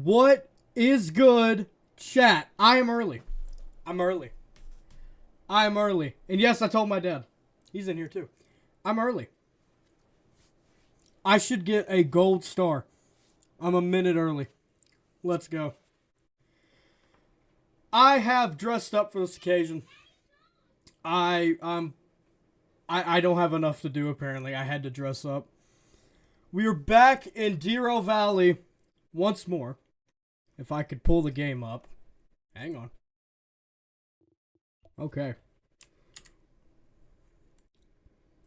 What is good, chat? I am early. I'm early. I am early. And yes, I told my dad. He's in here too. I'm early. I should get a gold star. I'm a minute early. Let's go. I have dressed up for this occasion. I don't have enough to do apparently. I had to dress up. We are back in Derail Valley once more. If I could pull the game up. Hang on. Okay.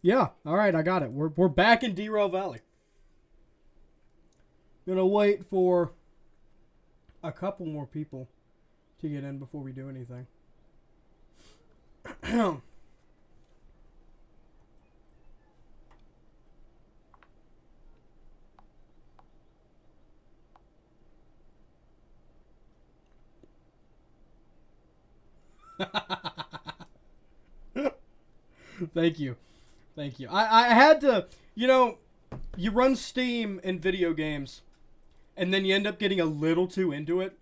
Yeah, alright, I got it. We're back in Derail Valley. Gonna wait for a couple more people to get in before we do anything. Thank you. Thank you. I had to, you know, you run Steam in video games, and then you end up getting a little too into it,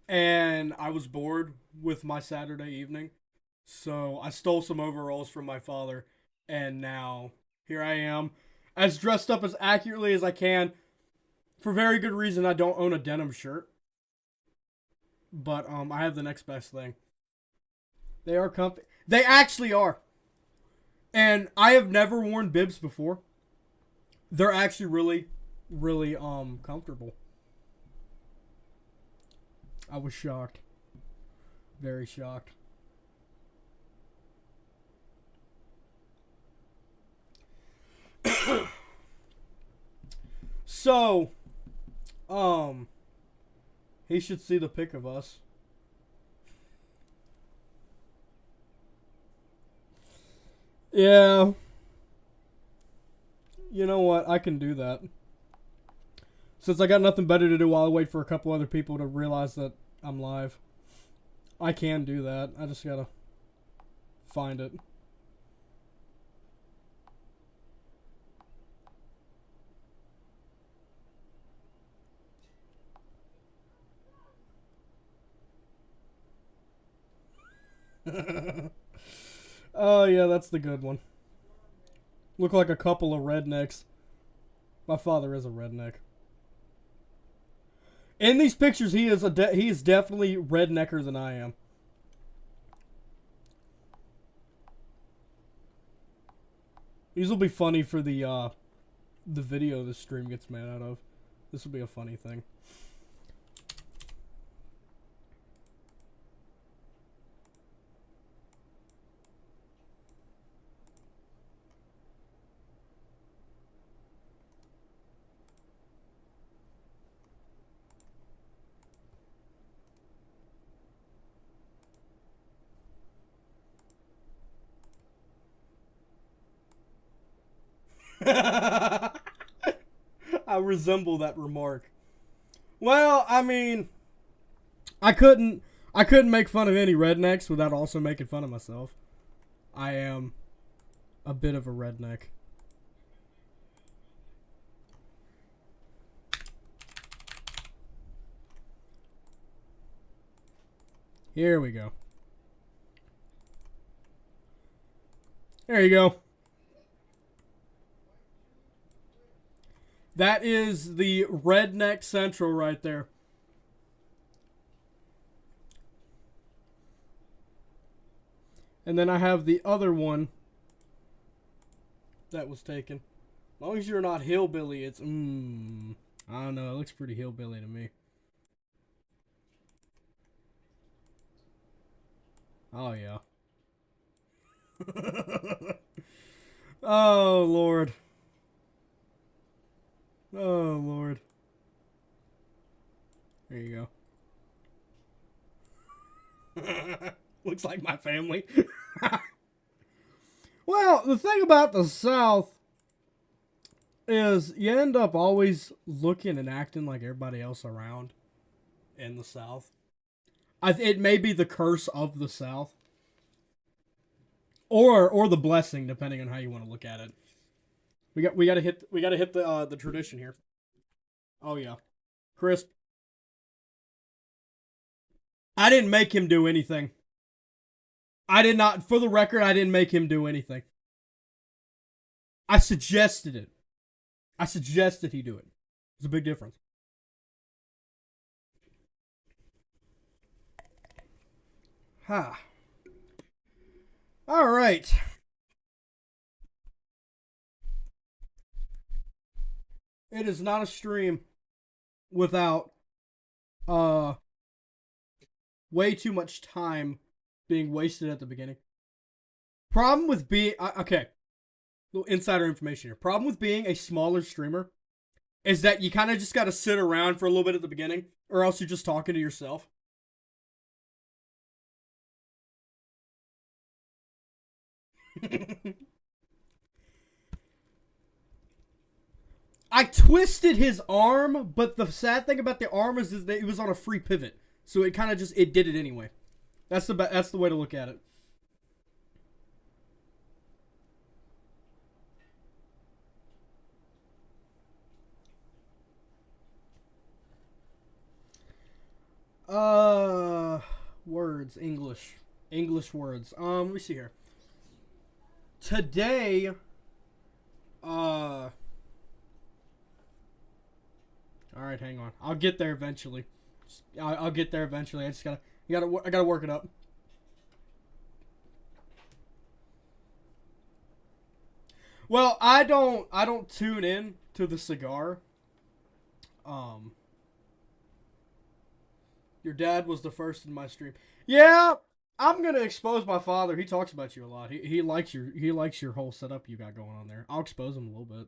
and I was bored with my Saturday evening, so I stole some overalls from my father, and now here I am, as dressed up as accurately as I can. For very good reason, I don't own a denim shirt, but I have the next best thing. They are comfy. They actually are. And I have never worn bibs before. They're actually really, really comfortable. I was shocked. Very shocked. So, he should see the pic of us. Yeah. You know what? I can do that. Since I got nothing better to do while I wait for a couple other people to realize that I'm live. I can do that. I just gotta find it. Oh, yeah, that's the good one. Look like a couple of rednecks. My father is a redneck. In these pictures, he is definitely rednecker than I am. These will be funny for the video this stream gets made out of. This will be a funny thing. I resemble that remark. Well, I mean, I couldn't make fun of any rednecks without also making fun of myself. I am a bit of a redneck. Here we go. There you go. That is the Redneck Central right there. And then I have the other one that was taken. As long as you're not hillbilly, it's, I don't know, it looks pretty hillbilly to me. Oh, yeah. Oh, Lord. Oh, Lord. There you go. Looks like my family. Well, the thing about the South is you end up always looking and acting like everybody else around in the South. It may be the curse of the South. Or the blessing, depending on how you want to look at it. We gotta hit the tradition here. Oh yeah, crisp. I didn't make him do anything. I did not, for the record, I didn't make him do anything. I suggested it. I suggested he do it. It's a big difference. Ha. All right. It is not a stream without way too much time being wasted at the beginning. Problem with being okay, little insider information here. Problem with being a smaller streamer is that you kind of just got to sit around for a little bit at the beginning, or else you're just talking to yourself. I twisted his arm, but the sad thing about the arm is that it was on a free pivot, so it kind of just it did it anyway. That's the way to look at it. Words, English words. Let me see here. Today, all right, hang on. I'll get there eventually. I'll get there eventually. I gotta work it up. Well, I don't tune in to the cigar. Your dad was the first in my stream. Yeah, I'm gonna expose my father. He talks about you a lot. He likes your whole setup you got going on there. I'll expose him a little bit.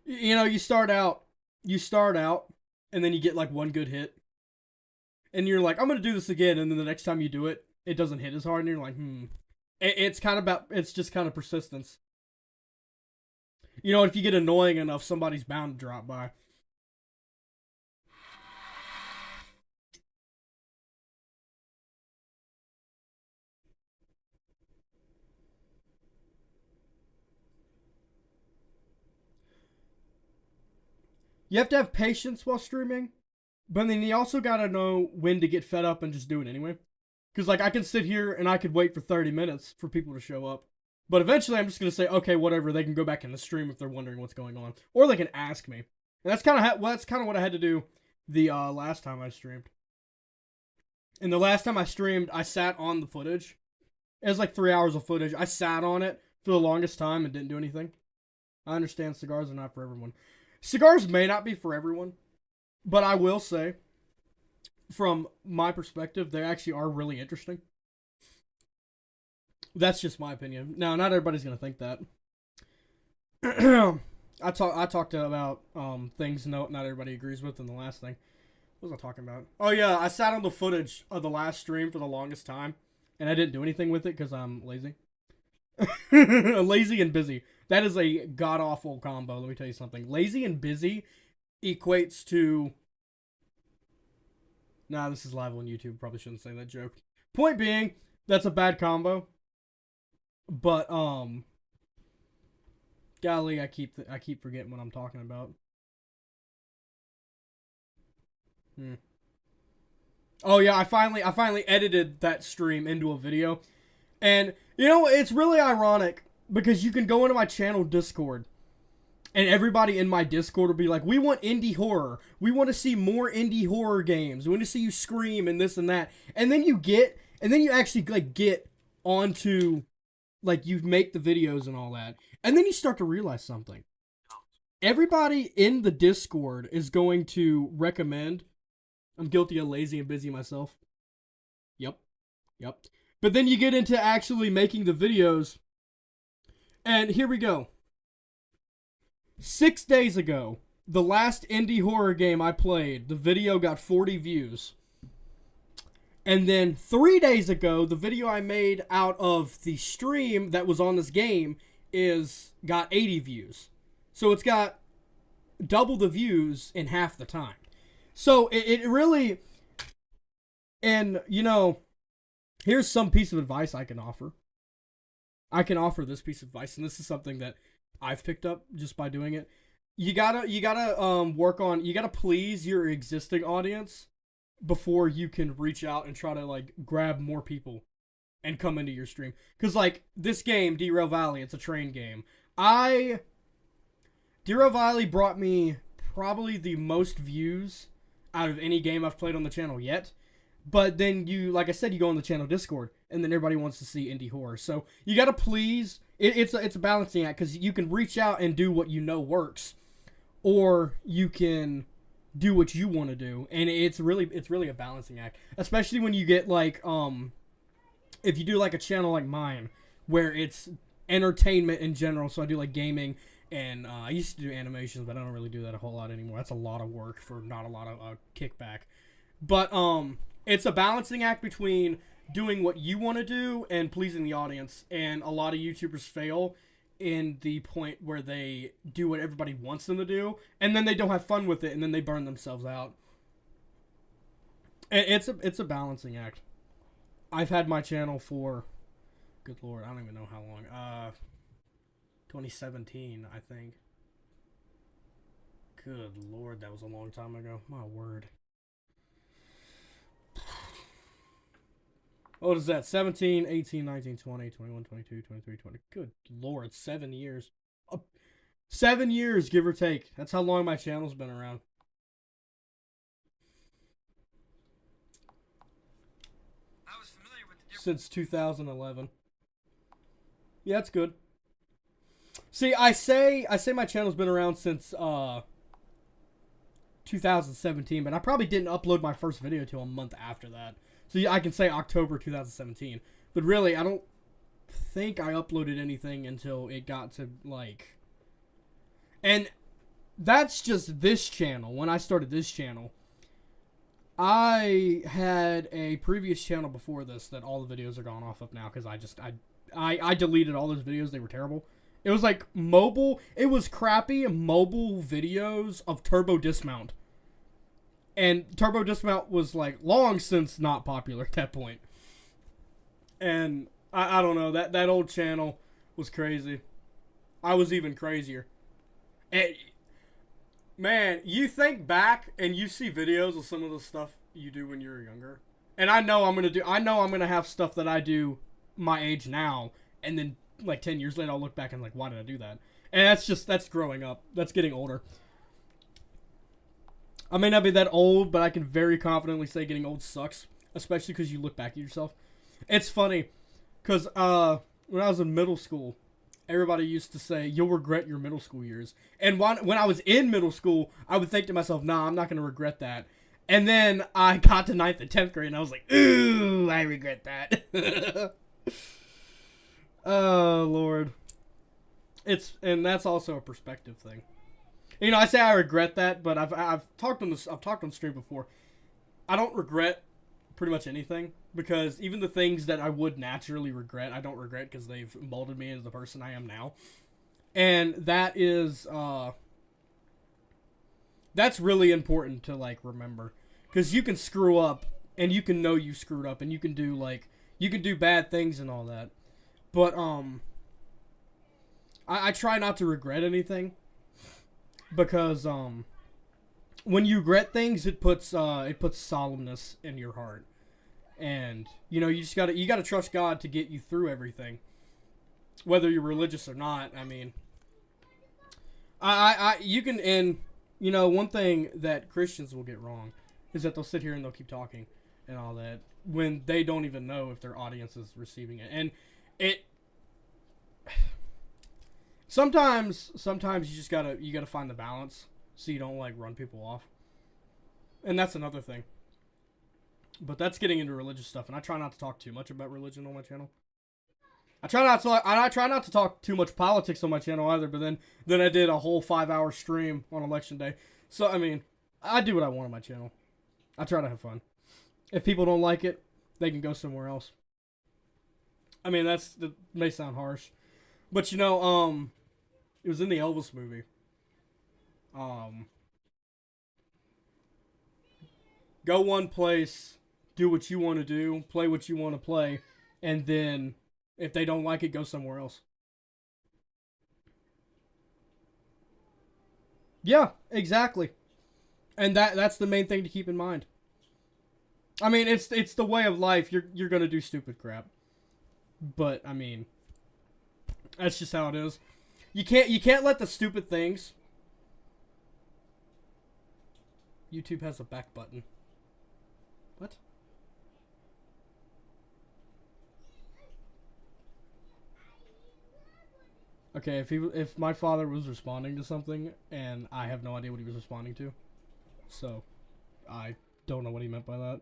You know, you start out, and then you get like one good hit, and you're like, I'm gonna do this again, and then the next time you do it, it doesn't hit as hard, and you're like, it's just kind of persistence. You know, if you get annoying enough, somebody's bound to drop by. You have to have patience while streaming, but then you also gotta know when to get fed up and just do it anyway. Because, like, I can sit here and I could wait for 30 minutes for people to show up. But eventually I'm just gonna say, okay, whatever, they can go back in the stream if they're wondering what's going on. Or they can ask me. And that's kind of what I had to do the last time I streamed. And the last time I streamed, I sat on the footage. It was like 3 hours of footage. I sat on it for the longest time and didn't do anything. I understand cigars are not for everyone. Cigars may not be for everyone, but I will say, from my perspective, they actually are really interesting. That's just my opinion. Now, not everybody's gonna think that. I talked about things not everybody agrees with in the last thing. What was I talking about? Oh yeah, I sat on the footage of the last stream for the longest time, and I didn't do anything with it because I'm lazy. Lazy and busy. That is a god-awful combo, let me tell you something. Lazy and busy equates to... Nah, this is live on YouTube. Probably shouldn't say that joke. Point being, that's a bad combo. But, golly, I keep forgetting what I'm talking about. Oh yeah, I finally edited that stream into a video. And, you know, it's really ironic because you can go into my channel Discord and everybody in my Discord will be like, we want indie horror. We want to see more indie horror games. We want to see you scream and this and that. And then you actually like get onto, like, you make the videos and all that. And then you start to realize something. Everybody in the Discord is going to recommend. I'm guilty of lazy and busy myself. Yep. But then you get into actually making the videos. And here we go. 6 days ago, the last indie horror game I played, the video got 40 views. And then 3 days ago, the video I made out of the stream that was on this game got 80 views. So it's got double the views in half the time. So it really... And, you know, here's some piece of advice I can offer. I can offer this piece of advice, and this is something that I've picked up just by doing it. work on, you gotta please your existing audience before you can reach out and try to like grab more people and come into your stream. Because like this game, Derail Valley, it's a train game. Derail Valley brought me probably the most views out of any game I've played on the channel yet. But then you, like I said, you go on the channel Discord, and then everybody wants to see indie horror. So you gotta please. It's a balancing act, because you can reach out and do what you know works, or you can do what you want to do, and it's really a balancing act. Especially when you get like if you do like a channel like mine, where it's entertainment in general. So I do like gaming, and I used to do animations, but I don't really do that a whole lot anymore. That's a lot of work for not a lot of kickback. But it's a balancing act between doing what you want to do and pleasing the audience. And a lot of YouTubers fail in the point where they do what everybody wants them to do, and then they don't have fun with it, and then they burn themselves out. And it's a balancing act. I've had my channel for, good lord, I don't even know how long. 2017, I think. Good lord, that was a long time ago. My word. What is that? 17, 18, 19, 20, 21, 22, 23, 20. Good lord, 7 years. 7 years, give or take. That's how long my channel's been around. I was familiar with the since 2011. Yeah, that's good. See, I say my channel's been around since 2017, but I probably didn't upload my first video till a month after that. So yeah, I can say October 2017. But really, I don't think I uploaded anything until it got to, like... And that's just this channel. When I started this channel, I had a previous channel before this that all the videos are gone off of now, because I deleted all those videos. They were terrible. It was like mobile... It was crappy mobile videos of Turbo Dismount. And Turbo Dismount was, like, long since not popular at that point. And I don't know. That old channel was crazy. I was even crazier. And, man, you think back and you see videos of some of the stuff you do when you were younger. And I know I'm going to have stuff that I do my age now. And then, like, 10 years later, I'll look back and, like, why did I do that? And that's growing up. That's getting older. I may not be that old, but I can very confidently say getting old sucks. Especially because you look back at yourself. It's funny. Because when I was in middle school, everybody used to say, you'll regret your middle school years. And when I was in middle school, I would think to myself, nah, I'm not going to regret that. And then I got to 9th and 10th grade, and I was like, ooh, I regret that. Oh, Lord. And that's also a perspective thing. You know, I say I regret that, but I've talked on stream before. I don't regret pretty much anything, because even the things that I would naturally regret, I don't regret, because they've molded me into the person I am now. And that is that's really important to, like, remember, because you can screw up, and you can know you screwed up, and you can do bad things and all that. But I try not to regret anything. Because when you regret things, it puts solemnness in your heart, and you know you gotta trust God to get you through everything, whether you're religious or not. I mean, you can, and you know, one thing that Christians will get wrong is that they'll sit here and they'll keep talking and all that when they don't even know if their audience is receiving it, and it. Sometimes you just gotta find the balance so you don't, like, run people off, and that's another thing. But that's getting into religious stuff, and I try not to talk too much about religion on my channel. I try not to talk too much politics on my channel either. But then I did a whole 5-hour stream on election day, so I mean, I do what I want on my channel. I try to have fun. If people don't like it, they can go somewhere else. I mean, that may sound harsh, but you know, it was in the Elvis movie. Go one place, do what you want to do, play what you want to play, and then if they don't like it, go somewhere else. Yeah, exactly. And that's the main thing to keep in mind. I mean, it's the way of life. You're gonna do stupid crap, but I mean, that's just how it is. You can't let the stupid things. YouTube has a back button. What? Okay, if my father was responding to something and I have no idea what he was responding to, so I don't know what he meant by that.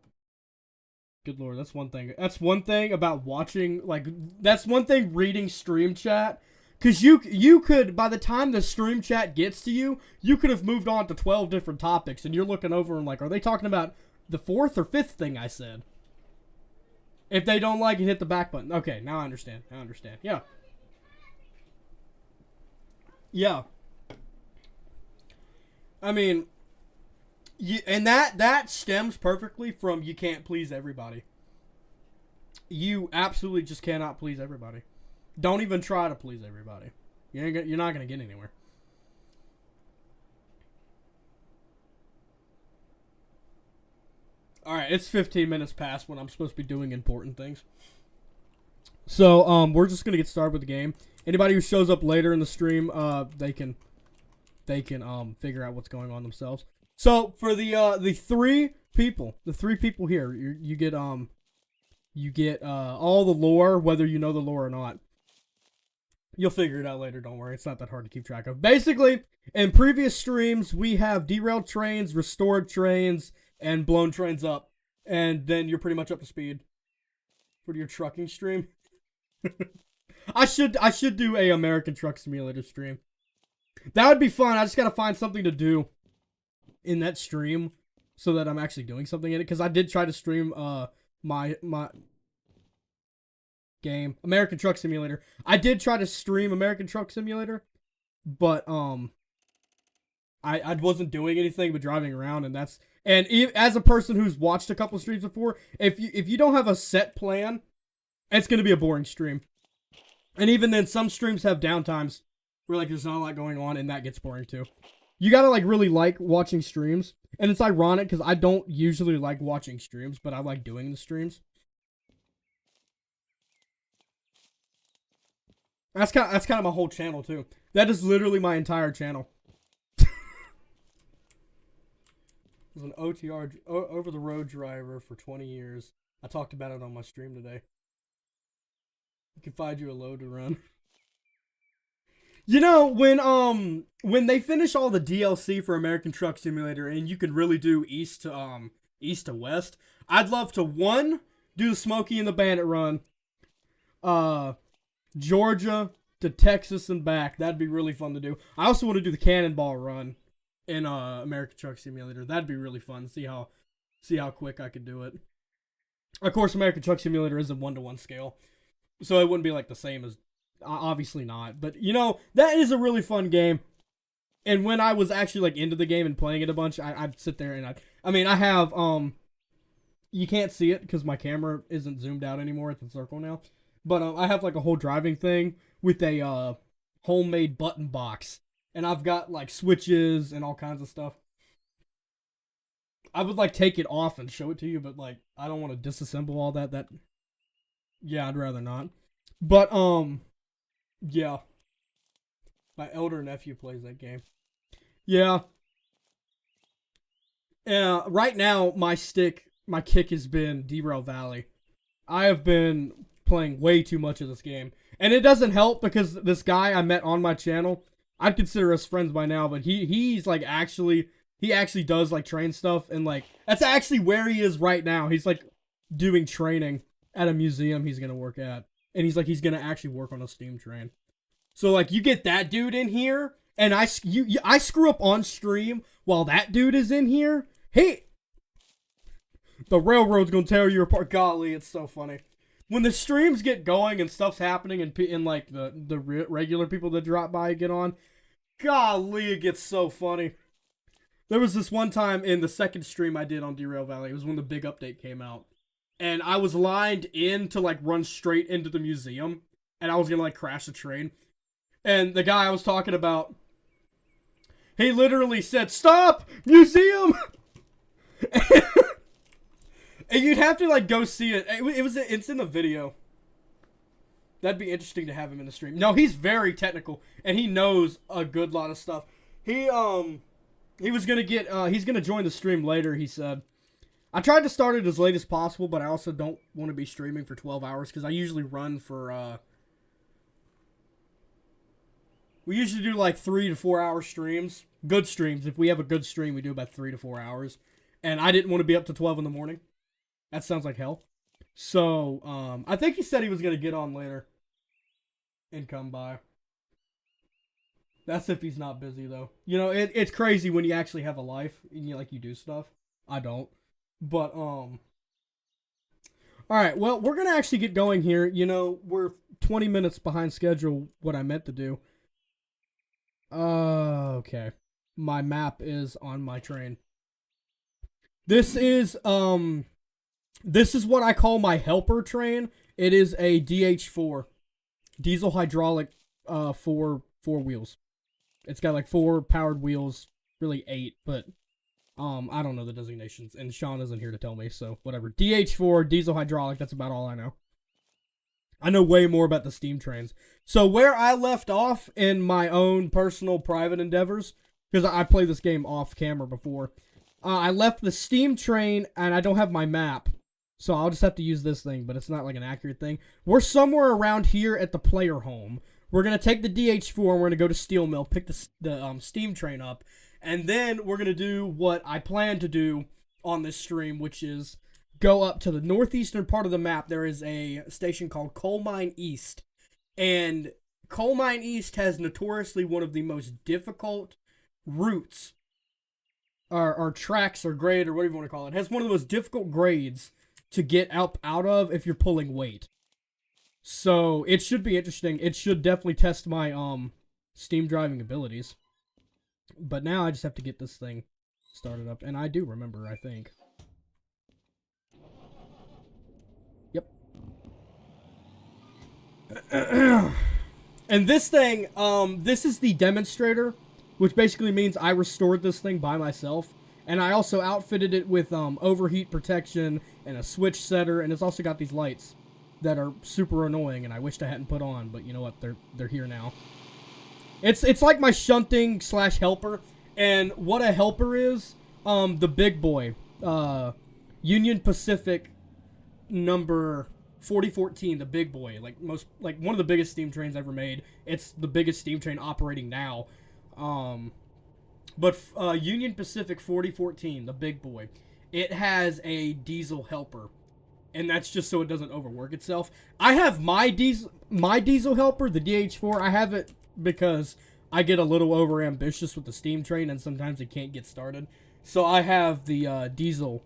Good lord, that's one thing. That's one thing about watching, like, that's one thing reading stream chat. Because you could, by the time the stream chat gets to you, you could have moved on to 12 different topics, and you're looking over and like, are they talking about the fourth or fifth thing I said? If they don't like it, hit the back button. Okay, now I understand. I understand. Yeah. Yeah. I mean, and that stems perfectly from you can't please everybody. You absolutely just cannot please everybody. Don't even try to please everybody. You're not going to get anywhere. Alright, it's 15 minutes past when I'm supposed to be doing important things. So, we're just going to get started with the game. Anybody who shows up later in the stream, they can figure out what's going on themselves. So, for the three people here, you get all the lore, whether you know the lore or not. You'll figure it out later, don't worry. It's not that hard to keep track of. Basically, in previous streams, we have derailed trains, restored trains, and blown trains up. And then you're pretty much up to speed for your trucking stream. I should do a American Truck Simulator stream. That would be fun. I just gotta find something to do in that stream so that I'm actually doing something in it. Because I did try to stream my game, American Truck Simulator. I did try to stream American Truck Simulator, but I wasn't doing anything but driving around, and as a person who's watched a couple streams before, if you don't have a set plan, it's gonna be a boring stream. And even then, some streams have downtimes where like there's not a lot going on, and that gets boring too. You gotta like really like watching streams, and it's ironic because I don't usually like watching streams, but I like doing the streams. That's kind of my whole channel too. That is literally my entire channel. I was an OTR, over the road driver, for 20 years. I talked about it on my stream today. You can find you a load to run. You know, when they finish all the DLC for American Truck Simulator and you can really do east to west, I'd love to, one, do the Smokey and the Bandit run. Georgia to Texas and back. That'd be really fun to do. I also want to do the Cannonball run in American Truck Simulator. That'd be really fun. See how quick I could do it. Of course, American Truck Simulator is a 1-to-1 scale, so it wouldn't be like the same as, obviously not. But you know, that is a really fun game. And when I was actually like into the game and playing it a bunch, I'd sit there and I have you can't see it because my camera isn't zoomed out anymore at the circle now. But I have like a whole driving thing with a homemade button box. And I've got like switches and all kinds of stuff. I would like take it off and show it to you, but like I don't want to disassemble all that. Yeah, I'd rather not. But yeah. My elder nephew plays that game. Yeah. Right now my kick has been Derail Valley. I have been playing way too much of this game. And it doesn't help because this guy I met on my channel, I'd consider us friends by now, but he's like he actually does like train stuff, and like that's actually where he is right now. He's like doing training at a museum he's gonna work at, and he's gonna actually work on a steam train. So like you get that dude in here, and I screw up on stream while that dude is in here. Hey, the railroad's gonna tear you apart. Golly, it's so funny. When the streams get going and stuff's happening and like the regular people that drop by get on, golly, it gets so funny. There was this one time in the second stream I did on Derail Valley. It was when the big update came out. And I was lined in to like run straight into the museum. And I was going to like crash the train. And the guy I was talking about, He literally said, "Stop! Museum!" And you'd have to, like, go see it. It's in the video. That'd be interesting to have him in the stream. No, he's very technical, and he knows a good lot of stuff. He was gonna get, he's gonna join the stream later, he said. I tried to start it as late as possible, but I also don't want to be streaming for 12 hours, because I usually run for, we usually do, like, 3 to 4 hour streams. Good streams. If we have a good stream, we do about 3 to 4 hours. And I didn't want to be up to 12 in the morning. That sounds like hell. So, I think he said he was going to get on later and come by. That's if he's not busy, though. You know, it's crazy when you actually have a life and you do stuff. I don't. But, alright, well, we're going to actually get going here. You know, we're 20 minutes behind schedule, what I meant to do. Okay. My map is on my train. This is what I call my helper train. It is a DH4. Diesel hydraulic, 4 wheels. It's got like 4 powered wheels, really 8, but I don't know the designations, and Sean isn't here to tell me, so whatever. DH4, diesel hydraulic, that's about all I know. I know way more about the steam trains. So where I left off in my own personal private endeavors, because I played this game off camera before, I left the steam train, and I don't have my map. So I'll just have to use this thing, but it's not like an accurate thing. We're somewhere around here at the player home. We're going to take the DH4, and we're going to go to Steel Mill, pick the steam train up, and then we're going to do what I plan to do on this stream, which is go up to the northeastern part of the map. There is a station called Coal Mine East, and Coal Mine East has notoriously one of the most difficult routes, or tracks, or grade, or whatever you want to call it. It has one of the most difficult grades to get out of if you're pulling weight. So it should be interesting. It should definitely test my steam driving abilities. But now I just have to get this thing started up, and I do remember, I think. Yep. And this thing, this is the demonstrator, which basically means I restored this thing by myself. And I also outfitted it with overheat protection and a switch setter, and it's also got these lights that are super annoying, and I wished I hadn't put on, but you know what? They're here now. It's like my shunting / helper, and what a helper is, the big boy, Union Pacific number 4014, the big boy, like one of the biggest steam trains ever made. It's the biggest steam train operating now. But Union Pacific 4014, the big boy, it has a diesel helper, and that's just so it doesn't overwork itself. I have my diesel helper, the DH4. I have it because I get a little over ambitious with the steam train, and sometimes it can't get started. So I have the diesel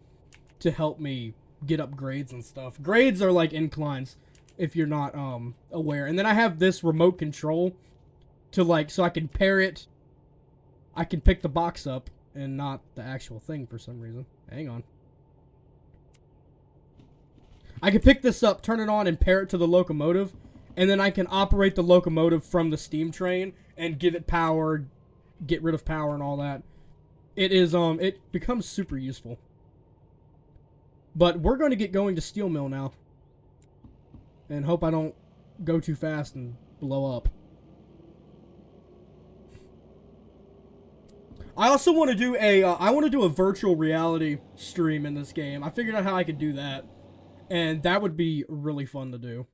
to help me get up grades and stuff. Grades are like inclines, if you're not aware. And then I have this remote control to so I can pair it. I can pick the box up and not the actual thing for some reason. Hang on. I can pick this up, turn it on, and pair it to the locomotive, and then I can operate the locomotive from the steam train and give it power, get rid of power and all that. It is it becomes super useful. But we're going to get going to Steel Mill now, and hope I don't go too fast and blow up. I also want to do a virtual reality stream in this game. I figured out how I could do that, and that would be really fun to do.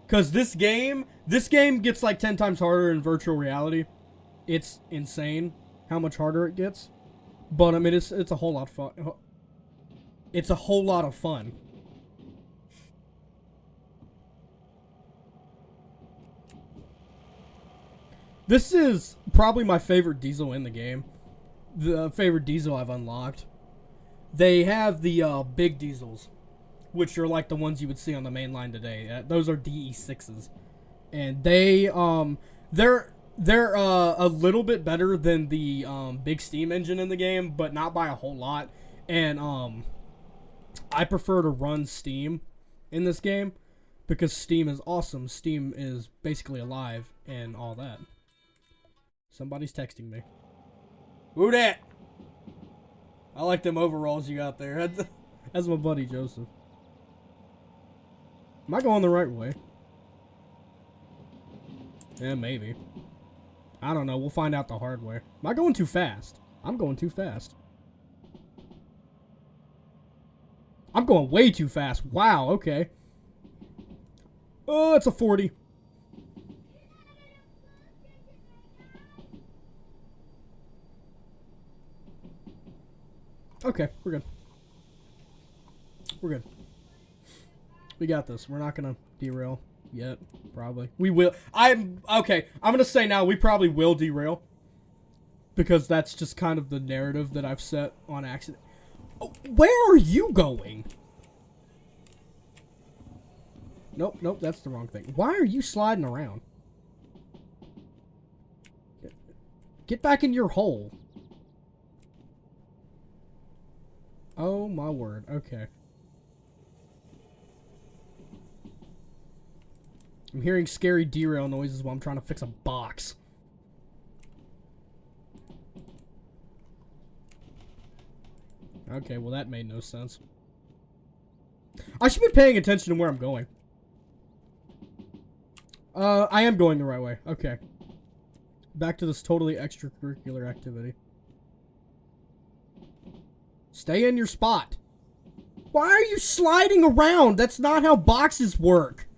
Cause this game gets like 10 times harder in virtual reality. It's insane how much harder it gets. But I mean, it's a whole lot of fun. It's a whole lot of fun. This is probably my favorite diesel in the game. The favorite diesel I've unlocked. They have the big diesels, which are like the ones you would see on the main line today. Those are DE6s, and they're a little bit better than the big steam engine in the game, but not by a whole lot. And I prefer to run steam in this game Because Steam is awesome. Steam is basically alive and all that. Somebody's texting me. Who dat? I like them overalls you got there. That's my buddy Joseph. Am I going the right way? Yeah, maybe. I don't know. We'll find out the hard way. Am I going too fast? I'm going too fast. I'm going way too fast. Wow, okay. Oh, it's a 40. Okay, we're good. We're good. We got this. We're not gonna derail yet, probably. We will. Okay, I'm gonna say now we probably will derail. Because that's just kind of the narrative that I've set on accident. Oh, where are you going? Nope, nope, that's the wrong thing. Why are you sliding around? Get back in your hole. Oh my word, okay. I'm hearing scary derail noises while I'm trying to fix a box. Okay, well that made no sense. I should be paying attention to where I'm going. I am going the right way. Okay. Back to this totally extracurricular activity. Stay in your spot. Why are you sliding around? That's not how boxes work.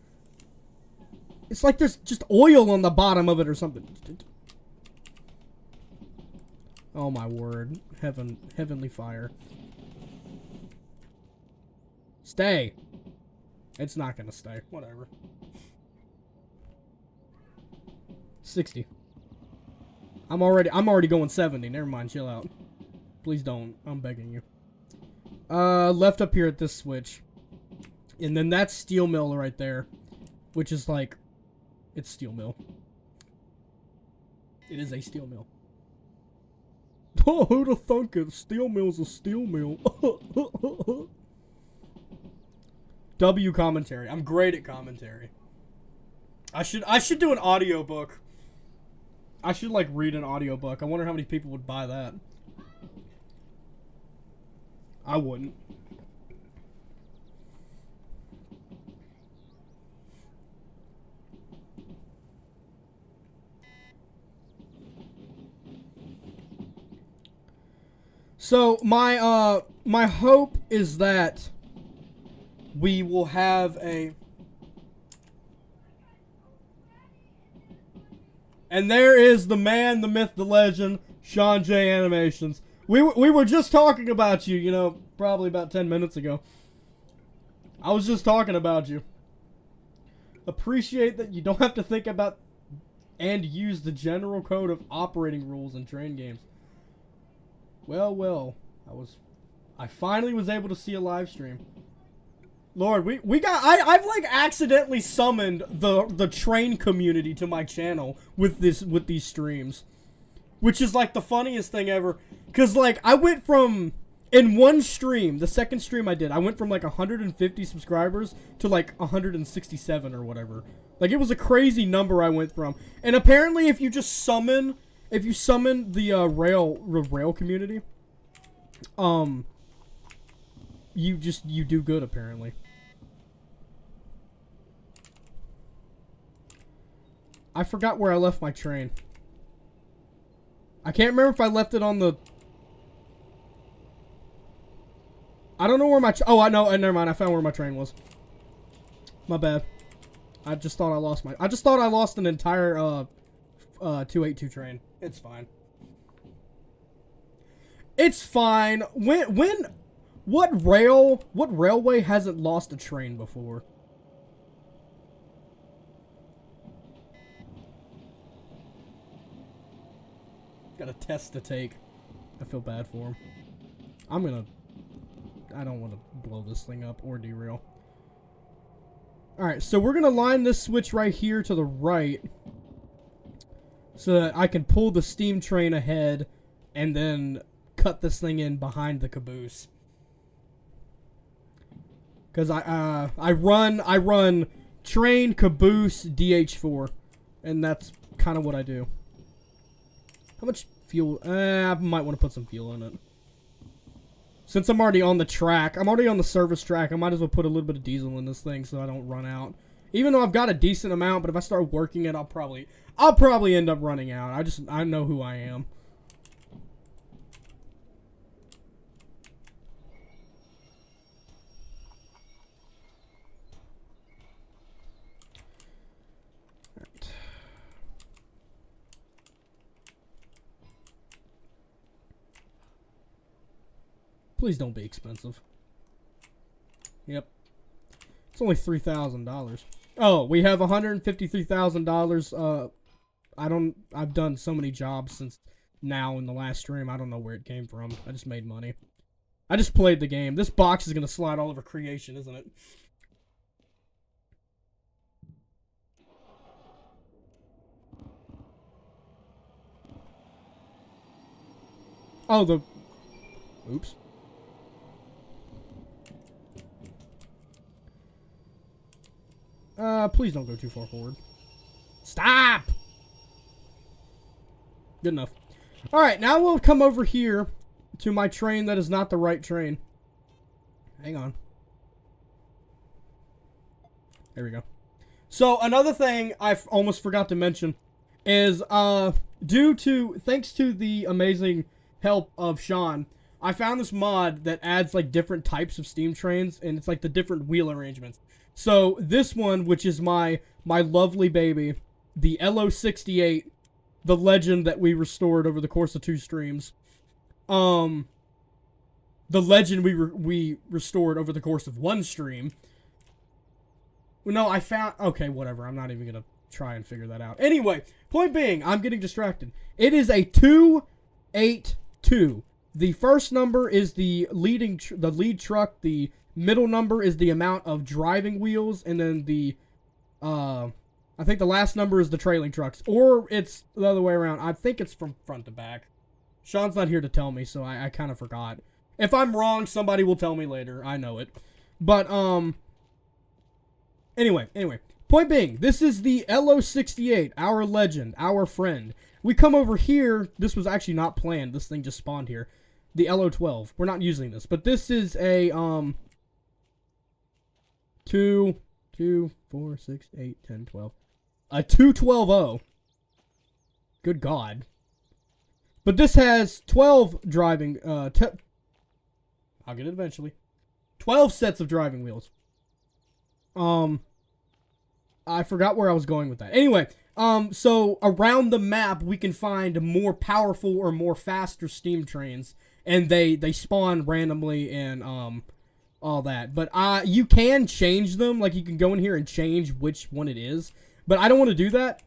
It's like there's just oil on the bottom of it or something. Oh my word. Heavenly fire. Stay. It's not gonna stay. Whatever. 60. I'm already going 70. Never mind, chill out. Please don't. I'm begging you. Left up here at this switch. And then that's steel mill right there. Which is like, it's steel mill. It is a steel mill. Oh, who'd have thunk it? Steel mill's a steel mill. W commentary. I'm great at commentary. I should do an audiobook. I should like read an audiobook. I wonder how many people would buy that. I wouldn't. So my hope is that we will have a. And there is the man, the myth, the legend, Sean J Animations. We were just talking about you, you know, probably about 10 minutes ago. I was just talking about you. Appreciate that you don't have to think about and use the general code of operating rules in train games. Well, I finally was able to see a live stream. Lord, I've like accidentally summoned the train community to my channel with these streams. Which is like the funniest thing ever. Cause like I went from in one stream, the second stream I did, I went from like 150 subscribers to like 167 or whatever. Like it was a crazy number I went from. And apparently if you summon the rail community, you do good apparently. I forgot where I left my train. I can't remember if I left it on the... I don't know where my... Oh, I know. Never mind. I found where my train was. My bad. I just thought I lost my... I just thought I lost an entire 282 train. It's fine. It's fine. What railway hasn't lost a train before? Got a test to take. I feel bad for him. I don't want to blow this thing up or derail. Alright, so we're going to line this switch right here to the right. So that I can pull the steam train ahead and then cut this thing in behind the caboose. Because I run train, caboose, DH4. And that's kind of what I do. How much fuel? I might want to put some fuel in it. Since I'm already on the track, I'm already on the service track, I might as well put a little bit of diesel in this thing so I don't run out. Even though I've got a decent amount, but if I start working it, I'll probably end up running out. I know who I am. Please don't be expensive. Yep. It's only $3,000. Oh, we have $153,000. I've done so many jobs since now in the last stream. I don't know where it came from. I just made money. I just played the game. This box is going to slide all over creation, isn't it? Oh, oops. Please don't go too far forward. Stop! Good enough. Alright, now we'll come over here to my train that is not the right train. Hang on. There we go. So, another thing I almost forgot to mention is, thanks to the amazing help of Sean, I found this mod that adds, like, different types of steam trains, and it's, like, the different wheel arrangements. So, this one, which is my lovely baby, the LO68, the legend that we restored over the course of 2 streams. The legend we restored over the course of 1 stream. No, I found... Okay, whatever. I'm not even going to try and figure that out. Anyway, point being, I'm getting distracted. It is a 282. The first number is the lead truck. The middle number is the amount of driving wheels, and then the I think the last number is the trailing trucks, or it's the other way around. I think it's from front to back. Sean's not here to tell me, so I kind of forgot. If I'm wrong, somebody will tell me later. I know it. But anyway, point being, this is the LO68, our legend, our friend. We come over here. This was actually not planned. This thing just spawned here. The LO12. We're not using this, but this is a 2, 4, 6, 8, 10, 12. A 212-0. Good God. But this has 12 driving, I'll get it eventually. 12 sets of driving wheels. I forgot where I was going with that. Anyway, so around the map, we can find more powerful or more faster steam trains. And they spawn randomly and, all that. But, you can change them. Like, you can go in here and change which one it is. But I don't want to do that.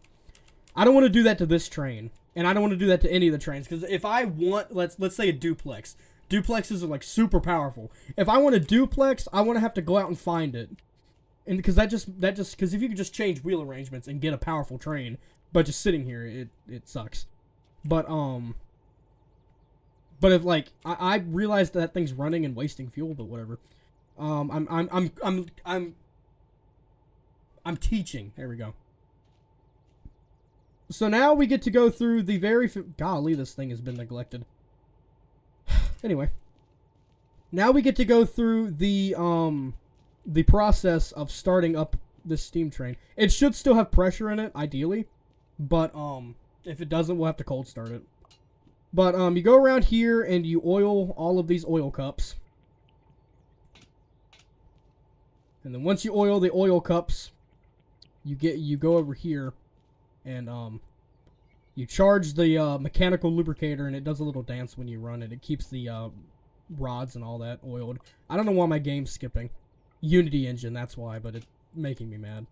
I don't want to do that to this train. And I don't want to do that to any of the trains. Because if I want, let's say a duplex. Duplexes are, like, super powerful. If I want a duplex, I want to have to go out and find it. And because because if you could just change wheel arrangements and get a powerful train, but just sitting here, it sucks. But if, like, I realize that thing's running and wasting fuel, but whatever. I'm teaching. There we go. So now we get to go through the golly, this thing has been neglected. Anyway. Now we get to go through the process of starting up this steam train. It should still have pressure in it, ideally. But, if it doesn't, we'll have to cold start it. But, you go around here and you oil all of these oil cups. And then once you oil the oil cups, you go over here and, you charge the, mechanical lubricator, and it does a little dance when you run it. It keeps the, rods and all that oiled. I don't know why my game's skipping. Unity engine, that's why, but it's making me mad.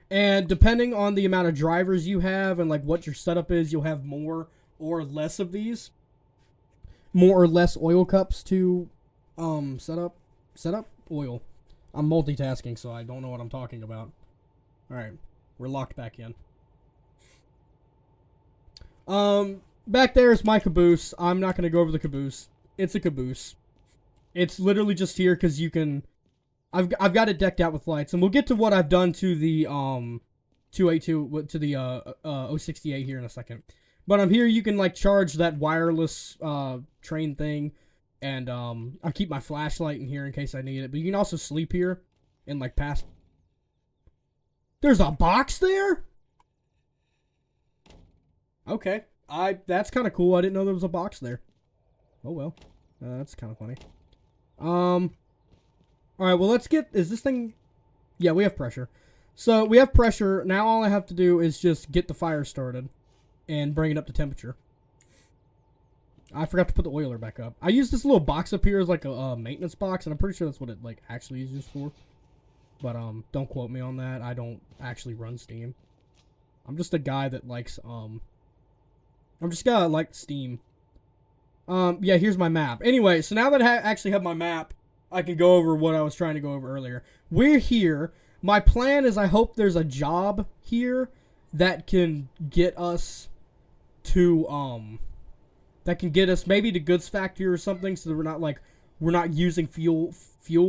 And depending on the amount of drivers you have and, like, what your setup is, you'll have more or less of these. More or less oil cups to, set up? Oil. I'm multitasking, so I don't know what I'm talking about. Alright, we're locked back in. Back there is my caboose. I'm not going to go over the caboose. It's a caboose. It's literally just here because you can. I've got it decked out with lights, and we'll get to what I've done to the 282 to the 068 here in a second. But I'm here. You can like charge that wireless train thing, and I keep my flashlight in here in case I need it. But you can also sleep here, and like pass. There's a box there. Okay, that's kind of cool. I didn't know there was a box there. Oh well, that's kind of funny. All right. Well, let's get. Is this thing? Yeah, we have pressure. So we have pressure now. All I have to do is just get the fire started, and bring it up to temperature. I forgot to put the oiler back up. I use this little box up here as like a maintenance box, and I'm pretty sure that's what it like actually is used for. But don't quote me on that. I don't actually run Steam. I'm just a guy that likes I'm just a guy that likes Steam. Yeah, here's my map. Anyway, so now that I actually have my map, I can go over what I was trying to go over earlier. We're here. My plan is I hope there's a job here that can get us to that can get us maybe to goods factory or something, so that we're not using fuel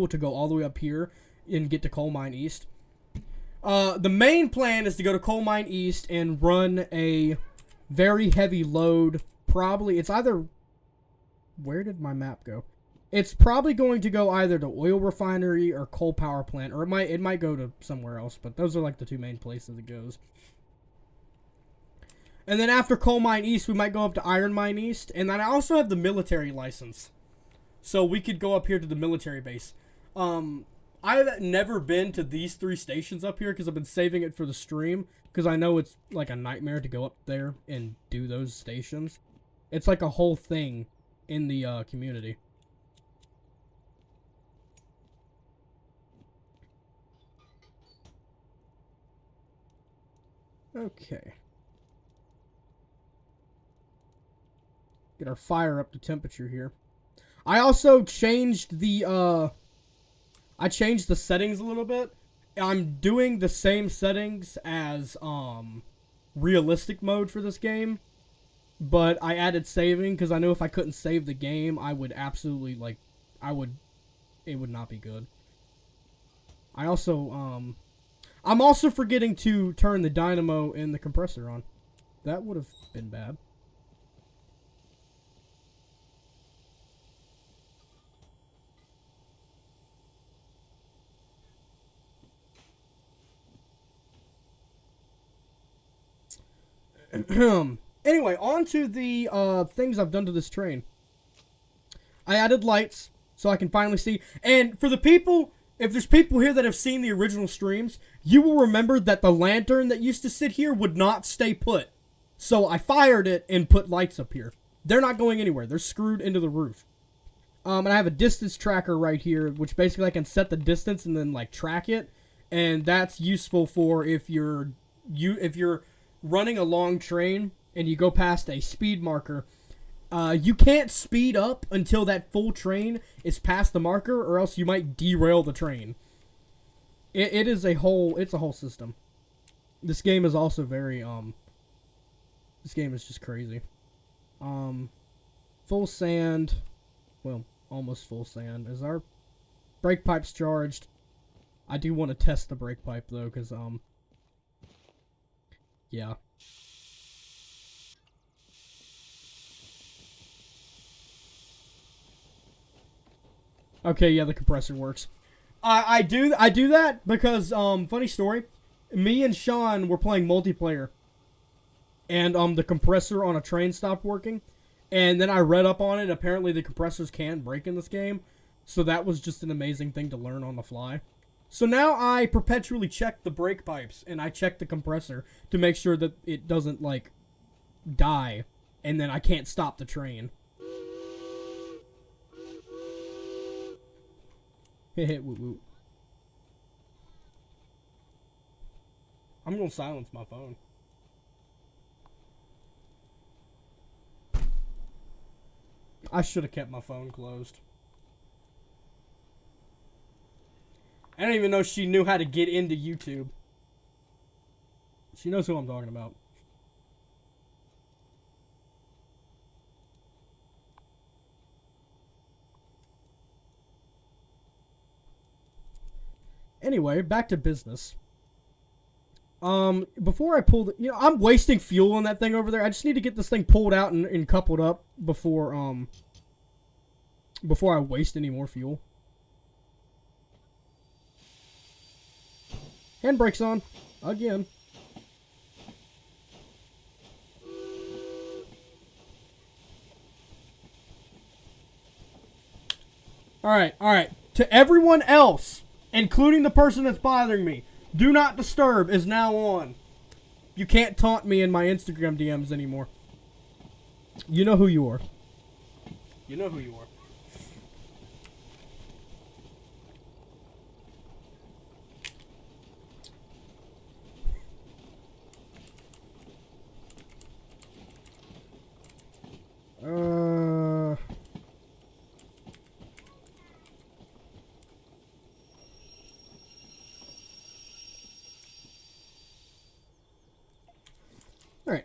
to go all the way up here and get to Coal Mine East. The main plan is to go to Coal Mine East and run a very heavy load. Probably it's either, where did my map go? It's probably going to go either to oil refinery or coal power plant, or it might go to somewhere else, but those are like the two main places it goes. And then after Coal Mine East, we might go up to Iron Mine East, and then I also have the military license, so we could go up here to the military base. I've never been to these 3 stations up here because I've been saving it for the stream, because I know it's like a nightmare to go up there and do those stations. It's like a whole thing in the community. Okay. Get our fire up to temperature here. I also changed the I changed the settings a little bit. I'm doing the same settings as realistic mode for this game, but I added saving because I knew if I couldn't save the game, I would absolutely it would not be good. I also I'm also forgetting to turn the dynamo and the compressor on. That would have been bad. Anyway, on to the things I've done to this train. I added lights so I can finally see. And for the people, if there's people here that have seen the original streams, you will remember that the lantern that used to sit here would not stay put. So I fired it and put lights up here. They're not going anywhere. They're screwed into the roof. And I have a distance tracker right here, which basically I can set the distance and then like track it. And that's useful for if you're running a long train and you go past a speed marker, you can't speed up until that full train is past the marker, or else you might derail the train. It's a whole system. This game is also very this game is just crazy. Full sand, well, almost full sand. Is our brake pipes charged? I do want to test the brake pipe though, because yeah. Okay, yeah, the compressor works. I do that because funny story, me and Sean were playing multiplayer, and the compressor on a train stopped working, and then I read up on it. Apparently, the compressors can break in this game, so that was just an amazing thing to learn on the fly. So now I perpetually check the brake pipes, and I check the compressor to make sure that it doesn't, like, die, and then I can't stop the train. Heh woot woot. I'm gonna silence my phone. I should have kept my phone closed. I don't even know she knew how to get into YouTube. She knows who I'm talking about. Anyway, back to business. Before I pull the, I'm wasting fuel on that thing over there. I just need to get this thing pulled out and coupled up before I waste any more fuel. Handbrake's on. Again. Alright. To everyone else, including the person that's bothering me, Do Not Disturb is now on. You can't taunt me in my Instagram DMs anymore. You know who you are. You know who you are. Alright.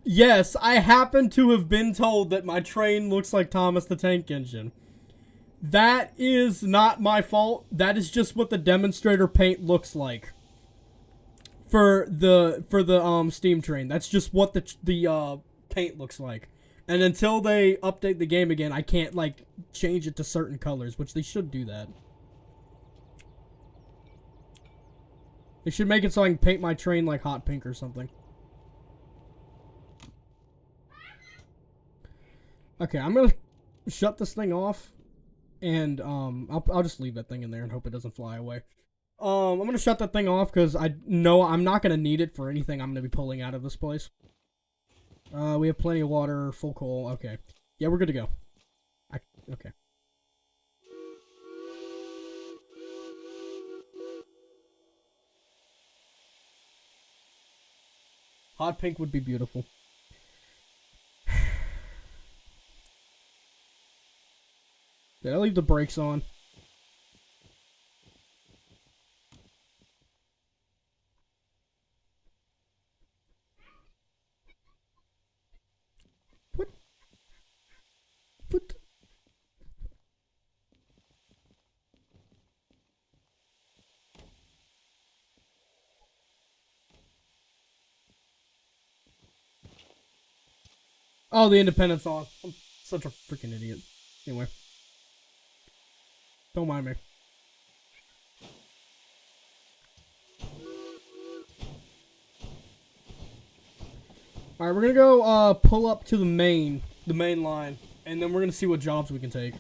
Yes, I happen to have been told that my train looks like Thomas the Tank Engine. That is not my fault. That is just what the demonstrator paint looks like for the steam train. That's just what the paint looks like. And until they update the game again, I can't like change it to certain colors, which they should do that. They should make it so I can paint my train like hot pink or something. Okay, I'm gonna shut this thing off, and I'll just leave that thing in there and hope it doesn't fly away. I'm gonna shut that thing off because I know I'm not gonna need it for anything I'm gonna be pulling out of this place. We have plenty of water, full coal. Okay, yeah, we're good to go. Okay. Hot pink would be beautiful. Did I leave the brakes on? What? Oh, the independent's on. I'm such a freaking idiot. Anyway. Don't mind me. Alright, we're gonna go pull up to the main line, and then we're gonna see what jobs we can take.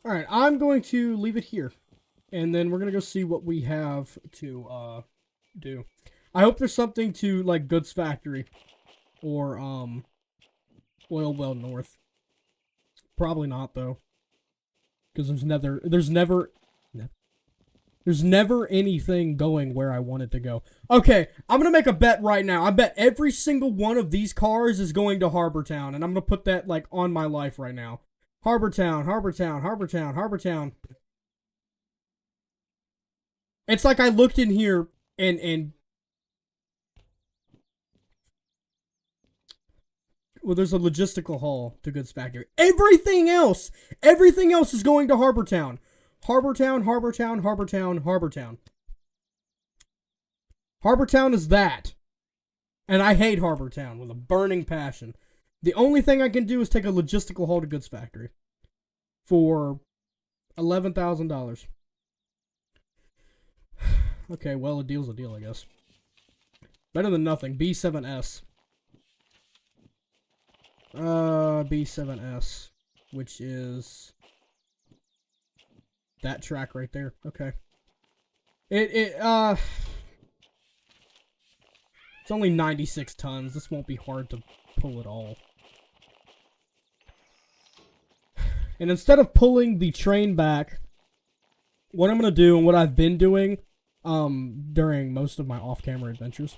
Alright, I'm going to leave it here. And then we're going to go see what we have to do. I hope there's something to, like, Goods Factory. Or, Oil Well North. Probably not, though. Because there's never anything going where I want it to go. Okay, I'm going to make a bet right now. I bet every single one of these cars is going to Harbor Town. And I'm going to put that, like, on my life right now. Harbor Town, Harbor Town, Harbor Town, Harbor Town. It's like I looked in here and well, there's a logistical hall to Goods Factory. Everything else is going to Harbor Town. Harbor Town, Harbor Town, Harbor Town, Harbor Town. Harbor Town is that. And I hate Harbor Town with a burning passion. The only thing I can do is take a logistical haul to goods factory for $11,000. Okay, well, a deal's a deal, I guess. Better than nothing. B7S. B7S, which is that track right there. Okay. It's only 96 tons. This won't be hard to pull at all. And instead of pulling the train back, what I'm going to do and what I've been doing during most of my off-camera adventures,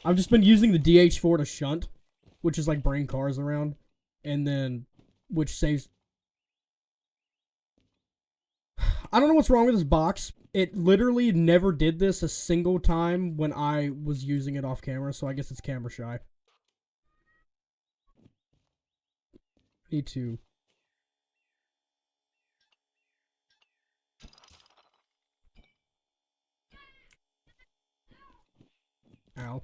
I've just been using the DH4 to shunt, which is like bring cars around, and then which saves. I don't know what's wrong with this box. It literally never did this a single time when I was using it off camera, so I guess it's camera shy. Need to. Ow.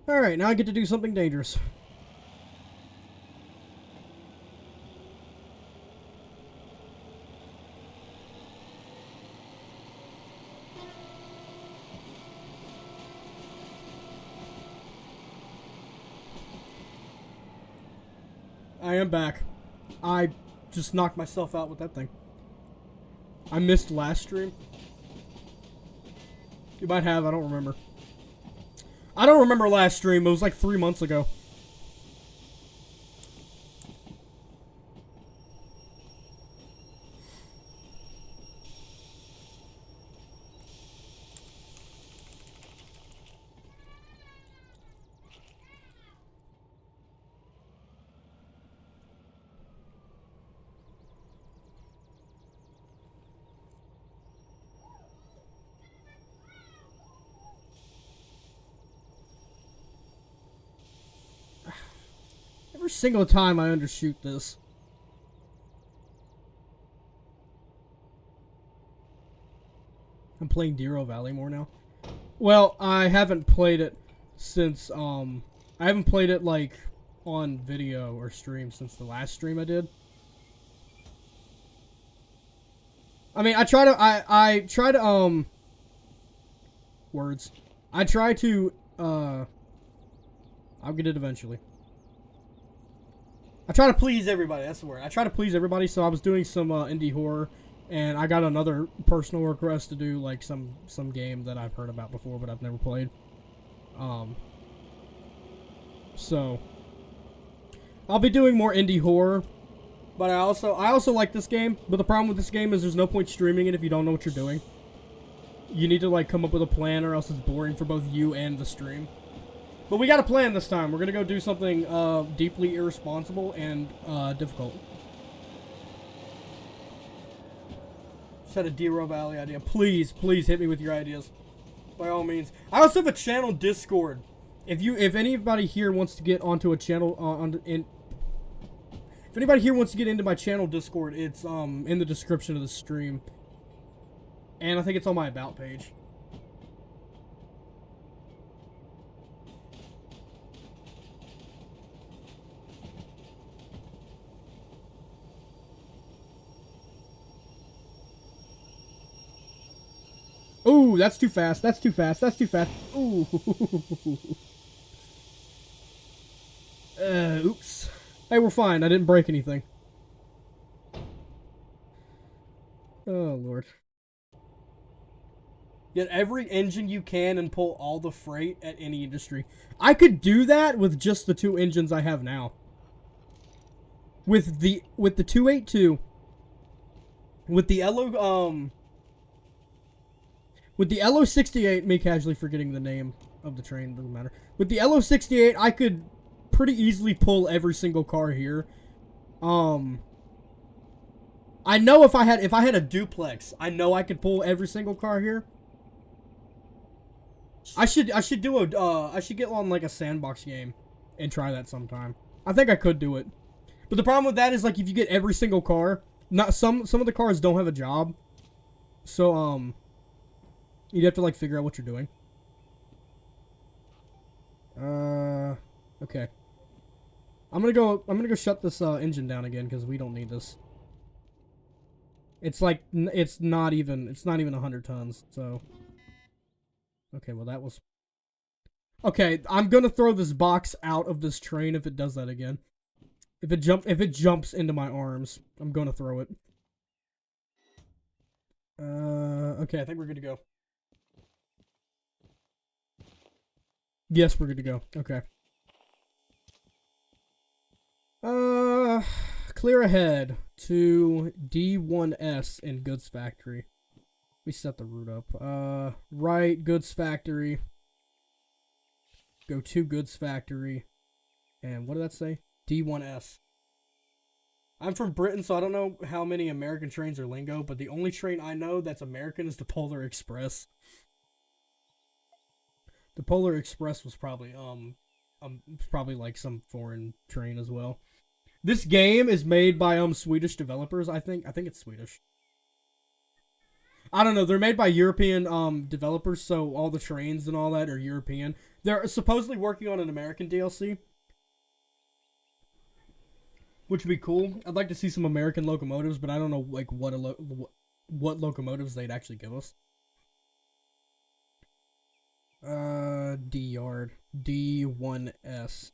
Alright, now I get to do something dangerous. I am back. I just knocked myself out with that thing. I missed last stream. You might have, I don't remember. I don't remember last stream, it was like 3 months ago. Every single time I undershoot this. I'm playing Derail Valley more now. Well, I haven't played it since, I haven't played it, like, on video or stream since the last stream I did. I mean, I try to, words. I try to, I'll get it eventually. I try to please everybody, that's the word. I try to please everybody, so I was doing some, indie horror, and I got another personal request to do, like, some game that I've heard about before, but I've never played. So, I'll be doing more indie horror, but I also like this game, but the problem with this game is there's no point streaming it if you don't know what you're doing. You need to, like, come up with a plan, or else it's boring for both you and the stream. But we got a plan this time. We're gonna go do something deeply irresponsible and difficult. Just had a Derail Valley idea. Please, please hit me with your ideas, by all means. I also have a channel Discord. If anybody here wants to get onto a channel if anybody here wants to get into my channel Discord, it's in the description of the stream, and I think it's on my about page. Ooh, that's too fast. That's too fast. That's too fast. Ooh. Oops. Hey, we're fine. I didn't break anything. Oh, Lord. Get every engine you can and pull all the freight at any industry. I could do that with just the 2 engines I have now. With the 282, with the LO68, me casually forgetting the name of the train, doesn't matter. With the LO68, I could pretty easily pull every single car here. I know if I had a duplex, I know I could pull every single car here. I should get on like a sandbox game and try that sometime. I think I could do it. But the problem with that is, like, if you get every single car, not some of the cars don't have a job. So, you'd have to, like, figure out what you're doing. Okay. I'm gonna go shut this, engine down again, because we don't need this. It's like, it's not even 100 tons, so. Okay, well, that was... Okay, I'm gonna throw this box out of this train if it does that again. If it jumps into my arms, I'm gonna throw it. Okay, I think we're good to go. Yes, we're good to go. Okay. Clear ahead to D1S in Goods Factory. We set the route up. Right, Goods Factory. Go to Goods Factory. And what did that say? D1S. I'm from Britain, so I don't know how many American trains are lingo, but the only train I know that's American is the Polar Express. The Polar Express was probably like some foreign train as well. This game is made by Swedish developers, I think. I think it's Swedish. I don't know. They're made by European developers, so all the trains and all that are European. They're supposedly working on an American DLC, which would be cool. I'd like to see some American locomotives, but I don't know like what locomotives they'd actually give us. D yard D1S.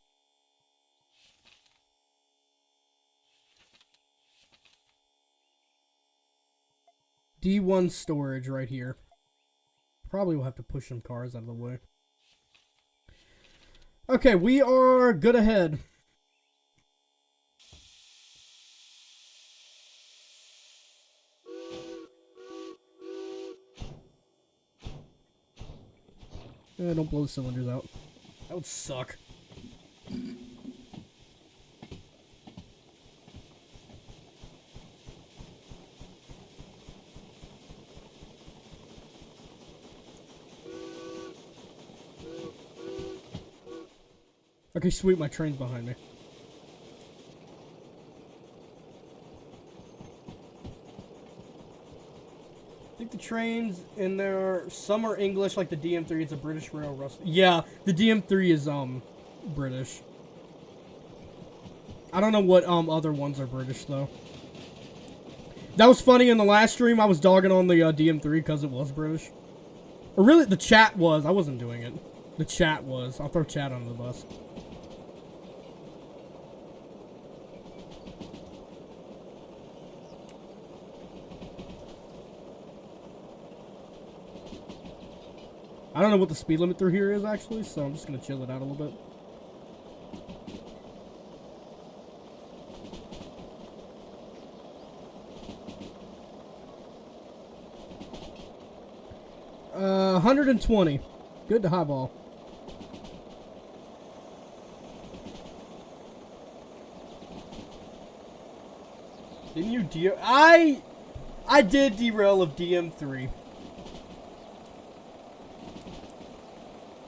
D1 storage right here. Probably will have to push some cars out of the way. Okay, we are good ahead. Don't blow the cylinders out. That would suck. Okay, sweet, my train's behind me. I think the trains in there, some are English, like the DM3, it's a British rail rust. Yeah, the DM3 is, British. I don't know what, other ones are British, though. That was funny, in the last stream, I was dogging on the, DM3 because it was British. Or really, the chat was, I wasn't doing it. The chat was. I'll throw chat under the bus. I don't know what the speed limit through here is, actually, so I'm just going to chill it out a little bit. Uh, 120. Good to highball. Didn't you I did derail of DM3.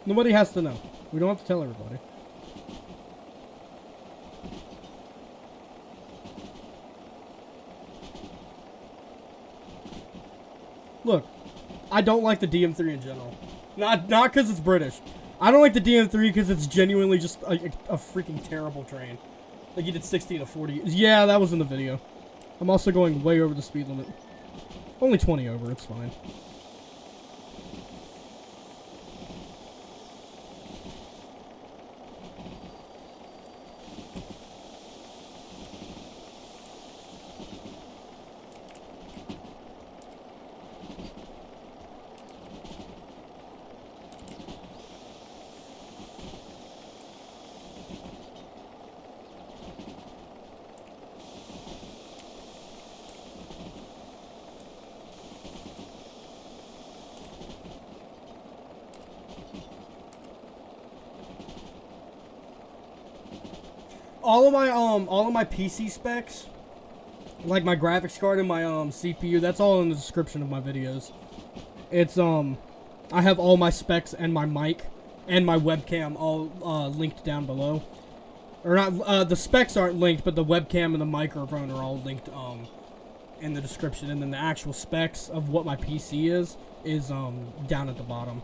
Nobody has to know. We don't have to tell everybody. Look, I don't like the DM3 in general. Not because it's British. I don't like the DM3 because it's genuinely just a freaking terrible train. Like you did 60 to 40. Yeah, that was in the video. I'm also going way over the speed limit. Only 20 over, it's fine. All of my PC specs, like my graphics card and my CPU, that's all in the description of my videos. It's I have all my specs and my mic and my webcam all linked down below. Or not, the specs aren't linked, but the webcam and the microphone are all linked in the description. And then the actual specs of what my PC is down at the bottom.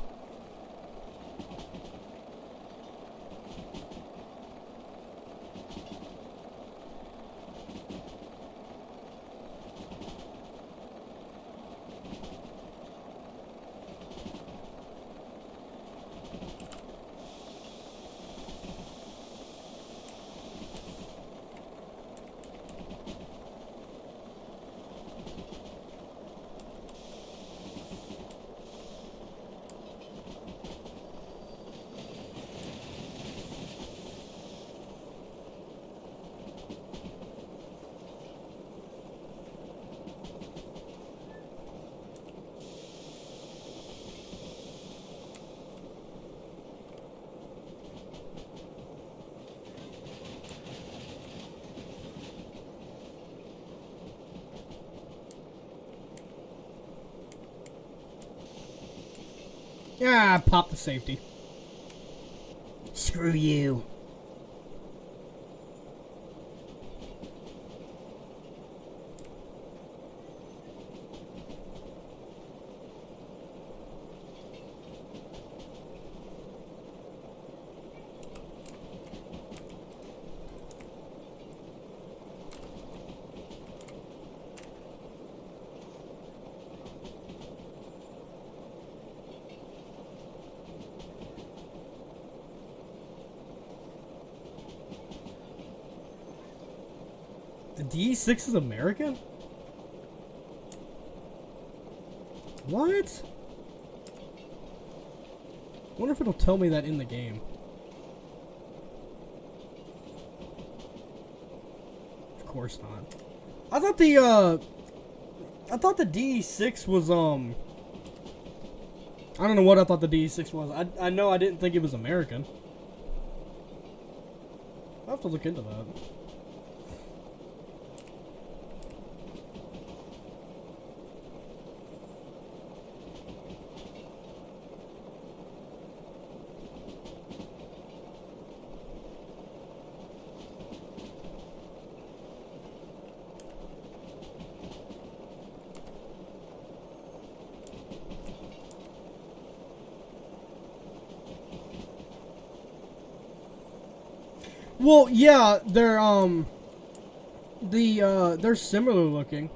Yeah, pop the safety. Screw you. The D6 is American? What? I wonder if it'll tell me that in the game. Of course not. I thought the D6 was, I don't know what I thought the D6 was. I know I didn't think it was American. I'll have to look into that. Well, yeah, they're they're similar looking,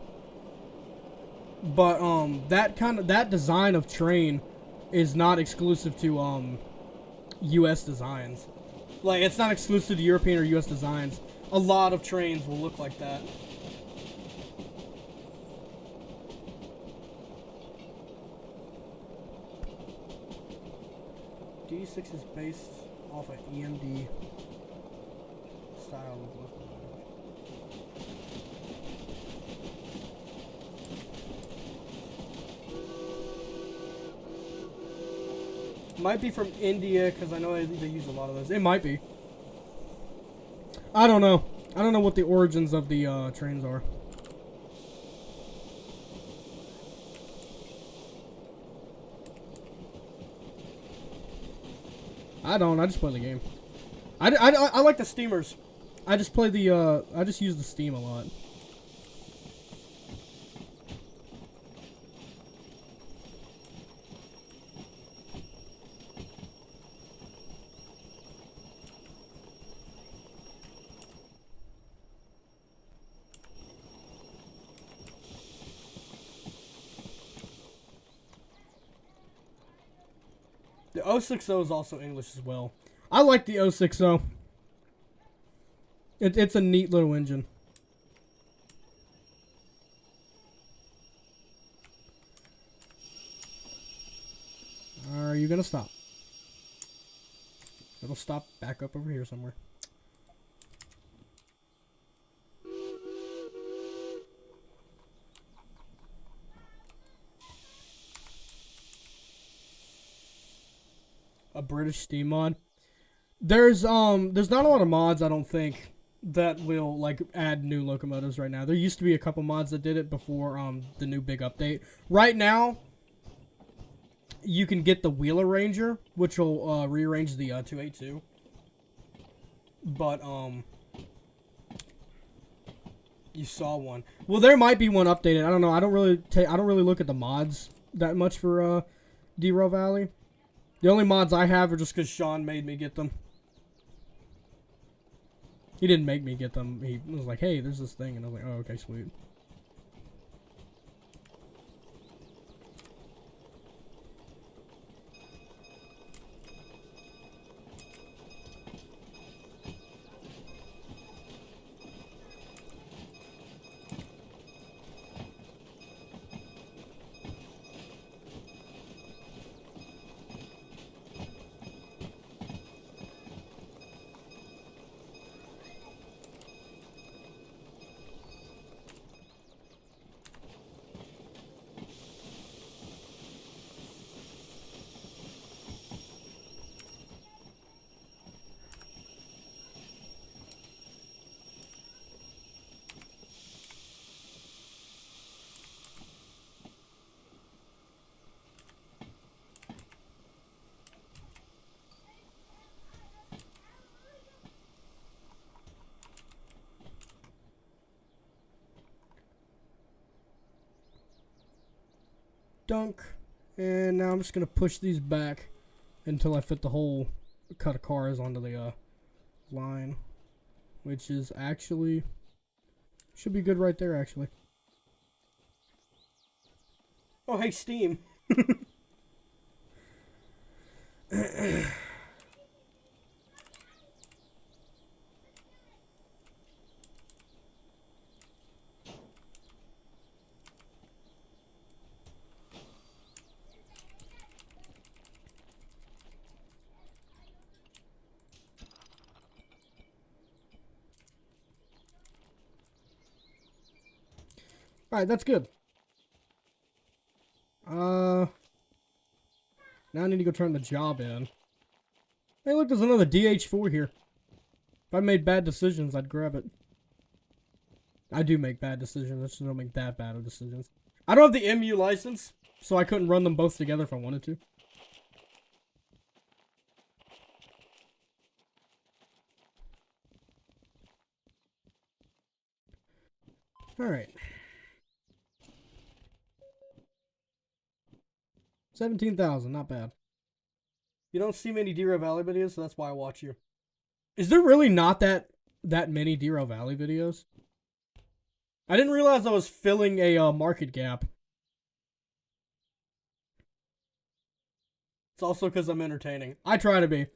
but that design of train is not exclusive to U.S. designs. Like, it's not exclusive to European or U.S. designs. A lot of trains will look like that. D6 is based off an EMD style of locomotive. Might be from India, because I know they use a lot of those. It might be. I don't know. I don't know what the origins of the trains are. I don't. I just play the game. I like the steamers. I just play the, I just use the Steam a lot. The 060 is also English as well. I like the 060. It's a neat little engine. Are you gonna stop? It'll stop back up over here somewhere. A British Steam mod. There's not a lot of mods, I don't think, that will like add new locomotives right now. There used to be a couple mods that did it before the new big update. Right now, you can get the Wheeler Ranger, which will rearrange the 282. but you saw one. Well, there might be one updated. I don't know. I don't really look at the mods that much for Derail Valley. The only mods I have are just because Sean made me get them. He didn't make me get them. He was like, "Hey, there's this thing," and I was like, "Oh, okay, sweet." Dunk. And now I'm just going to push these back until I fit the whole cut of cars onto the line. Which is actually... should be good right there, actually. Oh, hey, Steam. Alright, that's good. Now I need to go turn the job in. Hey, look, there's another DH4 here. If I made bad decisions, I'd grab it. I do make bad decisions. I just don't make that bad of decisions. I don't have the MU license, so I couldn't run them both together if I wanted to. Alright. 17,000, not bad. You don't see many Derail Valley videos, so that's why I watch you. Is there really not that many Derail Valley videos? I didn't realize I was filling a market gap. It's also because I'm entertaining. I try to be.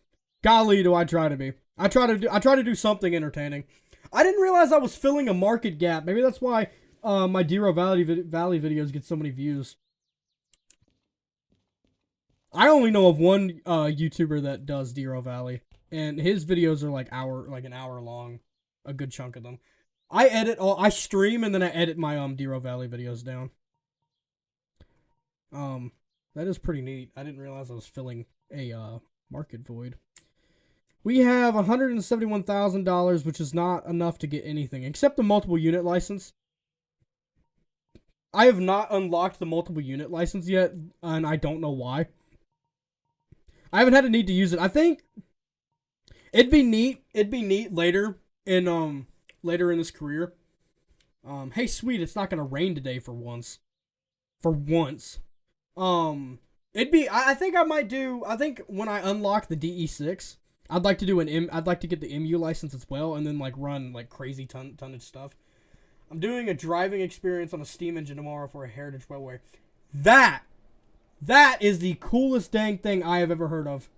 Golly, do I try to be. I try to do something entertaining. I didn't realize I was filling a market gap. Maybe that's why my Derail Valley videos get so many views. I only know of one YouTuber that does Derail Valley, and his videos are like an hour long, a good chunk of them. I stream and then I edit my Derail Valley videos down. That is pretty neat. I didn't realize I was filling a market void. We have $171,000, which is not enough to get anything except the multiple unit license. I have not unlocked the multiple unit license yet, and I don't know why. I haven't had a need to use it. I think it'd be neat. It'd be neat later in this career. Hey, sweet, it's not gonna rain today for once. For once. It'd be. I think I might do. I think when I unlock the DE6, I'd like to do I'd like to get the MU license as well, and then like run like crazy tonnage stuff. I'm doing a driving experience on a steam engine tomorrow for a Heritage Railway. That is the coolest dang thing I have ever heard of.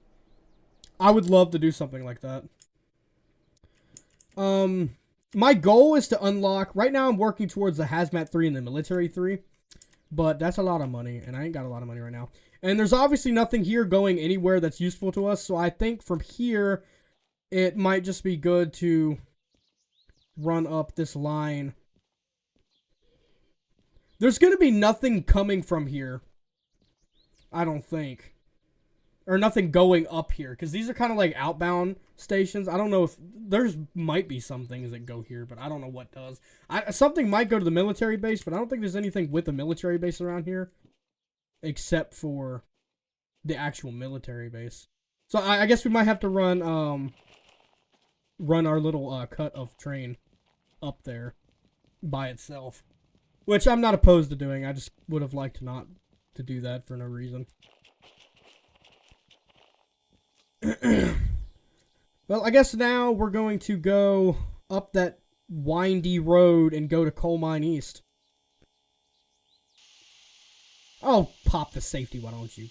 I would love to do something like that. My goal is to unlock... Right now I'm working towards the Hazmat 3 and the Military 3. But that's a lot of money, and I ain't got a lot of money right now. And there's obviously nothing here going anywhere that's useful to us, so I think from here, it might just be good to run up this line. There's going to be nothing coming from here. I don't think. Or nothing going up here. Because these are kind of like outbound stations. I don't know if... There's might be some things that go here, but I don't know what does. Something might go to the military base, but I don't think there's anything with the military base around here. Except for the actual military base. So I guess we might have to run... run our little cut of train up there by itself. Which I'm not opposed to doing. I just would have liked not to do that for no reason. Well, I guess now we're going to go up that windy road and go to Coal Mine East. Oh, pop the safety, why don't you?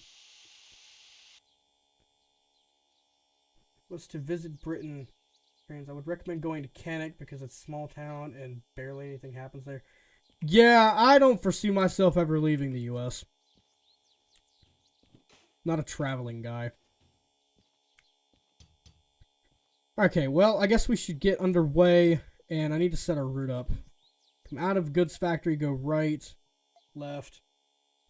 Was to visit Britain. I would recommend going to Cannock because it's a small town and barely anything happens there. Yeah, I don't foresee myself ever leaving the U.S. Not a traveling guy. Okay, well, I guess we should get underway, and I need to set our route up. Come out of goods factory, go right, left.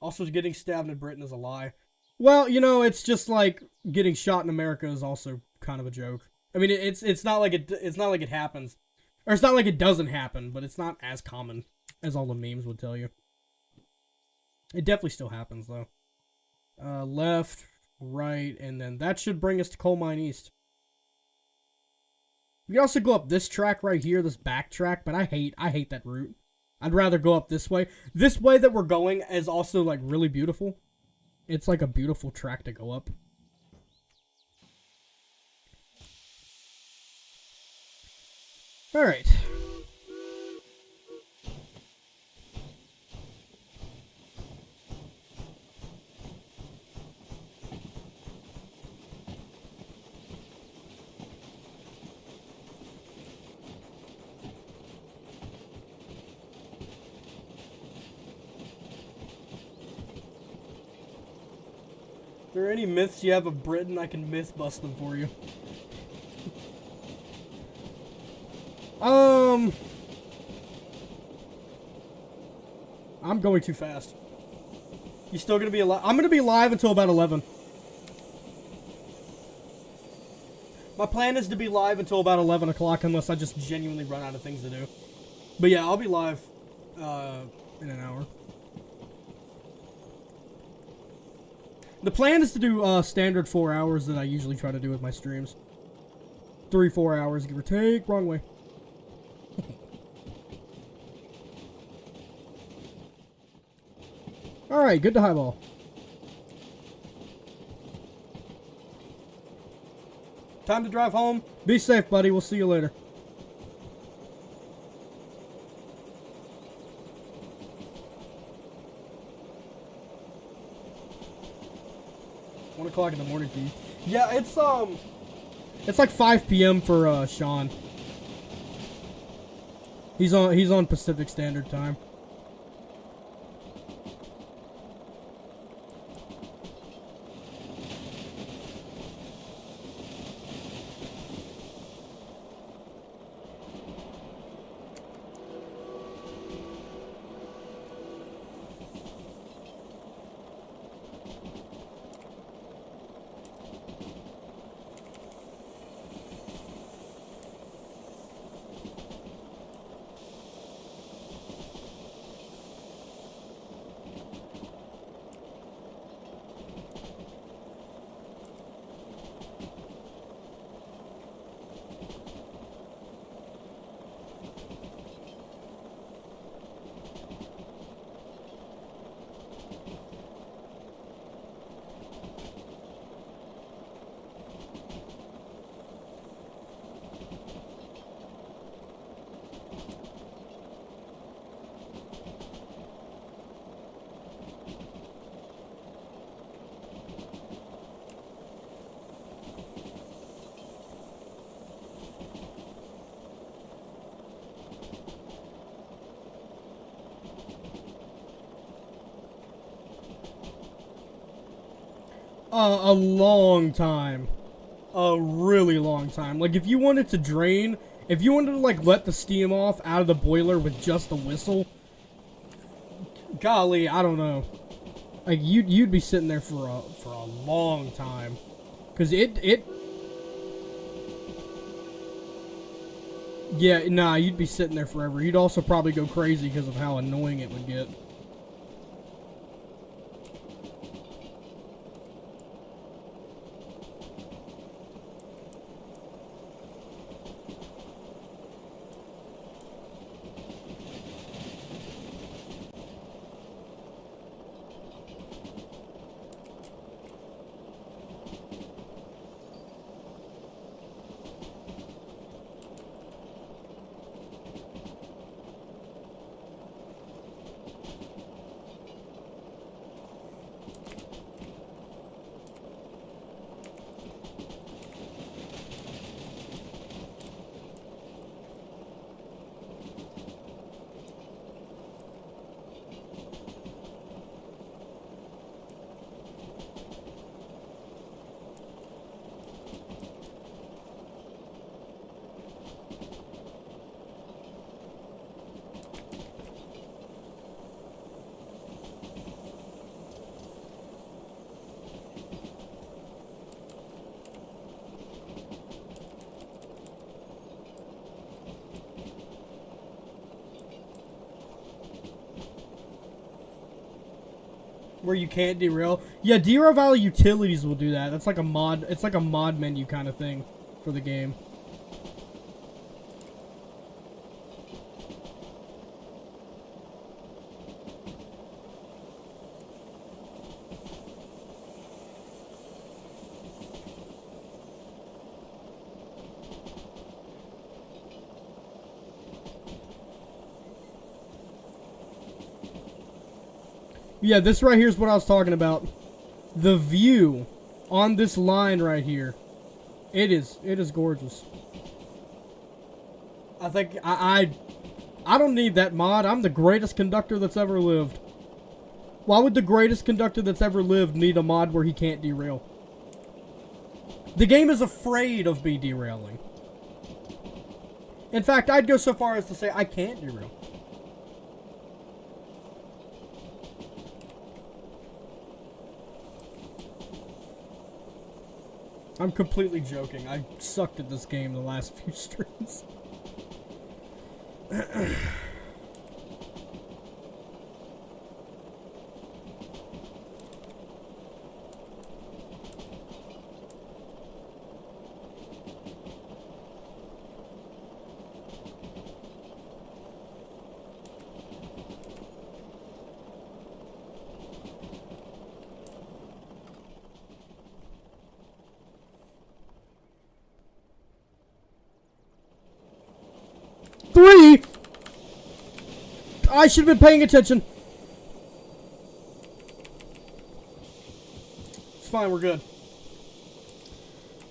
Also, getting stabbed in Britain is a lie. Well, you know, it's just like getting shot in America is also kind of a joke. I mean, it's not like it happens, or it's not like it doesn't happen, but it's not as common as all the memes would tell you. It definitely still happens though. Left, right, and then that should bring us to Coal Mine East. We can also go up this track right here, this back track, but I hate that route. I'd rather go up this way. This way that we're going is also like really beautiful. It's like a beautiful track to go up. All right. If there are any myths you have of Britain, I can myth bust them for you. I'm going too fast. You still gonna be alive? I'm gonna be live until about 11. My plan is to be live until about 11 o'clock unless I just genuinely run out of things to do. But yeah, I'll be live in an hour. The plan is to do standard 4 hours that I usually try to do with my streams. 3-4 hours, give or take. Wrong way. Alright, good to highball. Time to drive home. Be safe, buddy. We'll see you later. O'clock in the morning for you. Yeah, it's like 5 p.m. for Sean. He's on Pacific Standard Time. A long time. A really long time. Like, if you wanted to drain, if you wanted to, like, let the steam off out of the boiler with just the whistle, golly, I don't know. Like, you'd be sitting there for a long time. Because yeah, nah, you'd be sitting there forever. You'd also probably go crazy because of how annoying it would get. Where you can't derail. Yeah, Derail Valley utilities will do that. That's like a mod. It's like a mod menu kind of thing for the game. Yeah, this right here is what I was talking about. The view on this line right here. It is gorgeous. I think I don't need that mod. I'm the greatest conductor that's ever lived. Why would the greatest conductor that's ever lived need a mod where he can't derail? The game is afraid of me derailing. In fact, I'd go so far as to say I can't derail. I'm completely joking. I sucked at this game the last few streams. Three! I should have been paying attention. It's fine, we're good.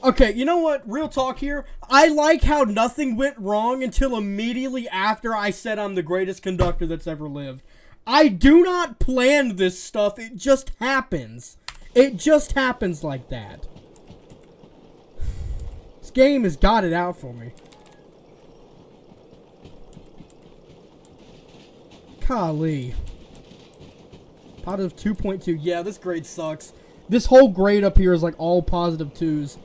Okay, you know what? Real talk here. I like how nothing went wrong until immediately after I said I'm the greatest conductor that's ever lived. I do not plan this stuff. It just happens. It just happens like that. This game has got it out for me. Golly. Positive 2.2. Yeah, this grade sucks. This whole grade up here is like all positive 2s.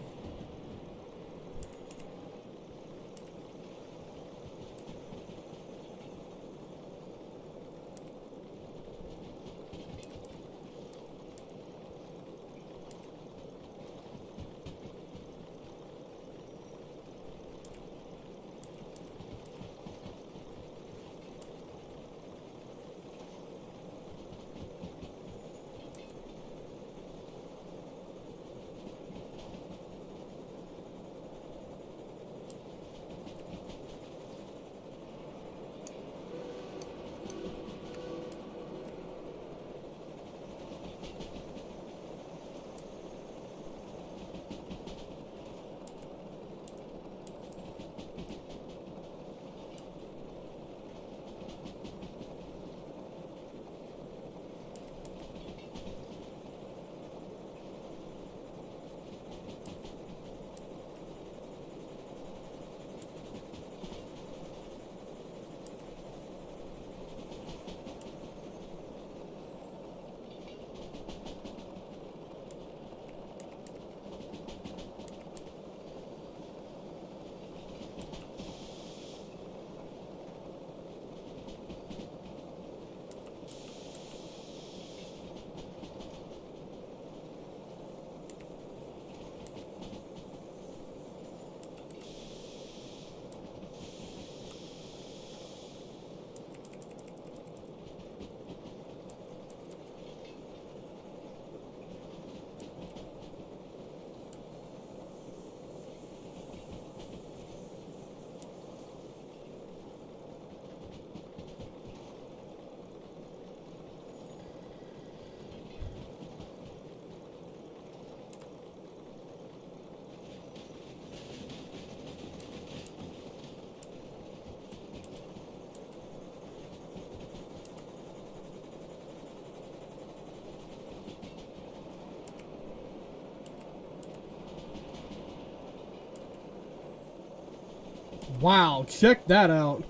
Wow, check that out.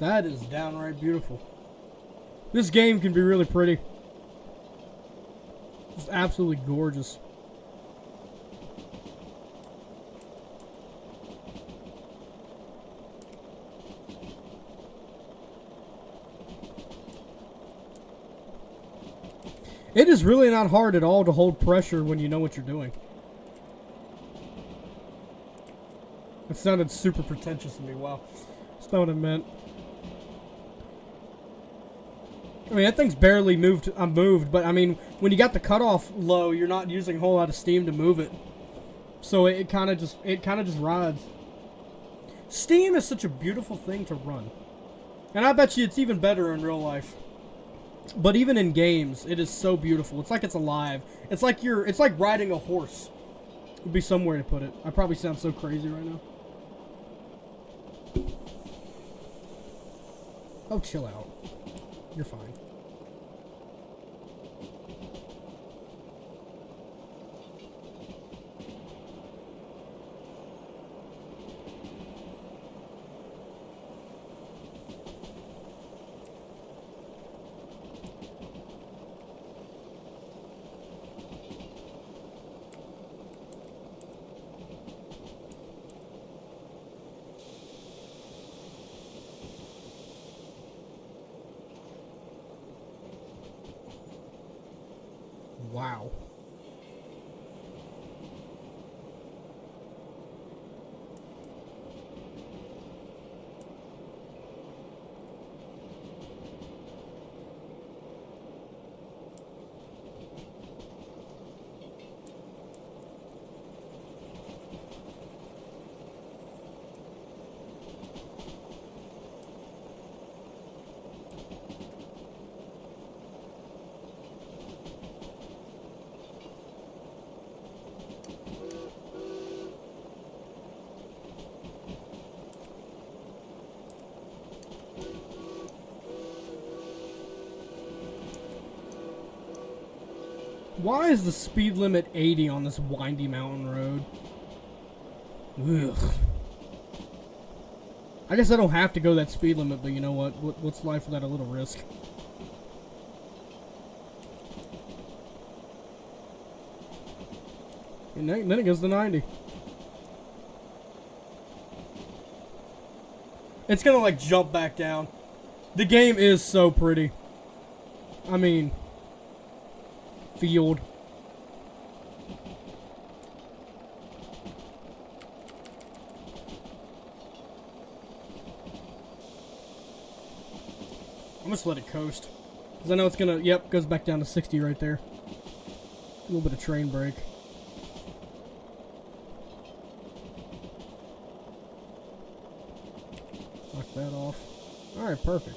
That is downright beautiful. This game can be really pretty. It's absolutely gorgeous. It is really not hard at all to hold pressure when you know what you're doing. It sounded super pretentious to me. Wow. That's not what I meant. I mean, that thing's barely moved, but I mean, when you got the cutoff low, you're not using a whole lot of steam to move it. So it kind of just rides. Steam is such a beautiful thing to run. And I bet you it's even better in real life. But even in games, it is so beautiful. It's like it's alive. It's like riding a horse. Would be some way to put it. I probably sound so crazy right now. Oh, chill out. You're fine. Wow. Why is the speed limit 80 on this windy mountain road? Ugh. I guess I don't have to go that speed limit, but you know what? What's life without a little risk? And then it goes to 90. It's gonna like jump back down. The game is so pretty. I mean... field. I'm just let it coast. Because I know it's gonna, yep, goes back down to 60 right there. A little bit of train brake. Knock that off. Alright, perfect.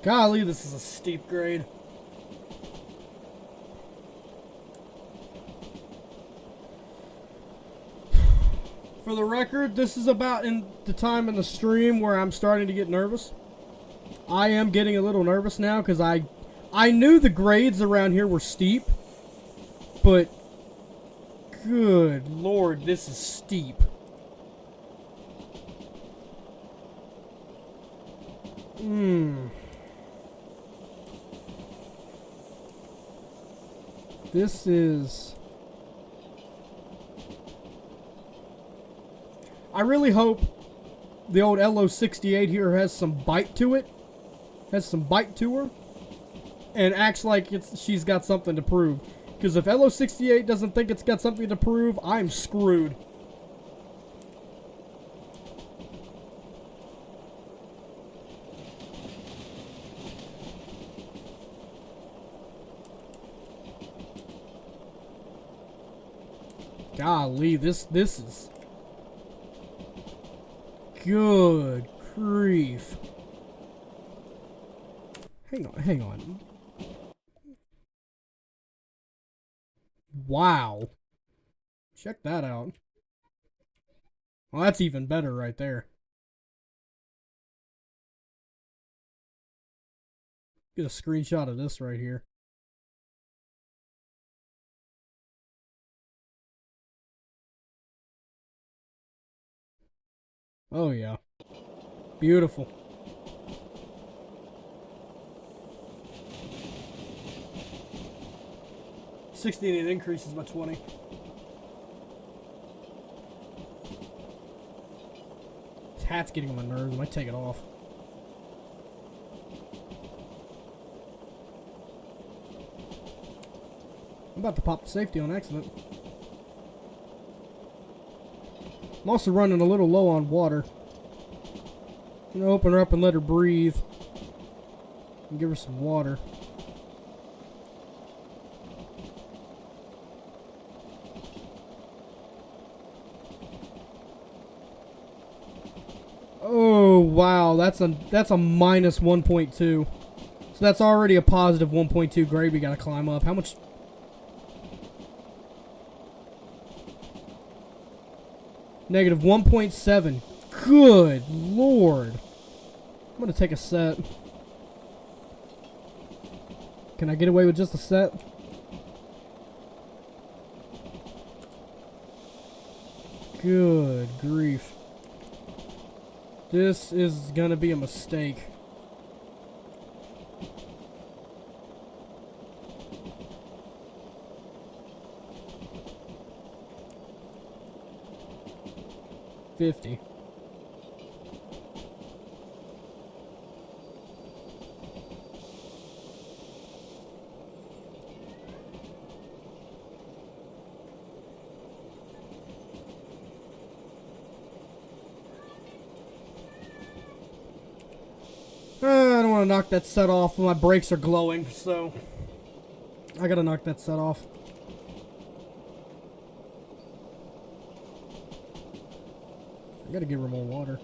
Golly, this is a steep grade. For the record, this is about in the time in the stream where I'm starting to get nervous. I am getting a little nervous now because I knew the grades around here were steep, but good lord, this is steep. This is... I really hope the old LO68 here has some bite to it. Has some bite to her. And acts like she's got something to prove. Because if LO68 doesn't think it's got something to prove, I'm screwed. Golly, this is... Good grief. Hang on. Wow. Check that out. Well, that's even better right there. Get a screenshot of this right here. Oh, yeah. Beautiful. $60 and it increases by 20. This hat's getting on my nerves. I might take it off. I'm about to pop the safety on accident. I'm also running a little low on water. I'm gonna open her up and let her breathe. And give her some water. Oh wow, that's a minus 1.2. So that's already a positive 1.2 grade we gotta climb up. How much? Negative 1.7. Good lord. I'm gonna take a set. Can I get away with just a set? Good grief. This is gonna be a mistake. $50. I don't want to knock that set off. My brakes are glowing, so I gotta knock that set off. I gotta give her more water.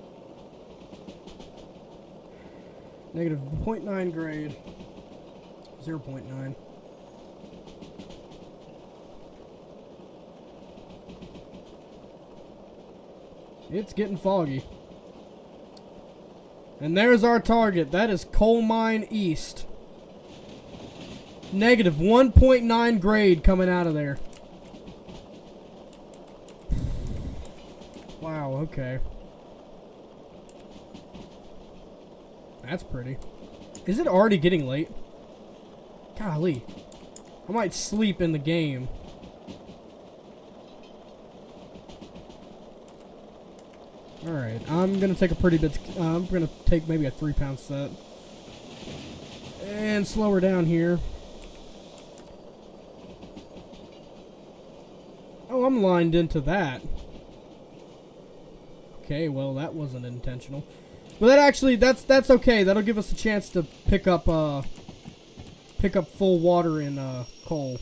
Negative 0.9 grade. 0.9. It's getting foggy. And there's our target. That is Coal Mine East. Negative 1.9 grade coming out of there. Wow, okay. That's pretty. Is it already getting late? Golly. I might sleep in the game. Alright, I'm gonna take a pretty bit. I'm gonna take maybe a 3-pound set. And slow her down here. Oh, I'm lined into that. Okay, well that wasn't intentional. But that actually, that's okay. That'll give us a chance to pick up full water in coal.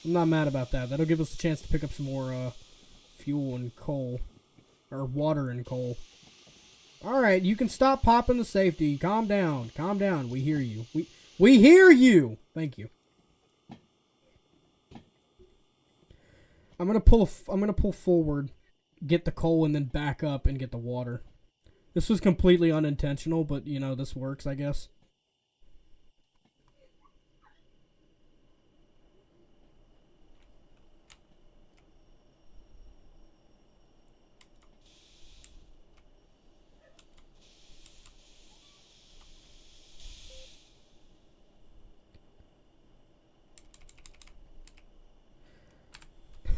I'm not mad about that. That'll give us a chance to pick up some more fuel and coal. Or water and coal. Alright, you can stop popping the safety. Calm down. Calm down. We hear you. We hear you! Thank you. I'm gonna pull forward, get the coal, and then back up and get the water. This was completely unintentional, but you know, this works, I guess.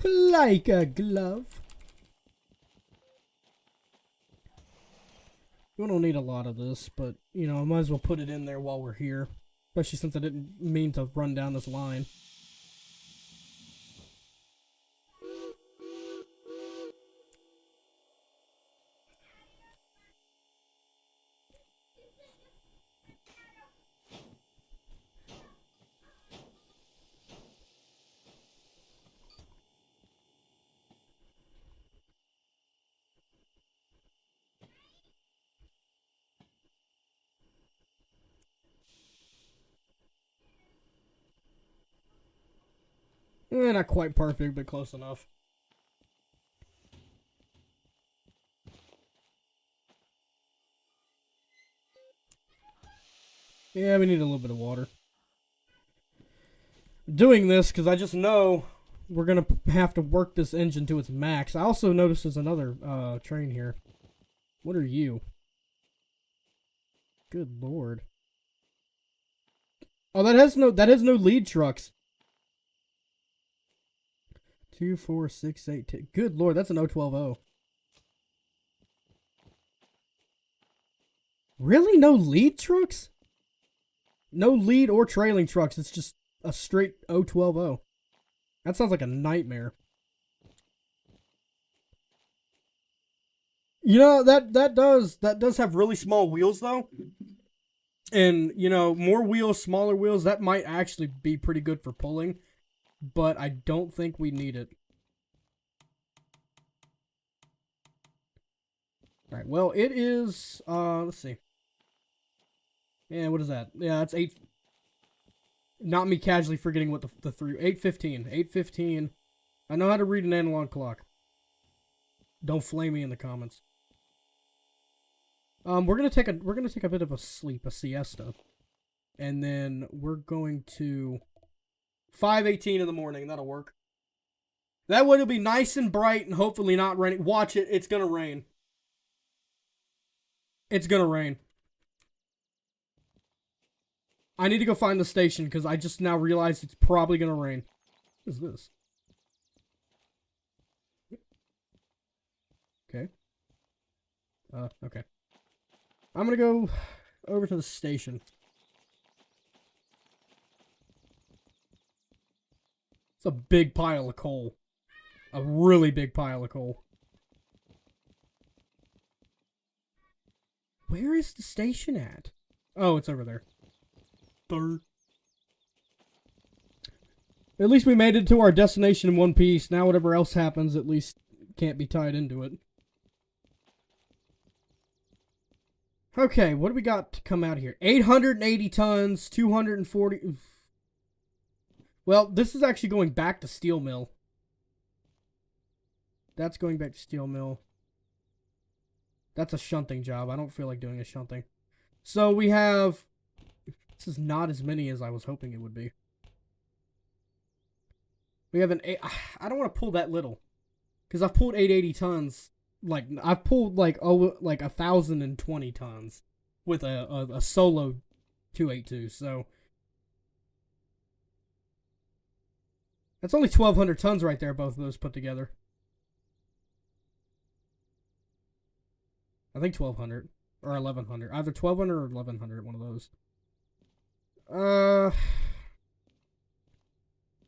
La like a glove. We don't need a lot of this, but, you know, I might as well put it in there while we're here. Especially since I didn't mean to run down this line. Not quite perfect, but close enough. Yeah, we need a little bit of water. I'm doing this because I just know we're going to have to work this engine to its max. I also noticed there's another train here. What are you? Good lord. Oh, that has no lead trucks. 2, 4, 6, 8, 10. Good lord, that's an 012O. Really? No lead trucks? No lead or trailing trucks. It's just a straight 012O. That sounds like a nightmare. You know, that does have really small wheels though. And, you know, more wheels, smaller wheels, that might actually be pretty good for pulling, but I don't think we need it. Alright, well, it is, let's see. Yeah, what is that? Yeah, that's 8. Not me casually forgetting what the 3. 8:15. 8:15. I know how to read an analog clock. Don't flame me in the comments. We're gonna take a bit of a sleep, a siesta, and then we're going to 5:18 in the morning. That'll work. That way it'll be nice and bright and hopefully not raining. Watch it. It's gonna rain. It's gonna rain. I need to go find the station because I just now realized it's probably gonna rain. What is this? Okay. Okay. I'm gonna go over to the station. It's a big pile of coal. A really big pile of coal. Where is the station at? Oh, it's over there. At least we made it to our destination in one piece. Now whatever else happens, at least can't be tied into it. Okay, what do we got to come out here? 880 tons, 240... Well, this is actually going back to steel mill. That's going back to steel mill. That's a shunting job. I don't feel like doing a shunting. So we have... This is not as many as I was hoping it would be. We have an... I don't want to pull that little. Because I've pulled 880 tons. Like, I've pulled like 1,020 tons. With a solo 282. So... That's only 1,200 tons right there, both of those put together. I think 1,200 or 1,100. Either 1,200 or 1,100, one of those.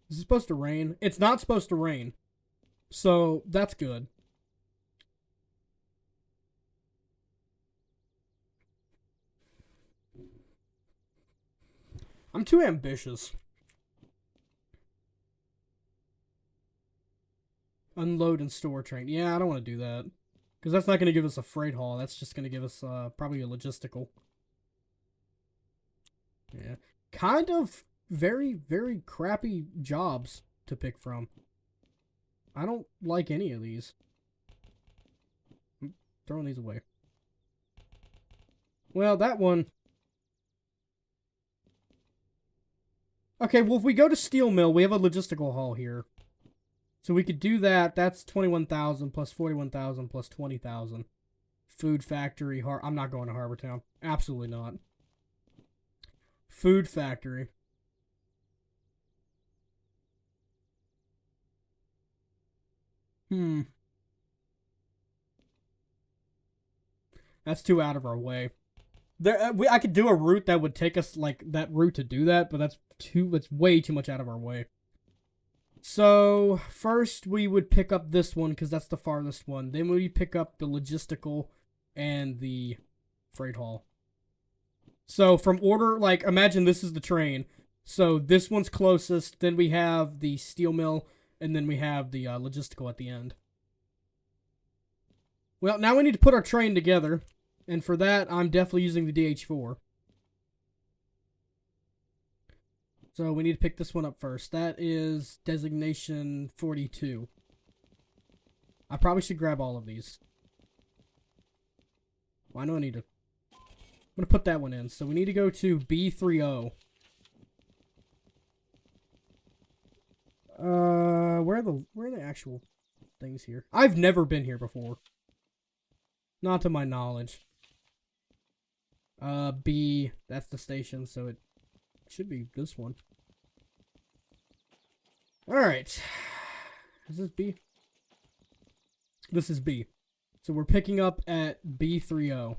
Is it supposed to rain? It's not supposed to rain. So, that's good. I'm too ambitious. Unload and store train. Yeah, I don't want to do that. Because that's not going to give us a freight haul. That's just going to give us probably a logistical. Yeah. Kind of very, very crappy jobs to pick from. I don't like any of these. I'm throwing these away. Well, that one... Okay, well, if we go to steel mill, we have a logistical haul here. So we could do that. That's 21,000 plus 41,000 plus 20,000. Food factory. I'm not going to Harbor Town. Absolutely not. Food factory. That's too out of our way. I could do a route that would take us like that route to do that, but that's way too much out of our way. So first we would pick up this one because that's the farthest one. Then we pick up the logistical and the freight hall. So from order, like imagine this is the train. So this one's closest. Then we have the steel mill, and then we have the logistical at the end. Well, now we need to put our train together. And for that, I'm definitely using the DH4. So we need to pick this one up first. That is designation 42. I probably should grab all of these. Well, I know I need to... I'm going to put that one in. So we need to go to B30. Where are the actual things here? I've never been here before. Not to my knowledge. B, that's the station, so it should be this one. Alright. Is this B? This is B. So we're picking up at B30.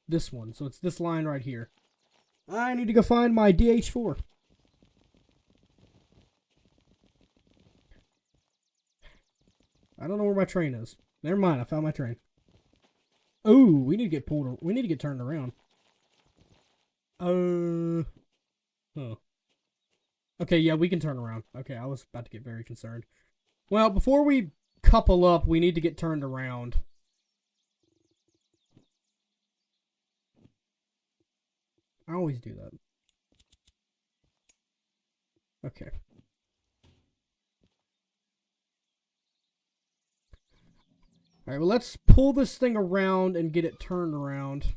This one. So it's this line right here. I need to go find my DH4. I don't know where my train is. Never mind, I found my train. Oh, we need to get pulled. We need to get turned around. Huh. Okay, yeah, we can turn around. Okay, I was about to get very concerned. Well, before we couple up, we need to get turned around. I always do that. Okay. Alright, well, let's pull this thing around and get it turned around.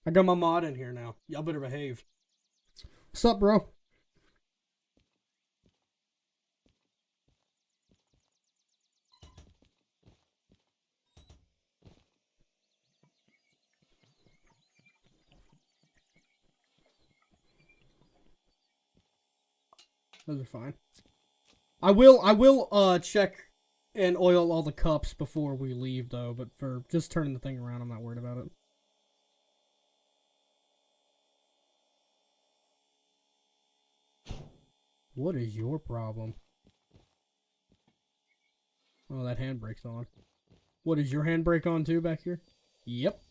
I got my mod in here now. Y'all better behave. What's up, bro? Those are fine. I will check and oil all the cups before we leave though, but for just turning the thing around, I'm not worried about it. What is your problem? Oh, that handbrake's on. What, is your handbrake on too back here? Yep.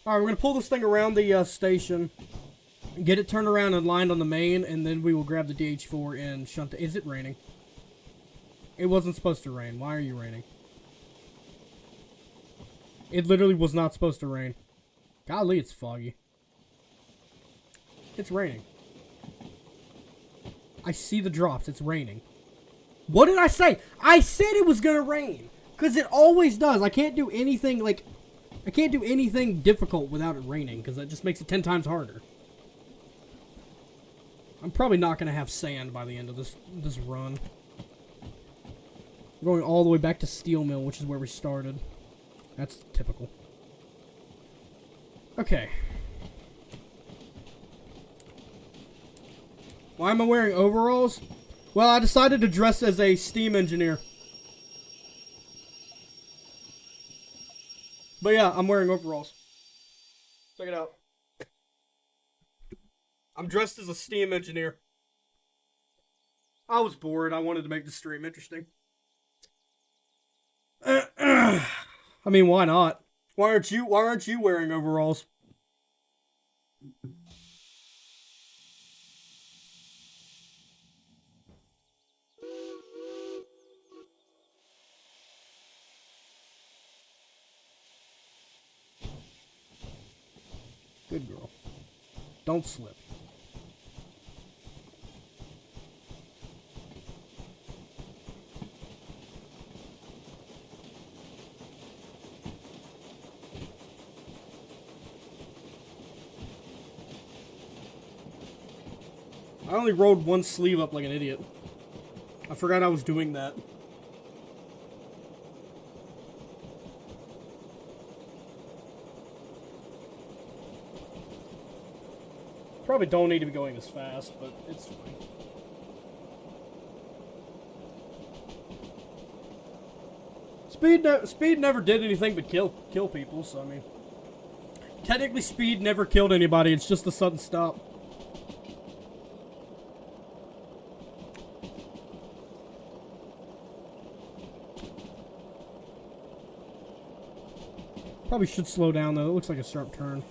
Alright, we're going to pull this thing around the station, get it turned around and lined on the main, and then we will grab the DH4 and shunt it. Is it raining? It wasn't supposed to rain. Why are you raining? It literally was not supposed to rain. Golly, it's foggy. It's raining. I see the drops. It's raining. What did I say? I said it was going to rain. Because it always does. I can't do anything, like... I can't do anything difficult without it raining, because that just makes it 10 times harder. I'm probably not going to have sand by the end of this run. We're going all the way back to Steel Mill, which is where we started. That's typical. Okay. Why am I wearing overalls? Well, I decided to dress as a steam engineer. But yeah, I'm wearing overalls. Check it out. I'm dressed as a steam engineer. I was bored. I wanted to make the stream interesting. I mean, why not? Why aren't you wearing overalls? Good girl. Don't slip. I only rolled one sleeve up like an idiot. I forgot I was doing that. Probably don't need to be going as fast, but it's fine. Speed never did anything but kill people, so I mean... Technically, speed never killed anybody, it's just a sudden stop. Probably should slow down, though. It looks like a sharp turn.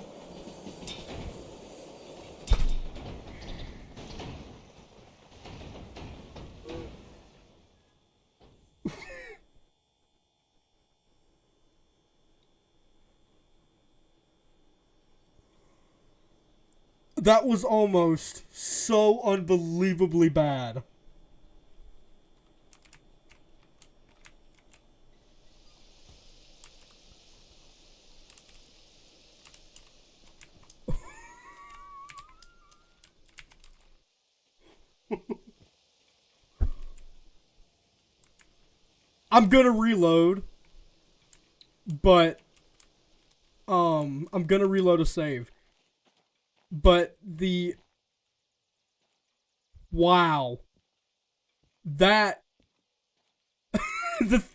That was almost so unbelievably bad. I'm gonna reload, but I'm gonna reload a save. But wow, that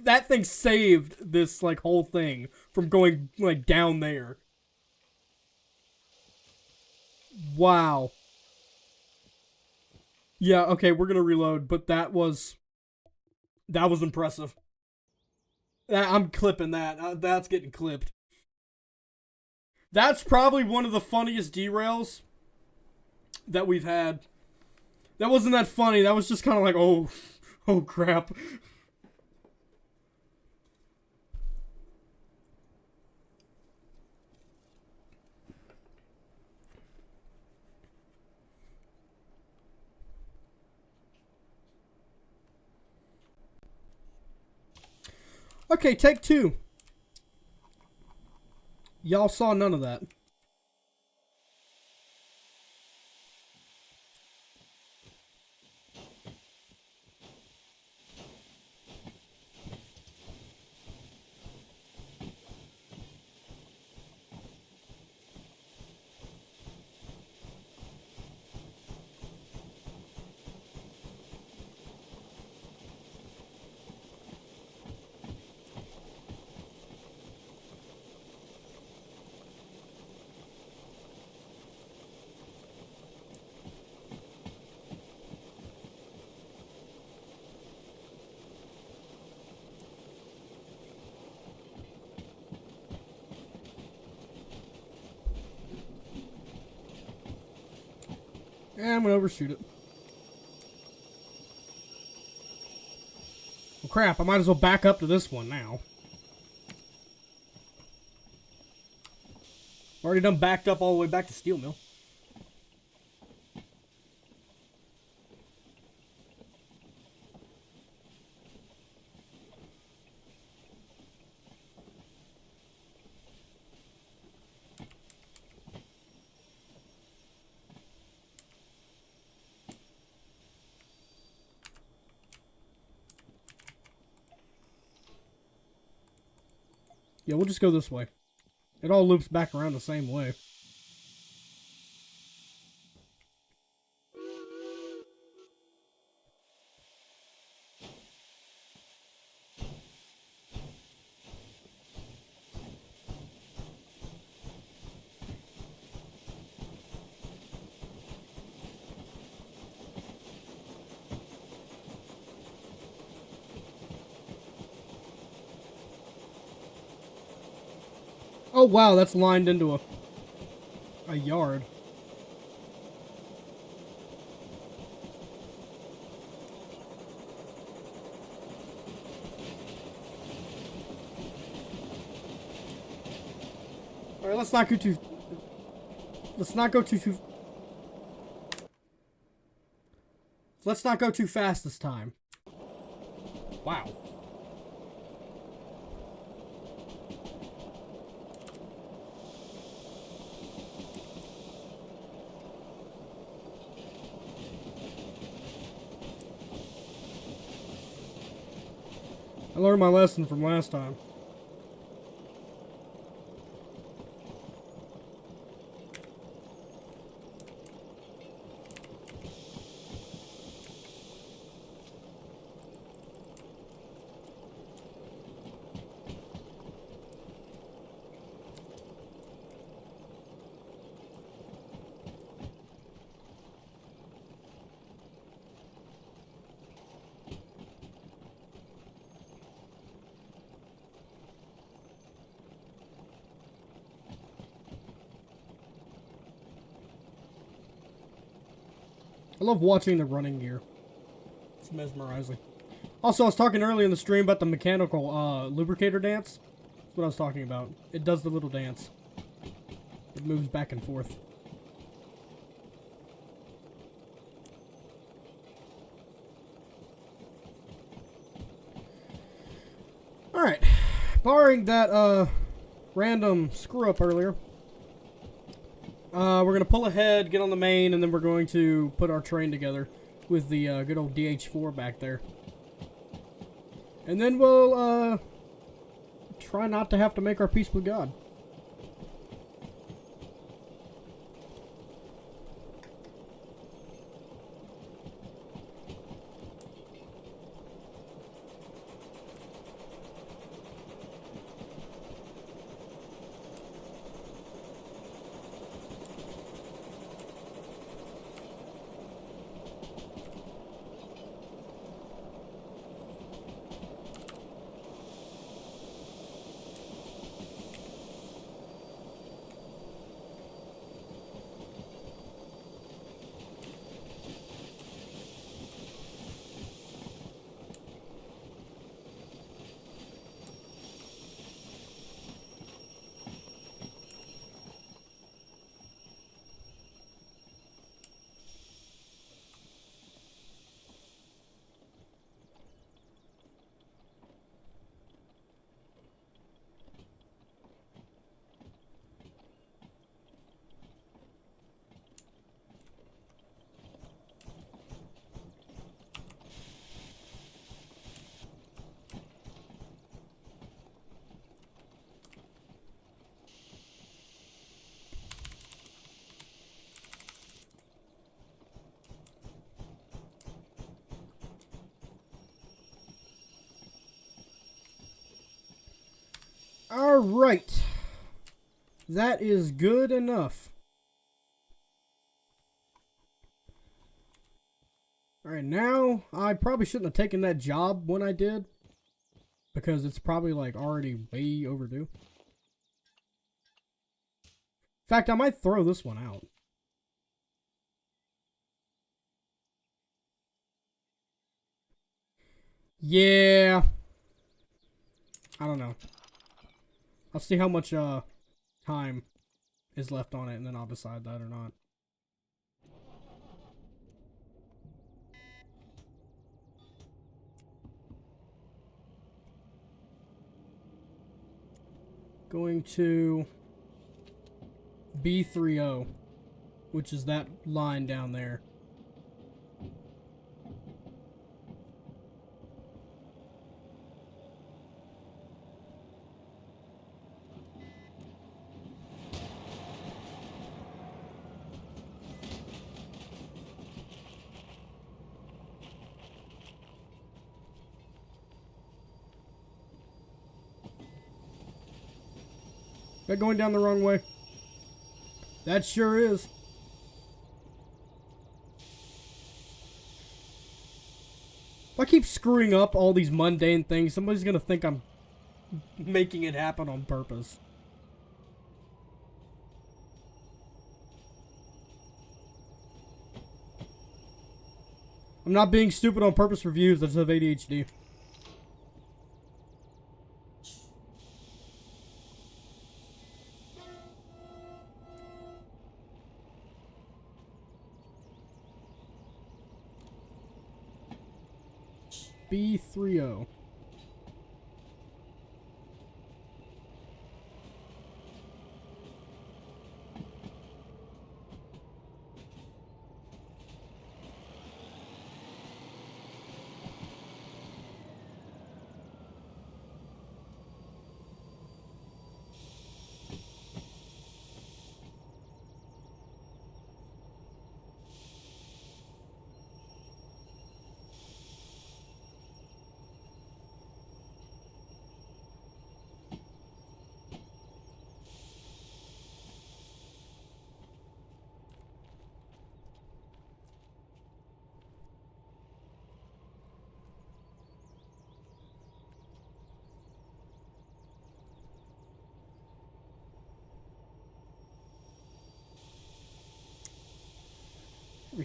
that thing saved this like whole thing from going like down there. Wow. Yeah, okay, we're gonna reload, but that was impressive. I'm clipping that. That's getting clipped. That's probably one of the funniest derails that we've had. That wasn't that funny. That was just kind of like, oh crap. Okay, take two. Y'all saw none of that. Yeah, I'm gonna overshoot it. Well, crap, I might as well back up to this one now. Already done backed up all the way back to Steel Mill. Yeah, we'll just go this way. It all loops back around the same way. Oh wow, that's lined into a yard. All right, let's not go too. Let's not go too. Let's not go too fast this time. Wow. I learned my lesson from last time. I love watching the running gear. It's mesmerizing. Also, I was talking earlier in the stream about the mechanical lubricator dance. That's what I was talking about. It does the little dance. It moves back and forth. Alright. Barring that random screw up earlier. We're going to pull ahead, get on the main, and then we're going to put our train together with the good old DH4 back there. And then we'll try not to have to make our peace with God. Alright. That is good enough. Alright, now, I probably shouldn't have taken that job when I did. Because it's probably, like, already way overdue. In fact, I might throw this one out. Yeah. I don't know. I'll see how much time is left on it, and then I'll decide that or not. Going to B30, which is that line down there. That going down the wrong way? That sure is. If I keep screwing up all these mundane things, somebody's gonna think I'm making it happen on purpose. I'm not being stupid on purpose for views, I just have ADHD. B30.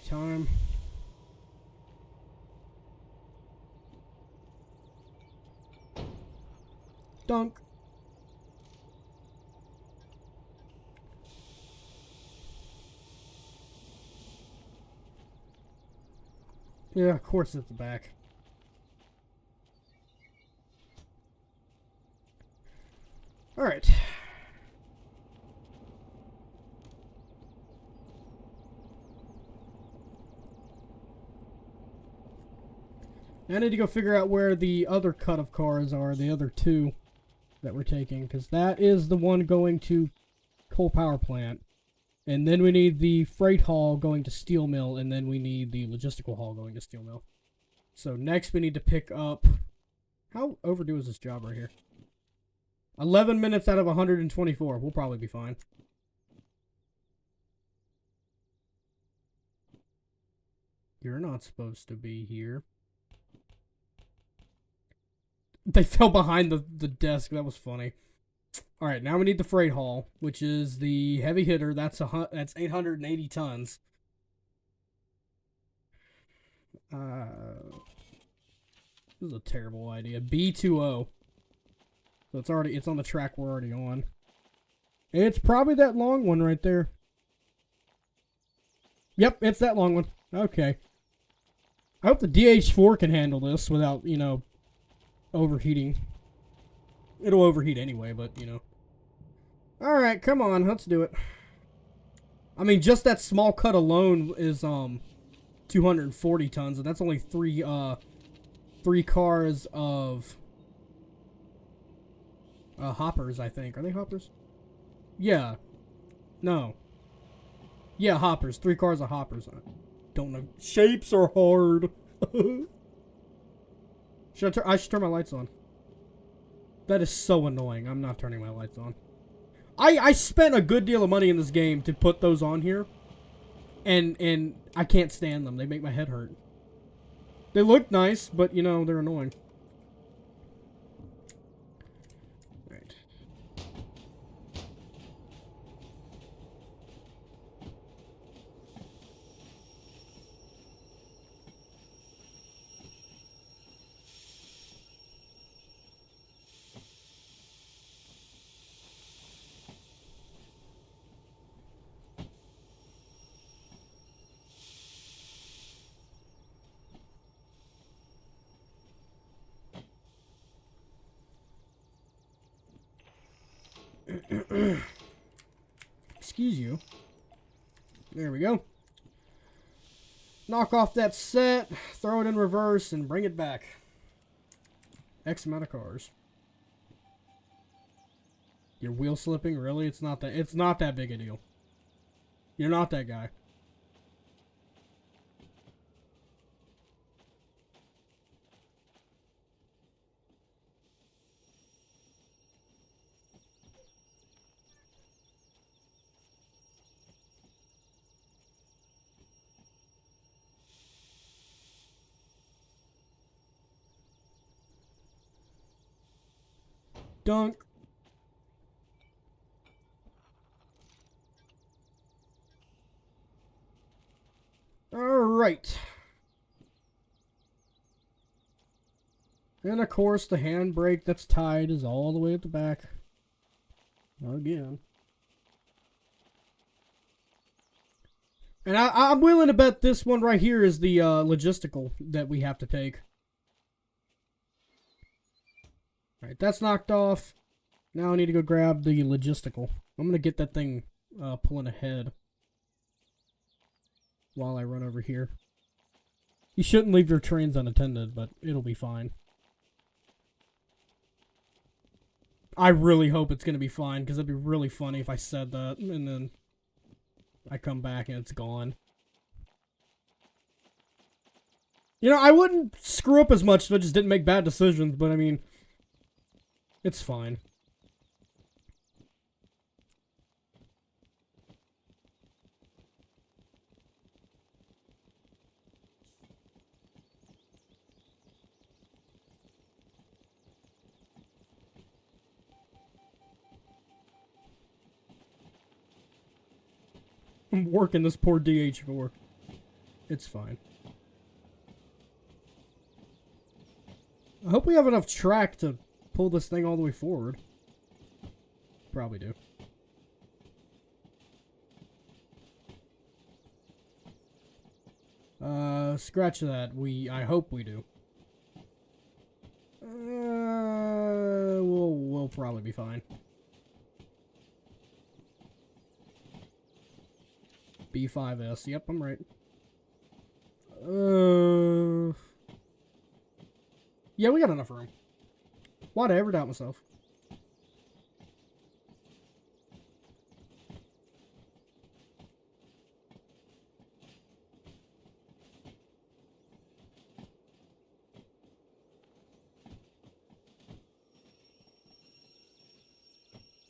Take time. Dunk. Yeah, of course it's the back. Alright. I need to go figure out where the other cut of cars are, the other two that we're taking, because that is the one going to coal power plant. And then we need the freight haul going to steel mill, and then we need the logistical haul going to steel mill. So next we need to pick up... How overdue is this job right here? 11 minutes out of 124. We'll probably be fine. You're not supposed to be here. They fell behind the desk. That was funny. Alright, now we need the freight haul, which is the heavy hitter. That's 880 tons. This is a terrible idea. B20. So it's on the track we're already on. It's probably that long one right there. Yep, it's that long one. Okay. I hope the DH4 can handle this without, you know, overheating. It'll overheat anyway, but, you know. Alright, come on, let's do it. I mean, just that small cut alone is, 240 tons, and that's only three cars of hoppers, I think. Are they hoppers? Yeah. No. Yeah, hoppers. 3 cars of hoppers. I don't know. Shapes are hard. I should turn my lights on. That is so annoying. I'm not turning my lights on. I spent a good deal of money in this game to put those on here. And I can't stand them. They make my head hurt. They look nice, but, you know, they're annoying. Right. Excuse you. There we go. Knock off that set, throw it in reverse, and bring it back. X amount of cars. You're wheel slipping? Really? It's not that big a deal. You're not that guy. Dunk. Alright. And of course the handbrake that's tied is all the way at the back. Again. And I'm willing to bet this one right here is the logistical that we have to take. Alright, that's knocked off. Now I need to go grab the logistical. I'm going to get that thing pulling ahead while I run over here. You shouldn't leave your trains unattended, but it'll be fine. I really hope it's going to be fine, because it'd be really funny if I said that, and then I come back and it's gone. You know, I wouldn't screw up as much if I just didn't make bad decisions, but I mean, it's fine. I'm working this poor DH4. It's fine. I hope we have enough track to pull this thing all the way forward. Probably do. Scratch that. I hope we do. We'll probably be fine. B5S. Yep, I'm right. Yeah, we got enough room. Why'd I ever doubt myself?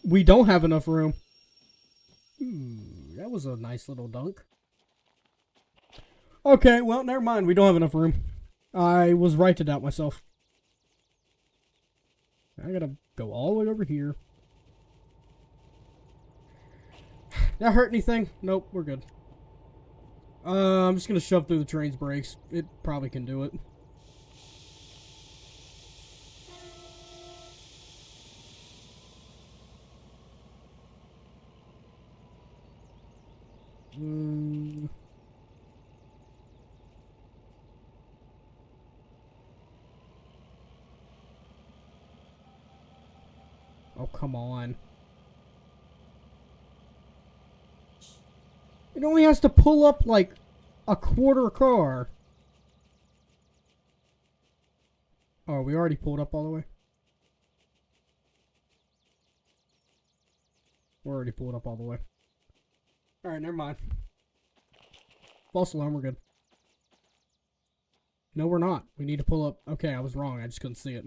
We don't have enough room. That was a nice little dunk. Okay, well, never mind. We don't have enough room. I was right to doubt myself. I gotta go all the way over here. That hurt anything? Nope, we're good. I'm just gonna shove through the train's brakes. It probably can do it. Oh, come on. It only has to pull up like a quarter car. Oh, we already pulled up all the way? We're already pulled up all the way. Alright, never mind. False alarm, we're good. No, we're not. We need to pull up. Okay, I was wrong. I just couldn't see it.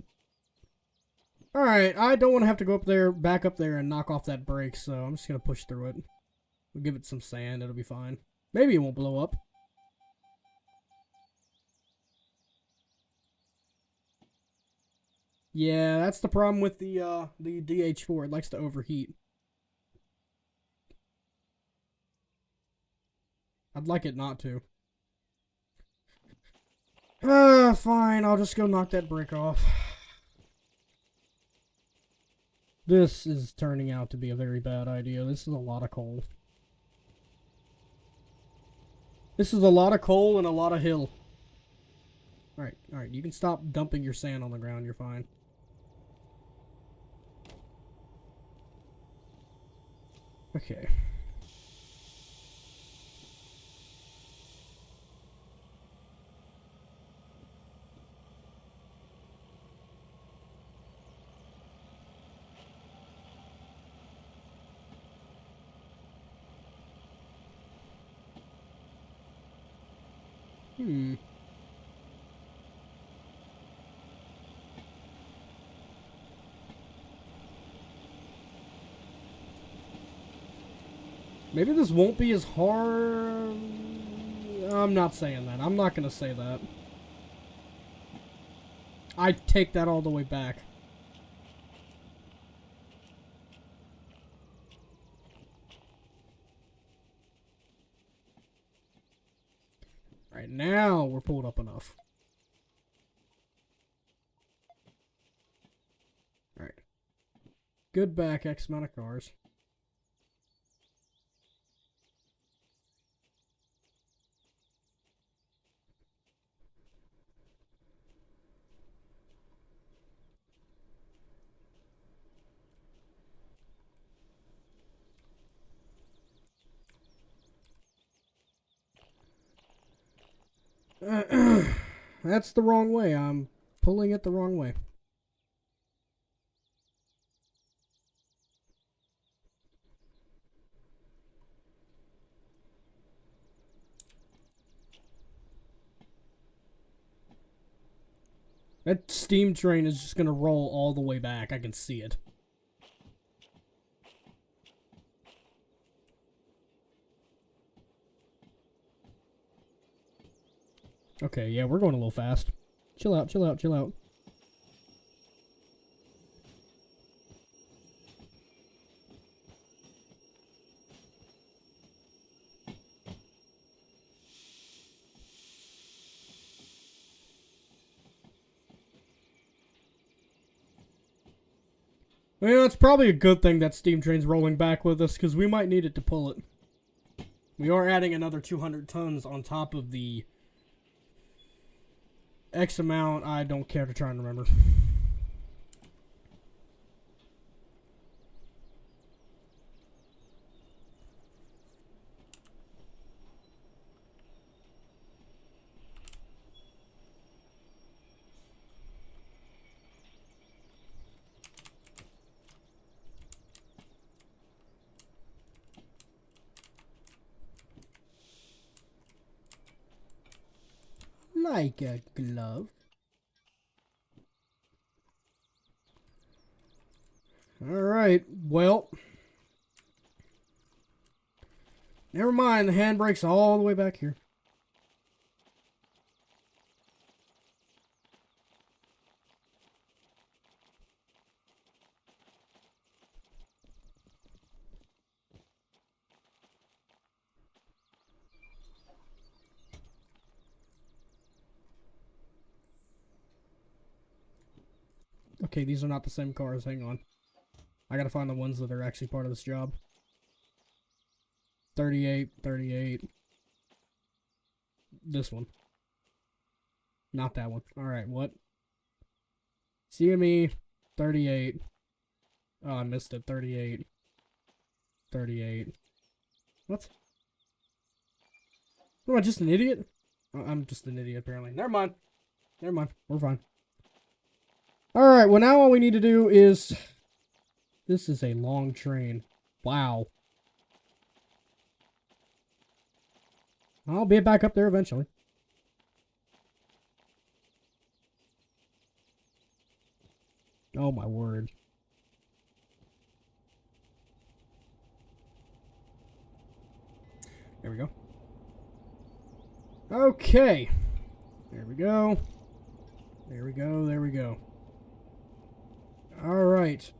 Alright, I don't want to have to go up there, back up there, and knock off that brake, so I'm just going to push through it. We'll give it some sand. It'll be fine. Maybe it won't blow up. Yeah, that's the problem with the DH4. It likes to overheat. I'd like it not to. Fine. I'll just go knock that brick off. This is turning out to be a very bad idea. This is a lot of coal. This is a lot of coal and a lot of hill. Alright, alright. You can stop dumping your sand on the ground. You're fine. Okay. Maybe this won't be as hard. I'm not saying that. I'm not going to say that. I take that all the way back. Alright, now we're pulled up enough. Alright. Good back, X amount of cars. That's the wrong way. I'm pulling it the wrong way. That steam train is just going to roll all the way back. I can see it. Okay, yeah, we're going a little fast. Chill out, chill out, chill out. Well, it's probably a good thing that Steam Train's rolling back with us, because we might need it to pull it. We are adding another 200 tons on top of the X amount. I don't care to try and remember. Like a glove. Alright, well. Never mind, the handbrake's all the way back here. Okay, these are not the same cars. Hang on. I gotta find the ones that are actually part of this job. 38, 38. This one. Not that one. Alright, what? CME 38. Oh, I missed it. 38. 38. What? Am I just an idiot? Oh, I'm just an idiot, apparently. Never mind. Never mind. We're fine. Alright, well now all we need to do is... This is a long train. Wow. I'll be back up there eventually. Oh my word. There we go. Okay. There we go. There we go. There we go. Alright.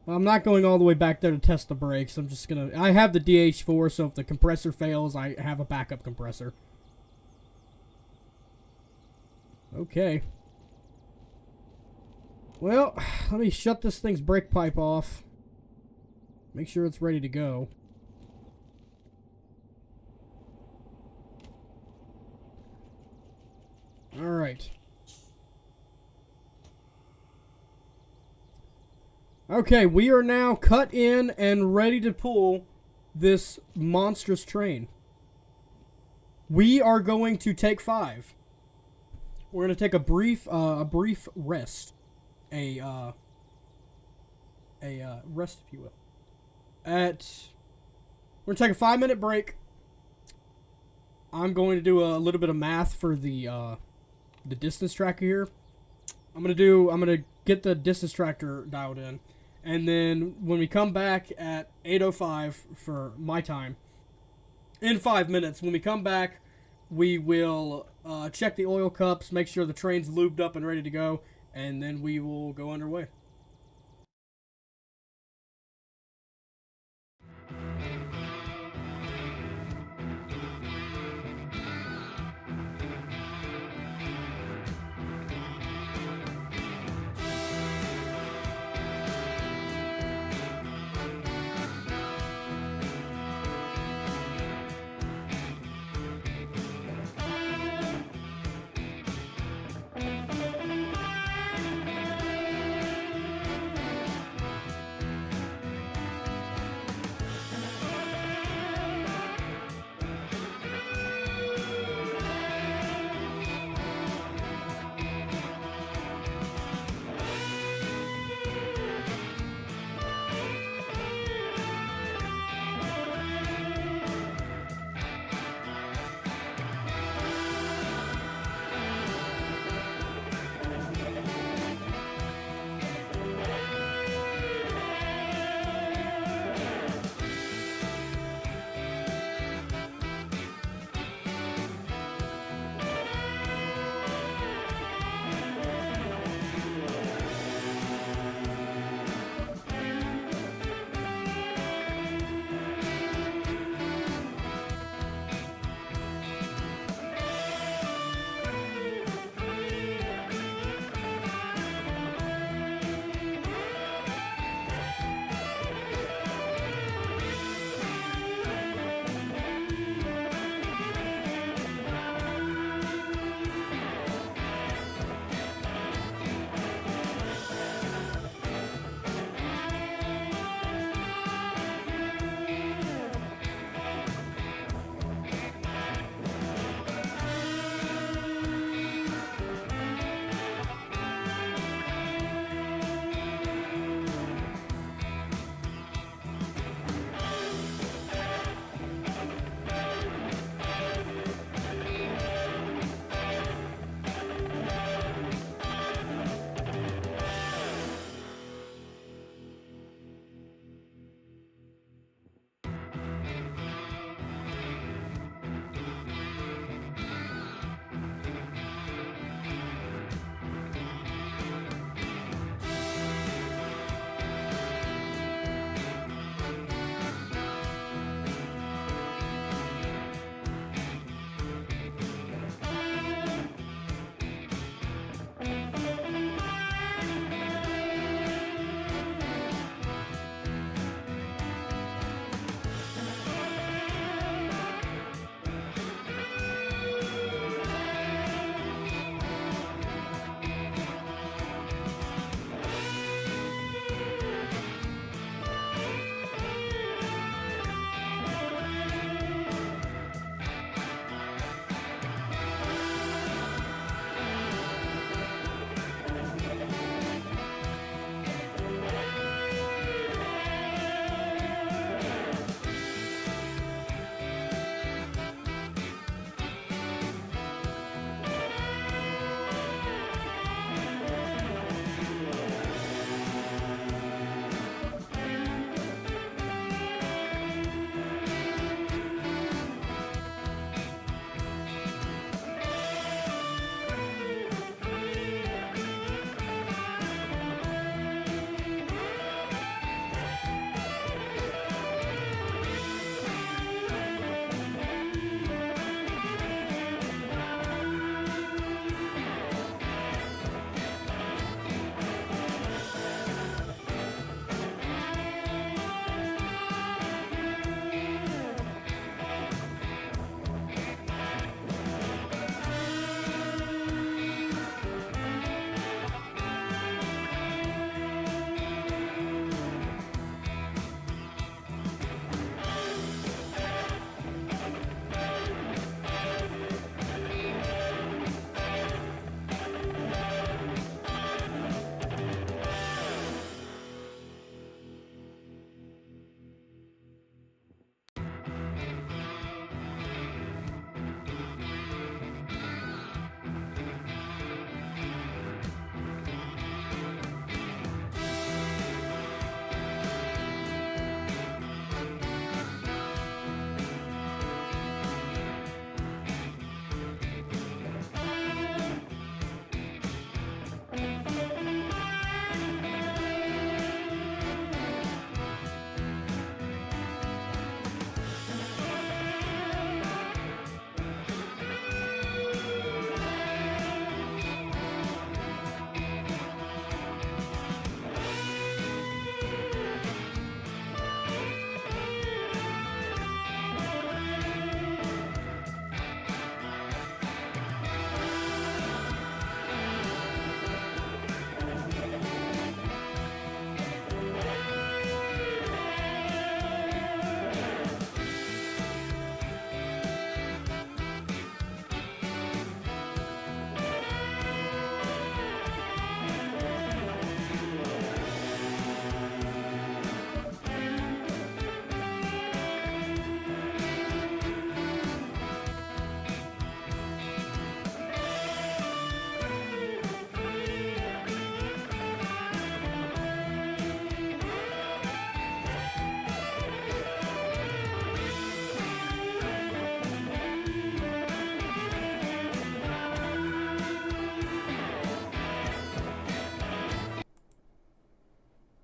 Well, I'm not going all the way back there to test the brakes. I'm just gonna... I have the DH4, so if the compressor fails, I have a backup compressor. Okay. Well, let me shut this thing's brake pipe off. Make sure it's ready to go. Alright. Okay, we are now cut in and ready to pull this monstrous train. We are going to take 5. We're going to take a brief rest. A rest, if you will. We're going to take a 5-minute break. I'm going to do a little bit of math for the distance tracker here. I'm going to get the distance tracker dialed in. And then when we come back at 8:05 for my time, in 5 minutes, when we come back, we will check the oil cups, make sure the train's lubed up and ready to go, and then we will go underway.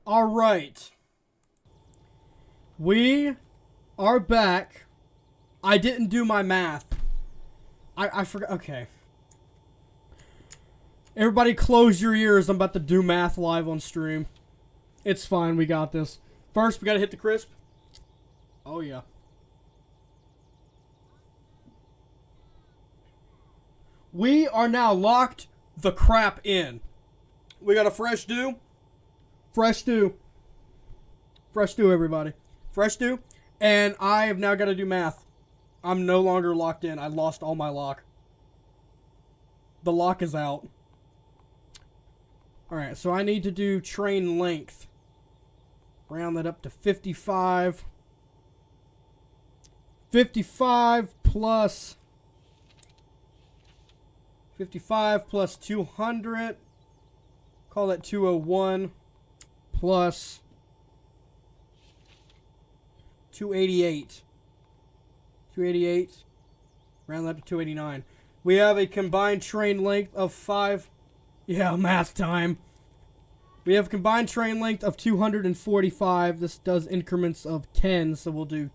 All right. We are back. I didn't do my math. I forgot. Okay. Everybody close your ears. I'm about to do math live on stream. It's fine. We got this. First, we got to hit the crisp. Oh, yeah. We are now locked the crap in. We got a fresh dew. Fresh dew. Fresh dew, everybody. Fresh dew. And I have now got to do math. I'm no longer locked in. I lost all my lock. The lock is out. Alright, so I need to do train length. Round that up to 55. 55 plus 200. Call that 201 plus 288. 288. Round that up to 289. We have a combined train length of 5. Yeah, math time. We have combined train length of 245. This does increments of 10, so we'll do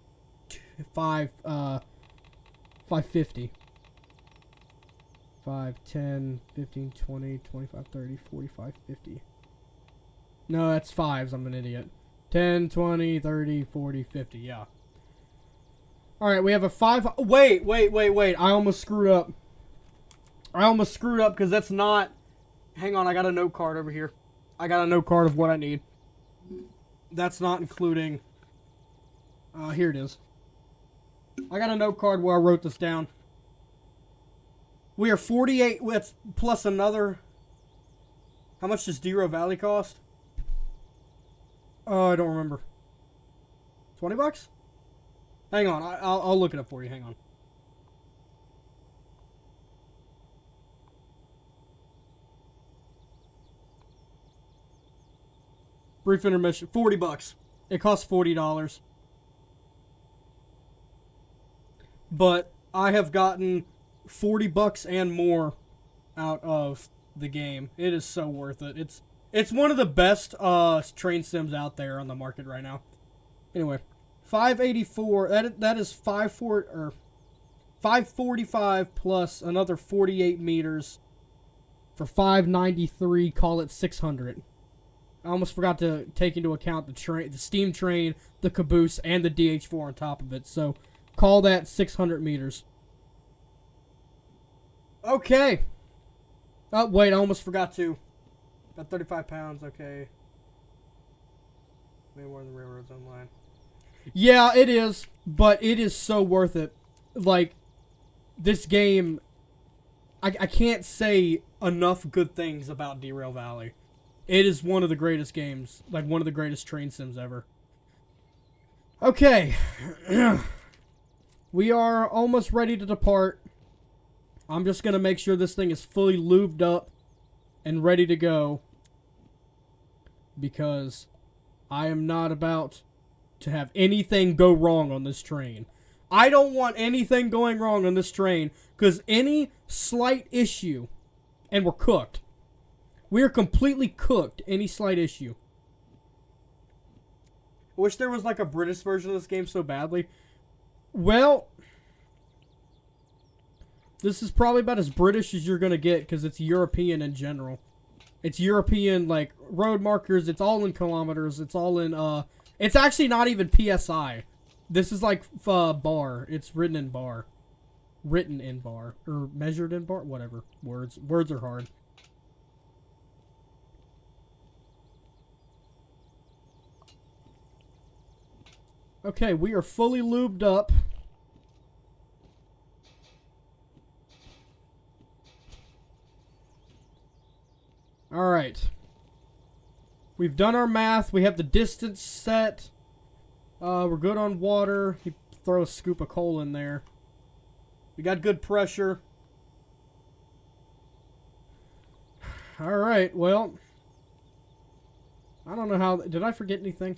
550. 5, 10, 15, 20, 25, 30, 45, 50. No, that's 5s. I'm an idiot. 10, 20, 30, 40, 50. Yeah. Alright, we have a 5... Wait. I almost screwed up. Because that's not... Hang on, I got a note card over here. I got a note card of what I need. That's not including... here it is. I got a note card where I wrote this down. We are 48... That's plus another... How much does Derail Valley cost? Oh, I don't remember. 20 bucks? Hang on, I'll look it up for you. Hang on. Brief intermission. 40 bucks. It costs $40. But I have gotten 40 bucks and more out of the game. It is so worth it. It's one of the best train sims out there on the market right now. Anyway, 584. That is 545 plus another 48 meters for 593. Call it 600. I almost forgot to take into account the steam train, the caboose, and the DH4 on top of it. So, call that 600 meters. Okay. Oh, wait, I almost forgot to. About 35 pounds, okay. Way more than the railroads online. Yeah, it is, but it is so worth it. Like, this game, I can't say enough good things about Derail Valley. It is one of the greatest games, like one of the greatest train sims ever. Okay. We are almost ready to depart. I'm just going to make sure this thing is fully lubed up and ready to go. Because I am not about to have anything go wrong on this train. I don't want anything going wrong on this train. Because any slight issue, and we're cooked. We are completely cooked. Any slight issue. I wish there was like a British version of this game so badly. Well, this is probably about as British as you're going to get because it's European in general. It's European, like, road markers. It's all in kilometers. It's all in, it's actually not even PSI. This is like bar. It's written in bar. Written in bar. Or measured in bar. Whatever. Words are hard. Okay, we are fully lubed up. Alright. We've done our math. We have the distance set. We're good on water. You throw a scoop of coal in there. We got good pressure. Alright, well. I don't know how... Did I forget anything?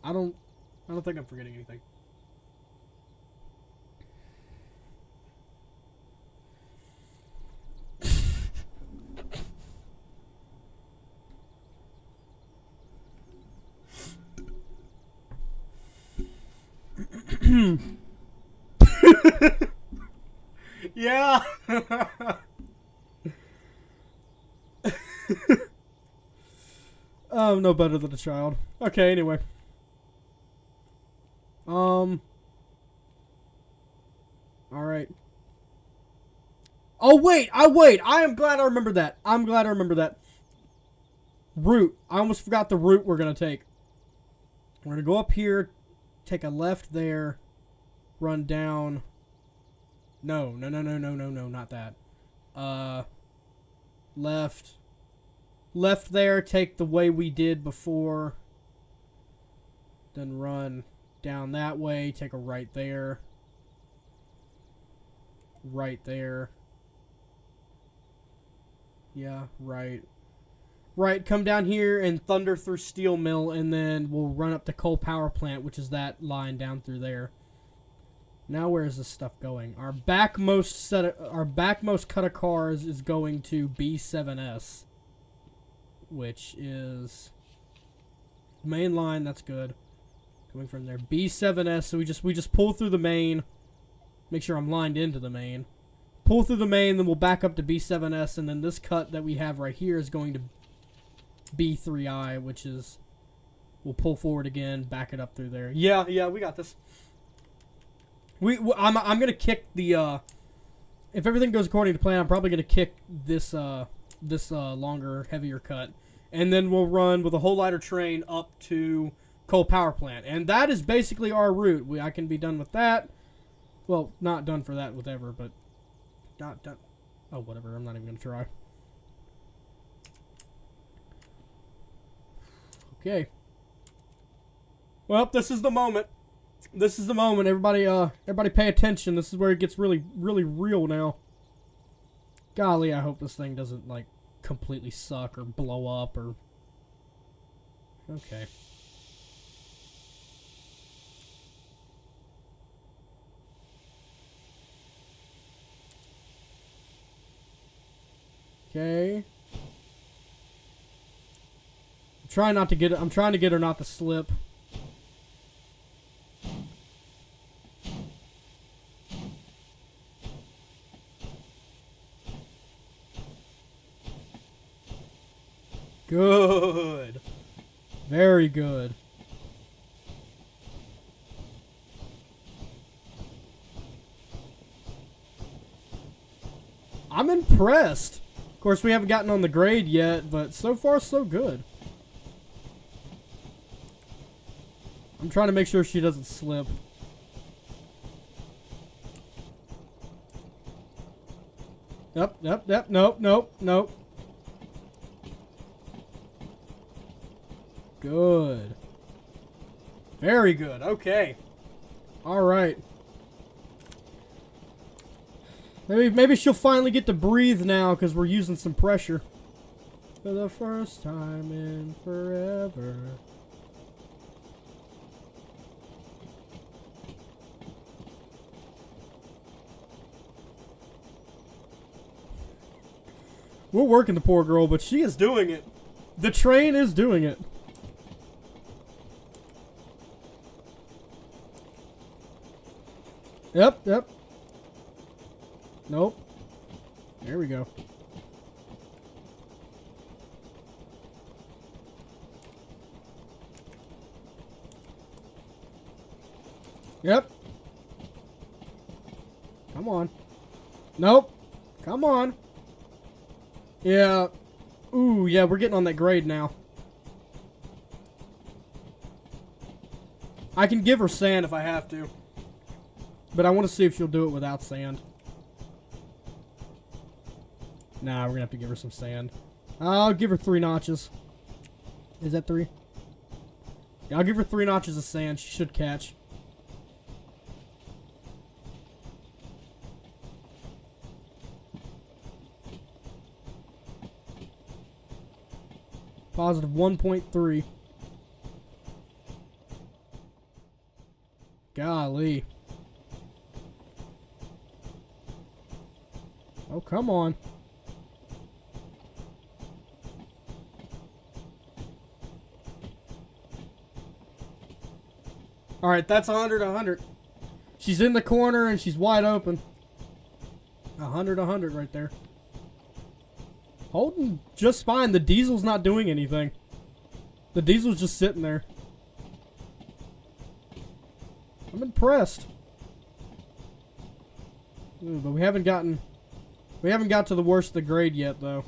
I don't think I'm forgetting anything. Yeah. I'm no better than a child. Okay, anyway. All right. Oh, wait. I am glad I remembered that. I'm glad I remember that. Route. I almost forgot the route we're going to take. We're going to go up here, take a left there, run down. No, not that. Left. Left there, take the way we did before. Then run down that way, take a right there. Right there. Yeah, right. Right, come down here and thunder through steel mill, and then we'll run up to coal power plant, which is that line down through there. Now where is this stuff going? Our backmost cut of cars is going to B7S, which is main line. That's good. Coming from there, B7S. So we just pull through the main. Make sure I'm lined into the main. Pull through the main, then we'll back up to B7S, and then this cut that we have right here is going to B3I, which is we'll pull forward again, back it up through there. Yeah, we got this. I'm gonna kick the if everything goes according to plan, I'm probably gonna kick this longer, heavier cut, and then we'll run with a whole lighter train up to coal power plant, and that is basically our route. I can be done with that. Well, not done for that with ever, but not done. Oh, whatever. I'm not even gonna try. Okay. Well, this is the moment. This is the moment. Everybody pay attention. This is where it gets really, really real now. Golly, I hope this thing doesn't, like, completely suck or blow up or... Okay. Okay. I'm trying to get her not to slip. Good. Very good. I'm impressed. Of course, we haven't gotten on the grade yet, but so far, so good. I'm trying to make sure she doesn't slip. Yep. Nope. Good. Very good. Okay. All right. Maybe she'll finally get to breathe now because we're using some pressure. For the first time in forever. We're working the poor girl, but she is doing it. The train is doing it. Yep. Nope. There we go. Yep. Come on. Nope. Come on. Yeah. Ooh, yeah, we're getting on that grade now. I can give her sand if I have to. But I want to see if she'll do it without sand. Nah, we're gonna have to give her some sand. I'll give her 3 notches. Is that 3? Yeah, I'll give her 3 notches of sand. She should catch. Positive 1.3. Golly. Oh, come on. Alright, that's 100, 100. She's in the corner and she's wide open. 100 right there. Holding just fine. The diesel's not doing anything. The diesel's just sitting there. I'm impressed. But we haven't got to the worst of the grade yet, though.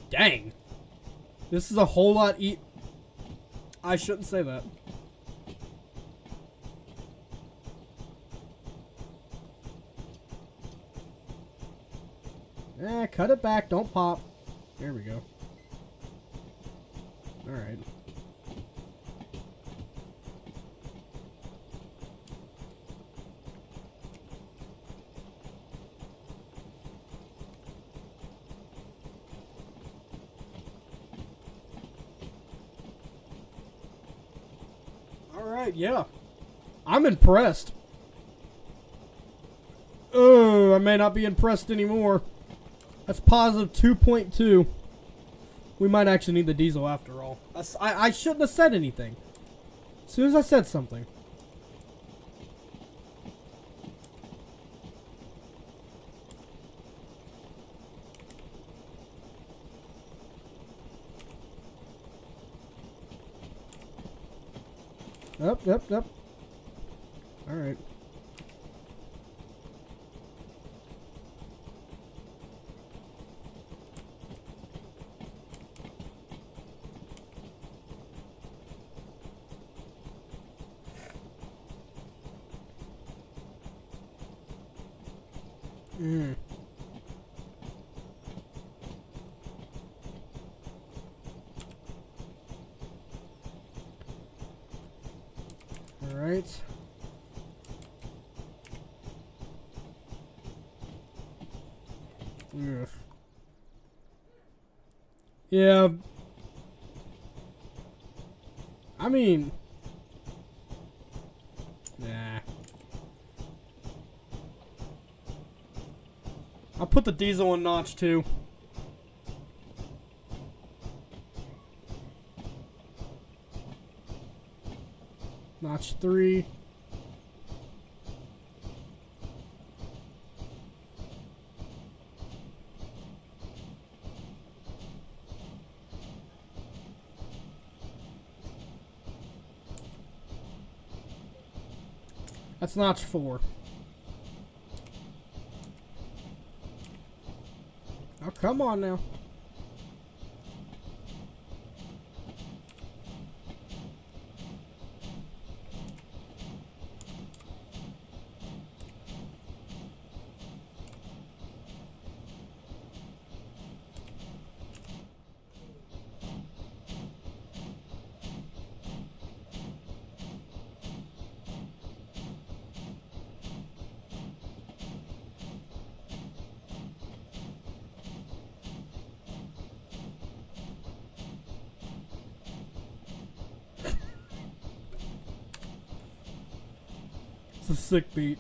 Dang. This is a whole lot I shouldn't say that. Cut it back. Don't pop. There we go. Alright. Alright, yeah. I'm impressed. Oh, I may not be impressed anymore. That's positive 2.2. We might actually need the diesel after all. I shouldn't have said anything. As soon as I said something. Up. Alright. Alright. Yeah. I mean... Nah. I'll put the diesel on notch 2. Notch 3. That's notch 4. Oh, come on now. It's a sick beat.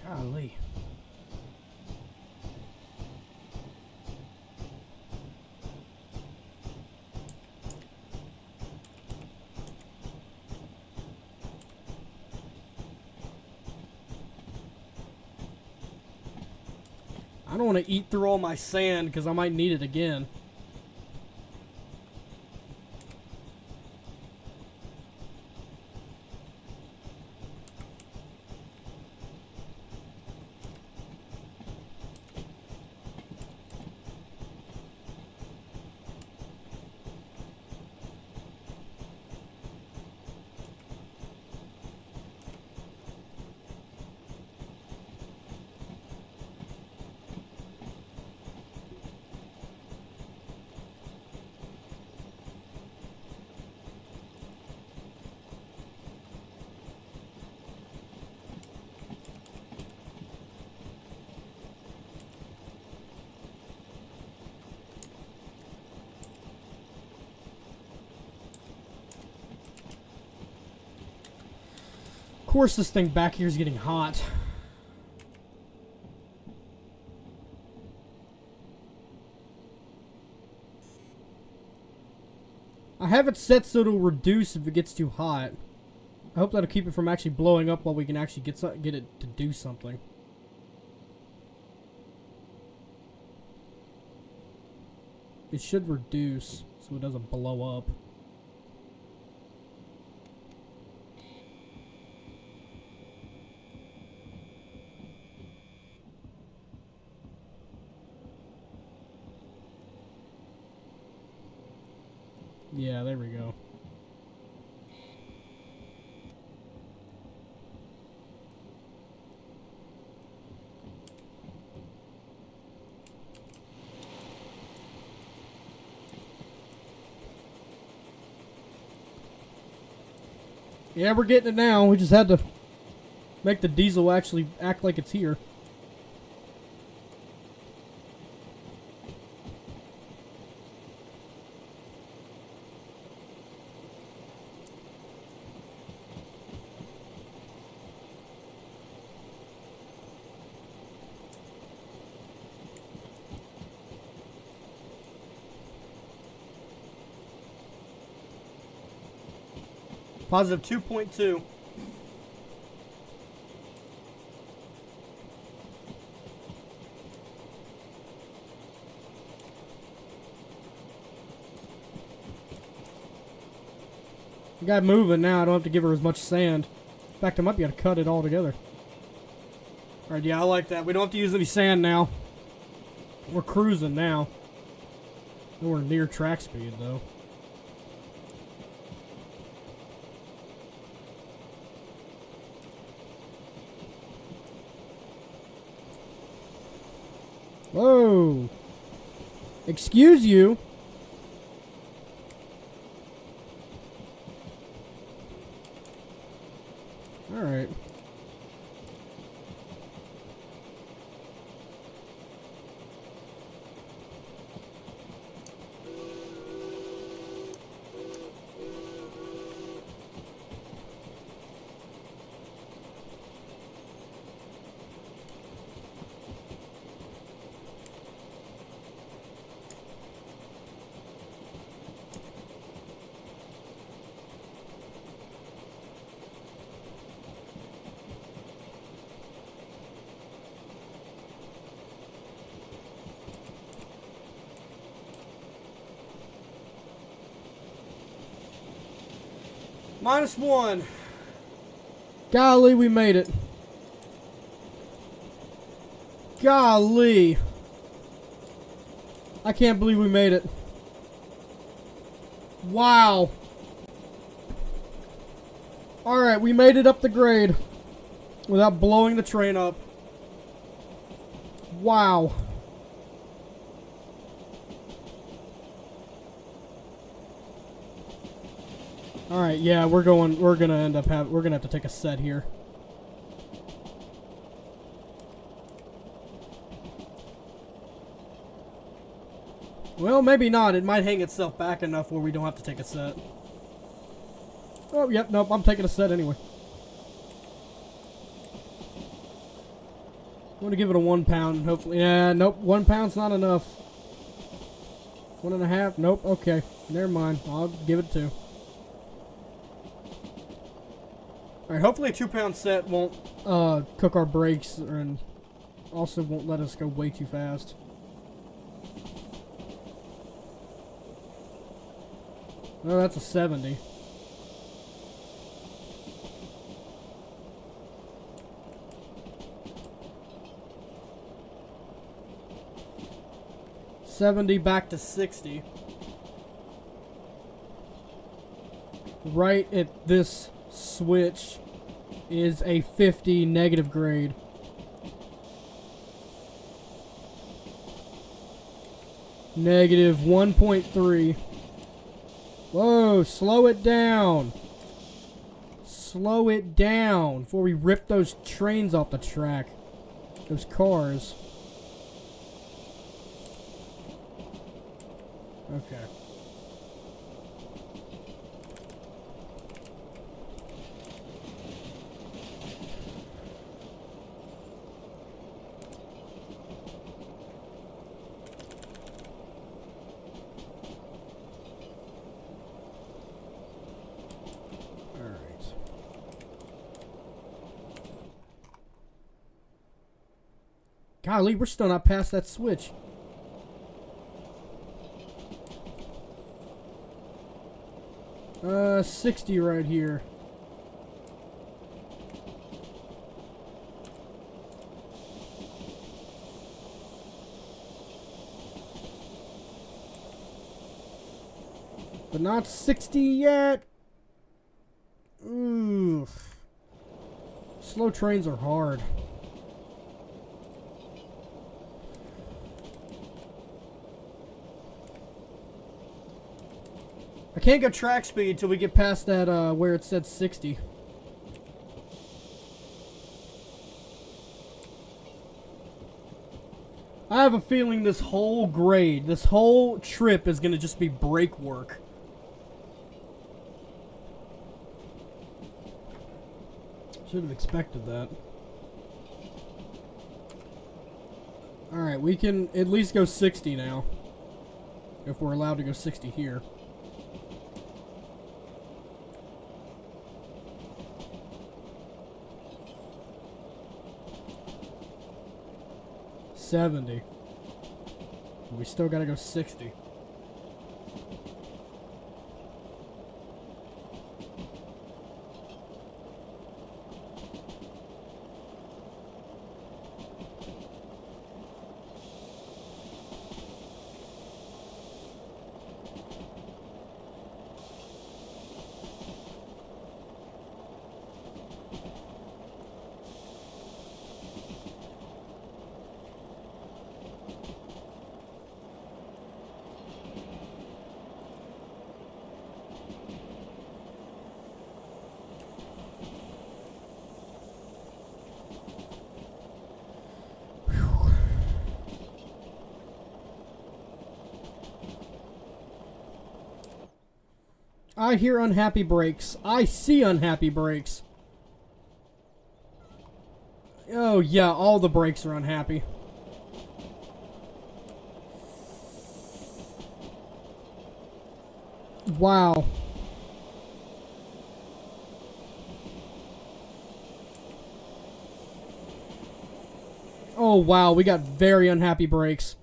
Golly. I don't want to eat through all my sand because I might need it again. Of course this thing back here is getting hot. I have it set so it'll reduce if it gets too hot. I hope that'll keep it from actually blowing up while we can actually get it to do something. It should reduce so it doesn't blow up. Yeah, there we go. Yeah, we're getting it now. We just had to make the diesel actually act like it's here. Positive 2.2. We got moving now. I don't have to give her as much sand. In fact, I might be able to cut it all together. Alright, yeah, I like that. We don't have to use any sand now. We're cruising now. Nowhere near track speed, though. Whoa! Excuse you? Alright. -1. Golly, we made it. Golly. I can't believe we made it. Wow. Alright, we made it up the grade without blowing the train up. Wow. Alright, yeah, we're gonna have to take a set here. Well, maybe not. It might hang itself back enough where we don't have to take a set. Oh, yep, nope, I'm taking a set anyway. I'm gonna give it a 1 pound, hopefully. Yeah, nope, 1 pound's not enough. 1.5, nope, okay. Never mind, I'll give it 2. Alright, hopefully a 2 pound set won't cook our brakes and also won't let us go way too fast. Oh, that's a 70. $70 back to 60. Right at this switch is a 50 negative grade. Negative 1.3. Whoa, slow it down. Slow it down before we rip those trains off the track. Those cars. Okay. Golly, we're still not past that switch. Uh, 60 right here. But not 60 yet. Oof. Slow trains are hard. I can't go track speed till we get past that, where it said 60. I have a feeling this whole grade, this whole trip is gonna just be brake work. Should have expected that. Alright, we can at least go 60 now. If we're allowed to go 60 here. $70. We still gotta go 60. I hear unhappy brakes. I see unhappy brakes. Oh yeah, all the brakes are unhappy. Wow. Oh wow, we got very unhappy brakes.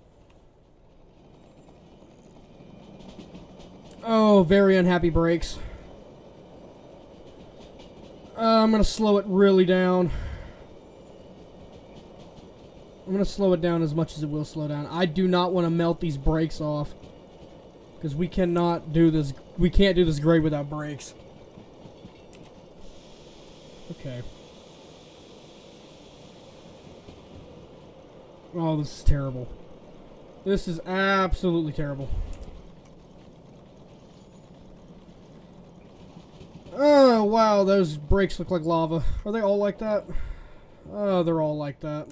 Oh, very unhappy brakes. I'm gonna slow it really down. I'm gonna slow it down as much as it will slow down. I do not want to melt these brakes off. Because we cannot do this. We can't do this grade without brakes. Okay. Oh, this is terrible. This is absolutely terrible. Oh, wow, those brakes look like lava. Are they all like that? Oh, they're all like that.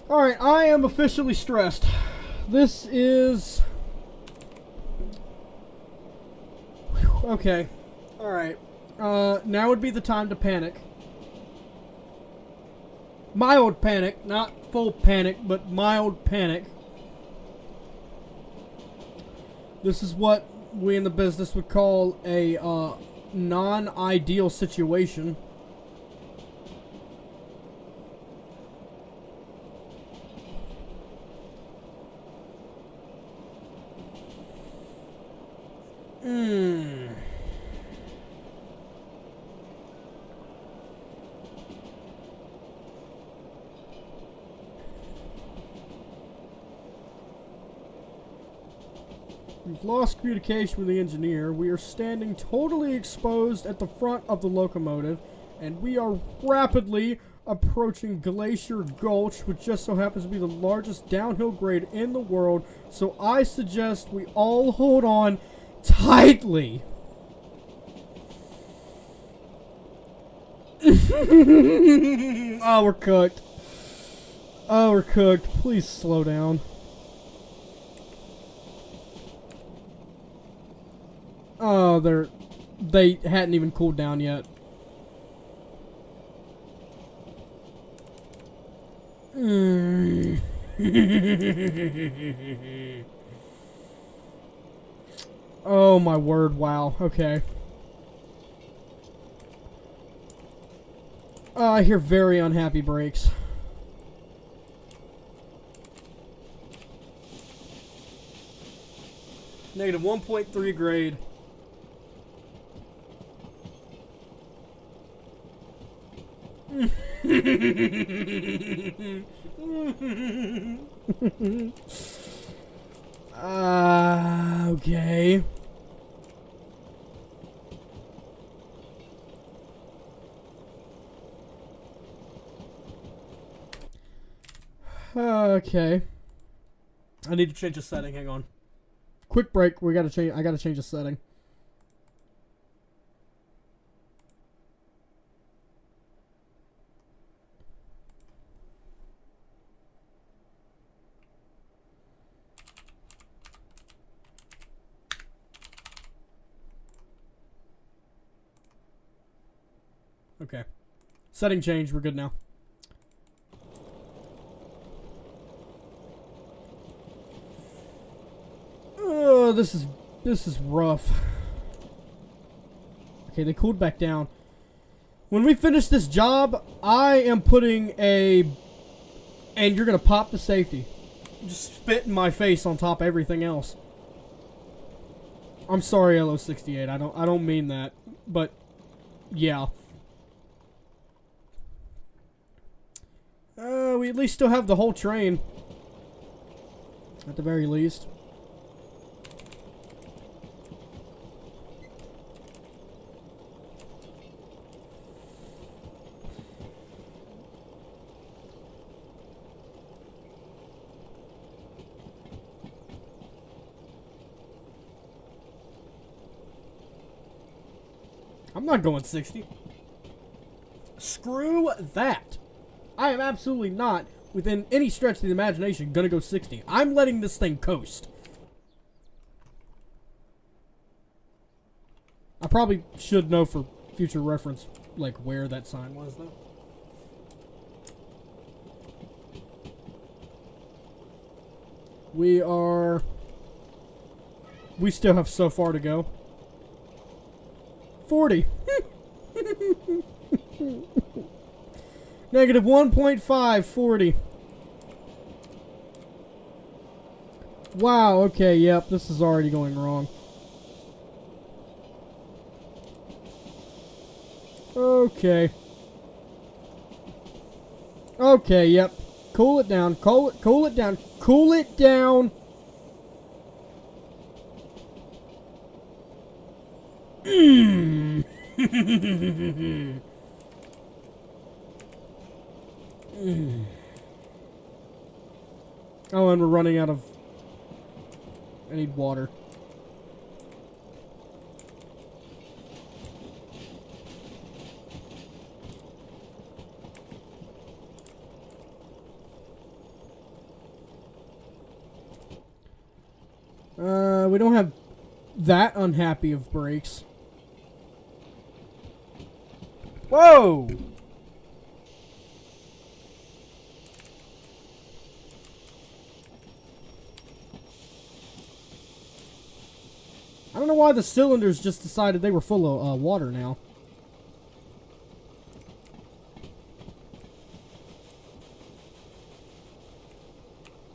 Alright, I am officially stressed. This is... Okay. Alright. Now would be the time to panic. Mild panic. Not full panic, but mild panic. This is what we in the business would call a non-ideal situation. We've lost communication with the engineer. We are standing totally exposed at the front of the locomotive, and we are rapidly approaching Glacier Gulch, which just so happens to be the largest downhill grade in the world. So I suggest we all hold on tightly. Oh, we're cooked. Oh, we're cooked. Please slow down. Oh, they hadn't even cooled down yet. Oh my word, wow. Okay. I hear very unhappy brakes. Negative 1.3 grade. Okay. Okay. I need to change a setting. Hang on. Quick break. We gotta change. I gotta change a setting. Okay. Setting change. We're good now. Oh, this is rough. Okay, they cooled back down. When we finish this job, I am putting a... And you're gonna pop the safety. Just spit in my face on top of everything else. I'm sorry, LO68. I don't mean that. But, yeah. We at least still have the whole train. At the very least. I'm not going 60. Screw that. I am absolutely not, within any stretch of the imagination, gonna go 60. I'm letting this thing coast. I probably should know for future reference, like, where that sign was, though. We still have so far to go. 40. Negative 1.5, 40. Wow, okay, yep, this is already going wrong. Okay. Okay, yep. Cool it down. Cool it down. Cool it down. Oh, and we're running out of... I need water. We don't have that unhappy of brakes. Whoa! I don't know why the cylinders just decided they were full of water now.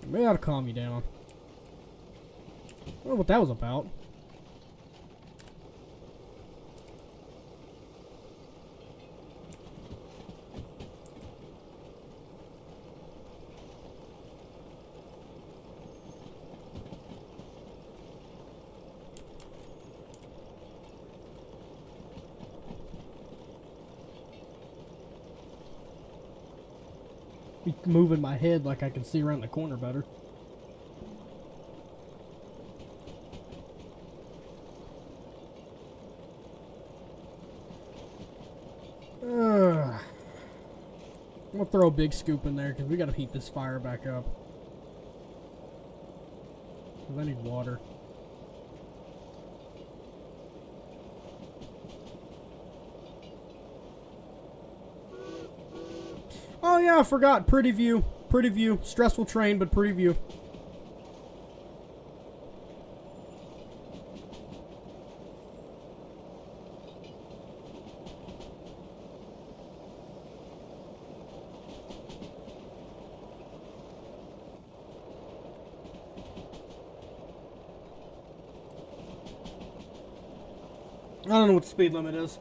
Maybe I ought to calm you down. I don't know what that was about. Be moving my head like I can see around the corner better. I'm gonna throw a big scoop in there because we gotta heat this fire back up. 'Cause I need water. Oh yeah, I forgot. Pretty view. Pretty view. Stressful train, but pretty view. I don't know what the speed limit is.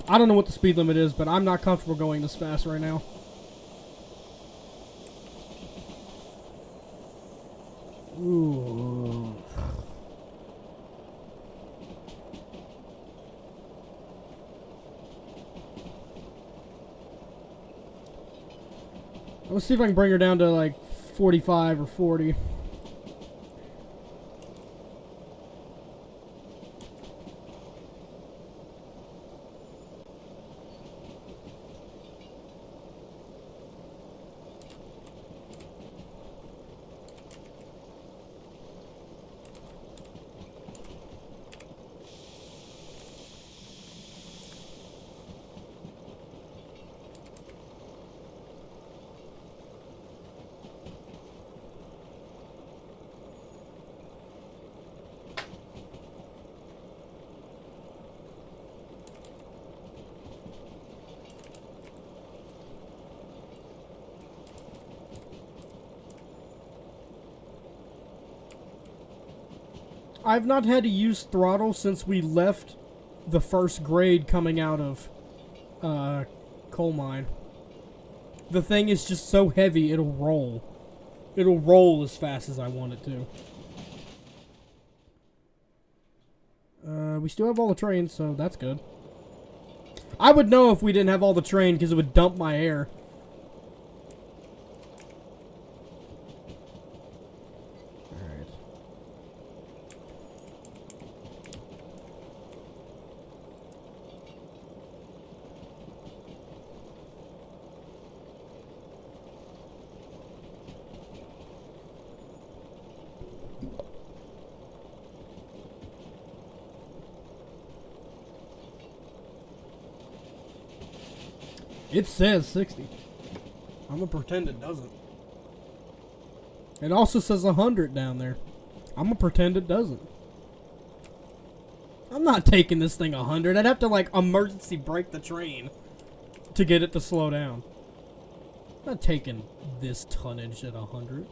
I don't know what the speed limit is, but I'm not comfortable going this fast right now. Ooh. Let's see if I can bring her down to like 45 or 40. I've not had to use throttle since we left the first grade coming out of coal mine. The thing is just so heavy, it'll roll. It'll roll as fast as I want it to. We still have all the trains, so that's good. I would know if we didn't have all the train because it would dump my air. It says 60. I'm gonna pretend it doesn't. It also says 100 down there. I'm gonna pretend it doesn't. I'm not taking this thing 100. I'd have to like emergency brake the train to get it to slow down. I'm not taking this tonnage at 100.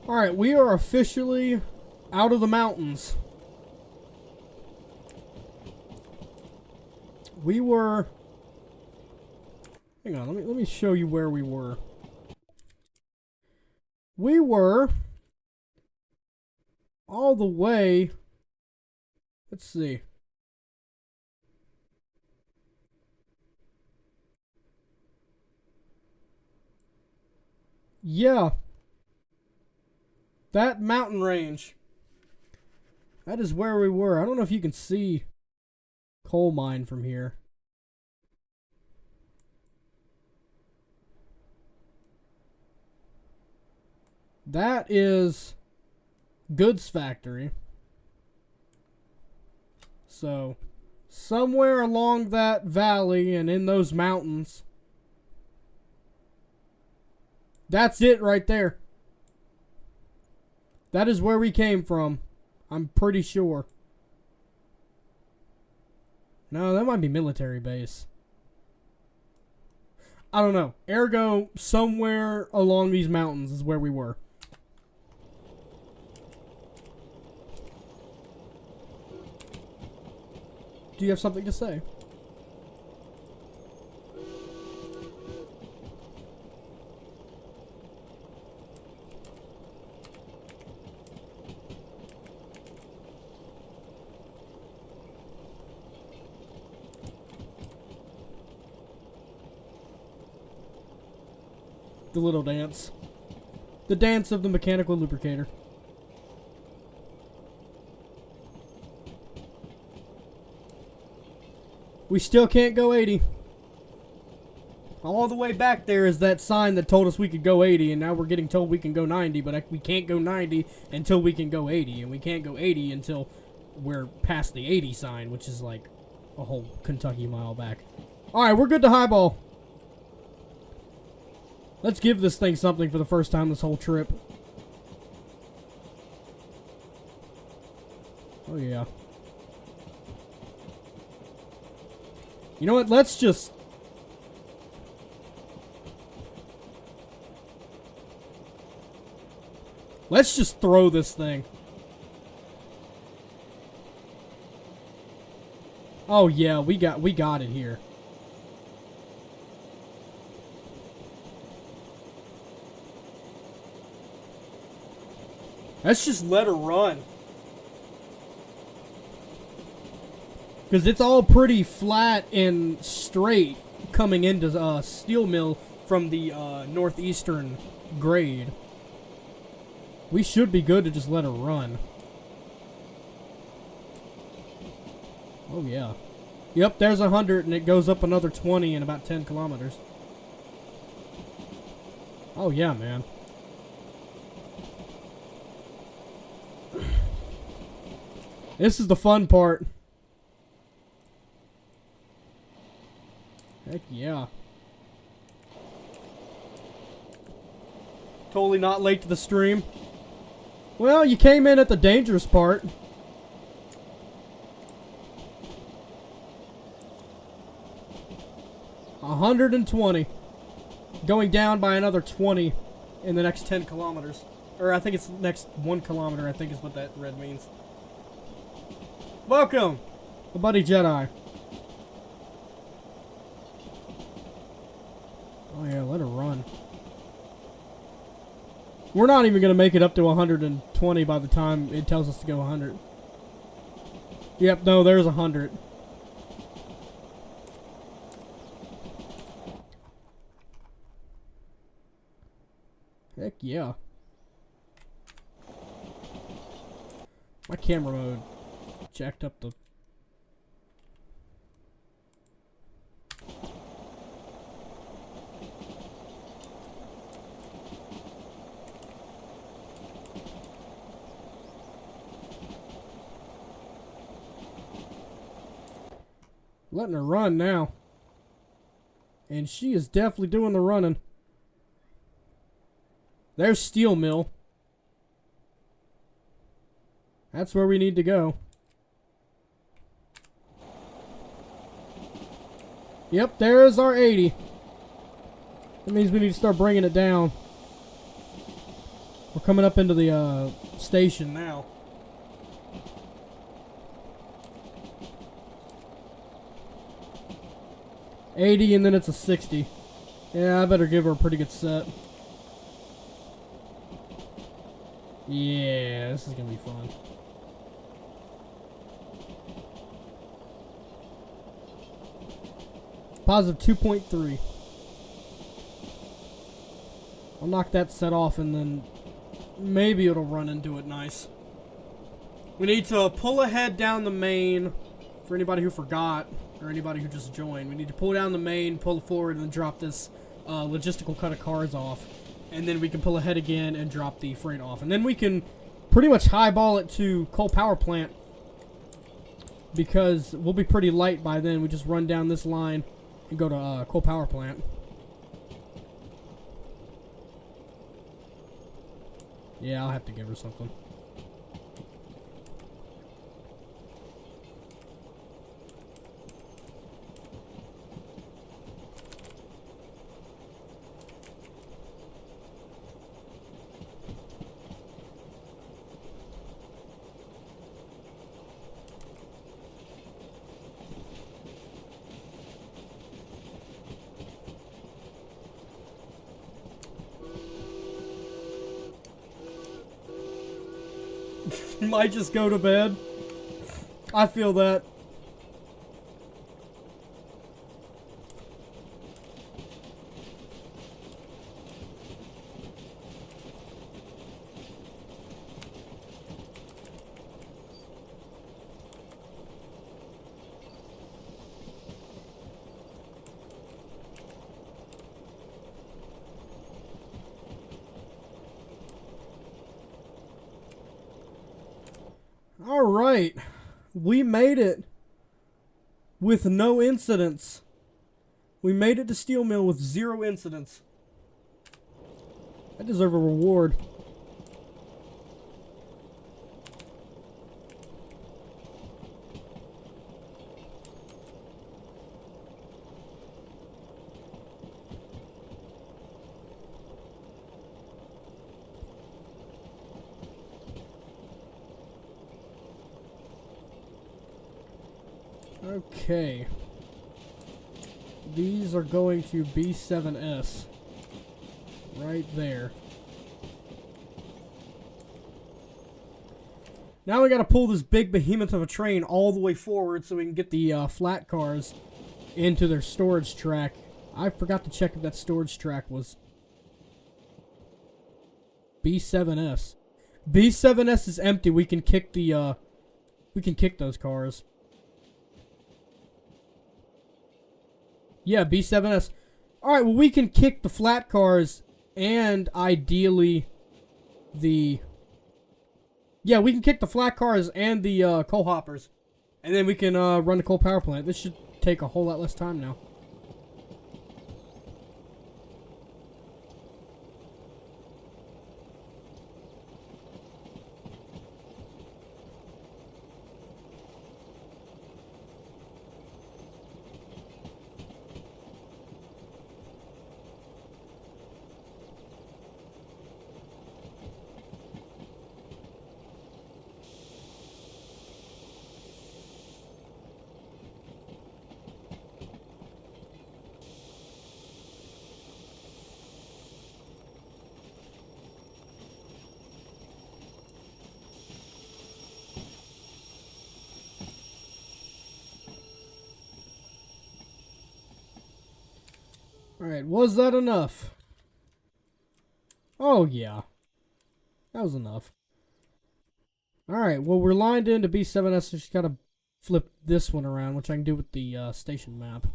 Alright, we are officially out of the mountains. We were... Hang on, let me show you where we were. We were all the way... Let's see. Yeah. That mountain range. That is where we were. I don't know if you can see coal mine from here. That is goods factory. So, somewhere along that valley and in those mountains. That's it right there. That is where we came from. I'm pretty sure. No, that might be military base. I don't know. Ergo, somewhere along these mountains is where we were. Do you have something to say? The little dance. The dance of the mechanical lubricator. We still can't go 80. All the way back there is that sign that told us we could go 80, and now we're getting told we can go 90, but we can't go 90 until we can go 80, and we can't go 80 until we're past the 80 sign, which is like a whole Kentucky mile back. Alright, we're good to highball. Let's give this thing something for the first time this whole trip. Oh yeah. You know what, let's just... Let's just throw this thing. Oh yeah, we got it here. Let's just let her run. Because it's all pretty flat and straight coming into steel mill from the northeastern grade. We should be good to just let her run. Oh yeah. Yep, there's 100 and it goes up another 20 in about 10 kilometers. Oh yeah, man. This is the fun part. Heck yeah. Totally not late to the stream. Well, you came in at the dangerous part. $120. Going down by another 20 in the next 10 kilometers. Or I think it's next 1 kilometer, I think is what that red means. Welcome, the Buddy Jedi. Oh yeah, let her run. We're not even going to make it up to 120 by the time it tells us to go 100. Yep, no, there's 100. Heck yeah. My camera mode jacked up the... Letting her run now. And she is definitely doing the running. There's steel mill. That's where we need to go. Yep, there's our 80. That means we need to start bringing it down. We're coming up into the station now. $80 and then it's a 60. Yeah, I better give her a pretty good set. Yeah, this is gonna be fun. Positive 2.3. I'll knock that set off and then maybe it'll run into it nice. We need to pull ahead down the main for anybody who forgot or anybody who just joined. We need to pull down the main, pull forward, and then drop this logistical cut of cars off. And then we can pull ahead again and drop the freight off. And then we can pretty much highball it to coal power plant because we'll be pretty light by then. We just run down this line and go to coal power plant. Yeah, I'll have to give her something. Might just go to bed. I feel that. Alright. We made it with no incidents. We made it to Steel Mill with 0 incidents. I deserve a reward. Okay. These are going to B7S. Right there. Now we gotta pull this big behemoth of a train all the way forward so we can get the flat cars into their storage track. I forgot to check if that storage track was B7S. B7S is empty. We can kick the those cars. Yeah, B7S. Alright, well, we can kick the flat cars and ideally the... Yeah, we can kick the flat cars and the coal hoppers. And then we can run the coal power plant. This should take a whole lot less time now. Alright, was that enough? Oh, yeah. That was enough. Alright, well, we're lined into B7S, so just gotta flip this one around, which I can do with the station map.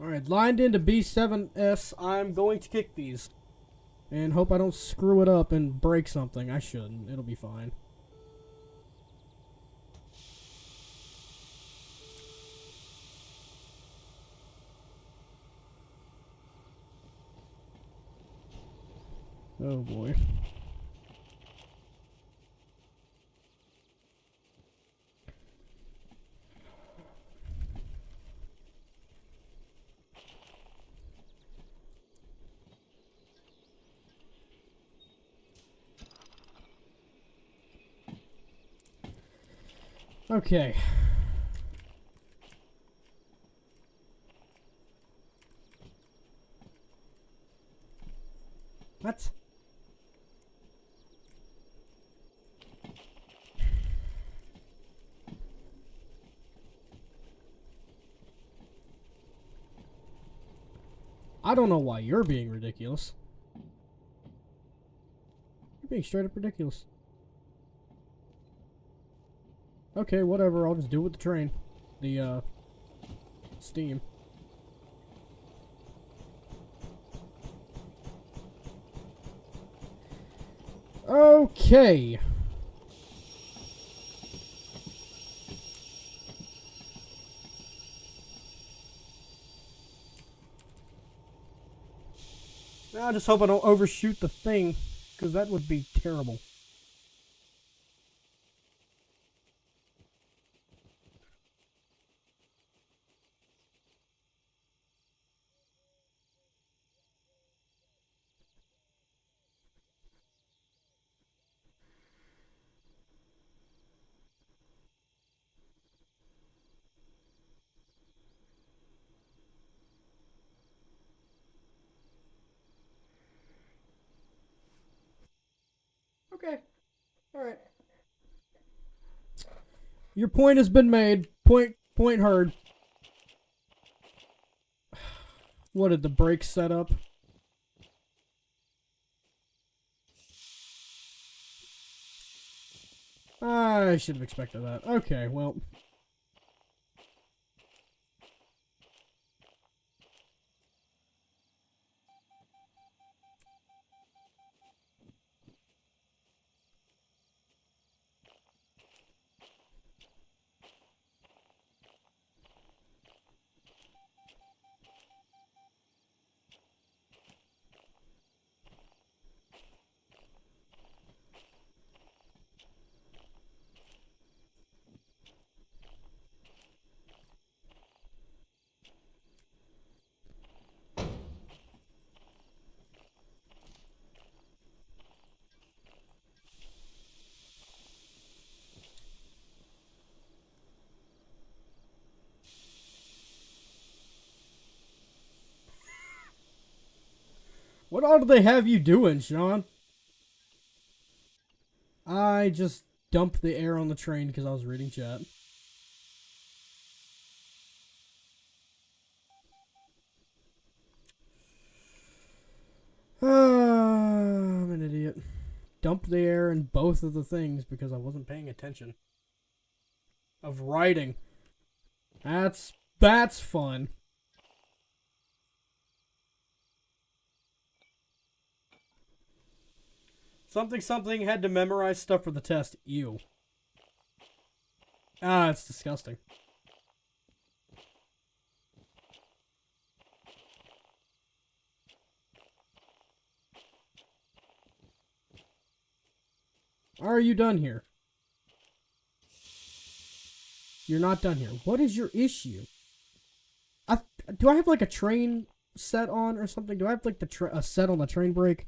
Alright, lined into B7S, I'm going to kick these. And hope I don't screw it up and break something. I shouldn't. It'll be fine. Oh boy. Okay. What? I don't know why you're being ridiculous. You're being straight up ridiculous. Okay, whatever. I'll just do it with the train. The, steam. Okay. Now I just hope I don't overshoot the thing, because that would be terrible. Okay. Alright. Your point has been made. Point heard. What did the brakes set up? I should have expected that. Okay, well. What all do they have you doing, Sean? I just dumped the air on the train because I was reading chat. I'm an idiot. Dumped the air in both of the things because I wasn't paying attention. Of writing. That's fun. Something had to memorize stuff for the test. Ew. Ah, it's disgusting. Are you done here? You're not done here. What is your issue? Do I have like a train set on or something? Do I have like a set on the train brake?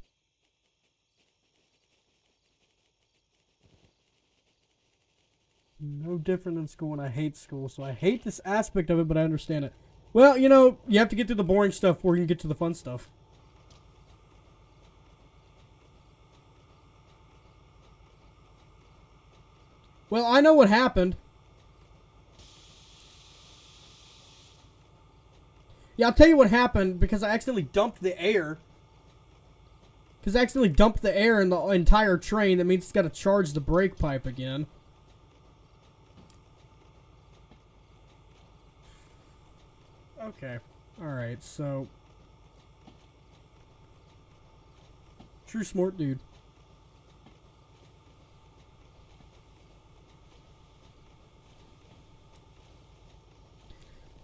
No different than school, and I hate school, so I hate this aspect of it, but I understand it. Well, you know, you have to get through the boring stuff before you can get to the fun stuff. Well, I know what happened. Yeah, I'll tell you what happened, because I accidentally dumped the air. Because I accidentally dumped the air in the entire train. That means it's got to charge the brake pipe again. Okay. Alright, so... True smart dude.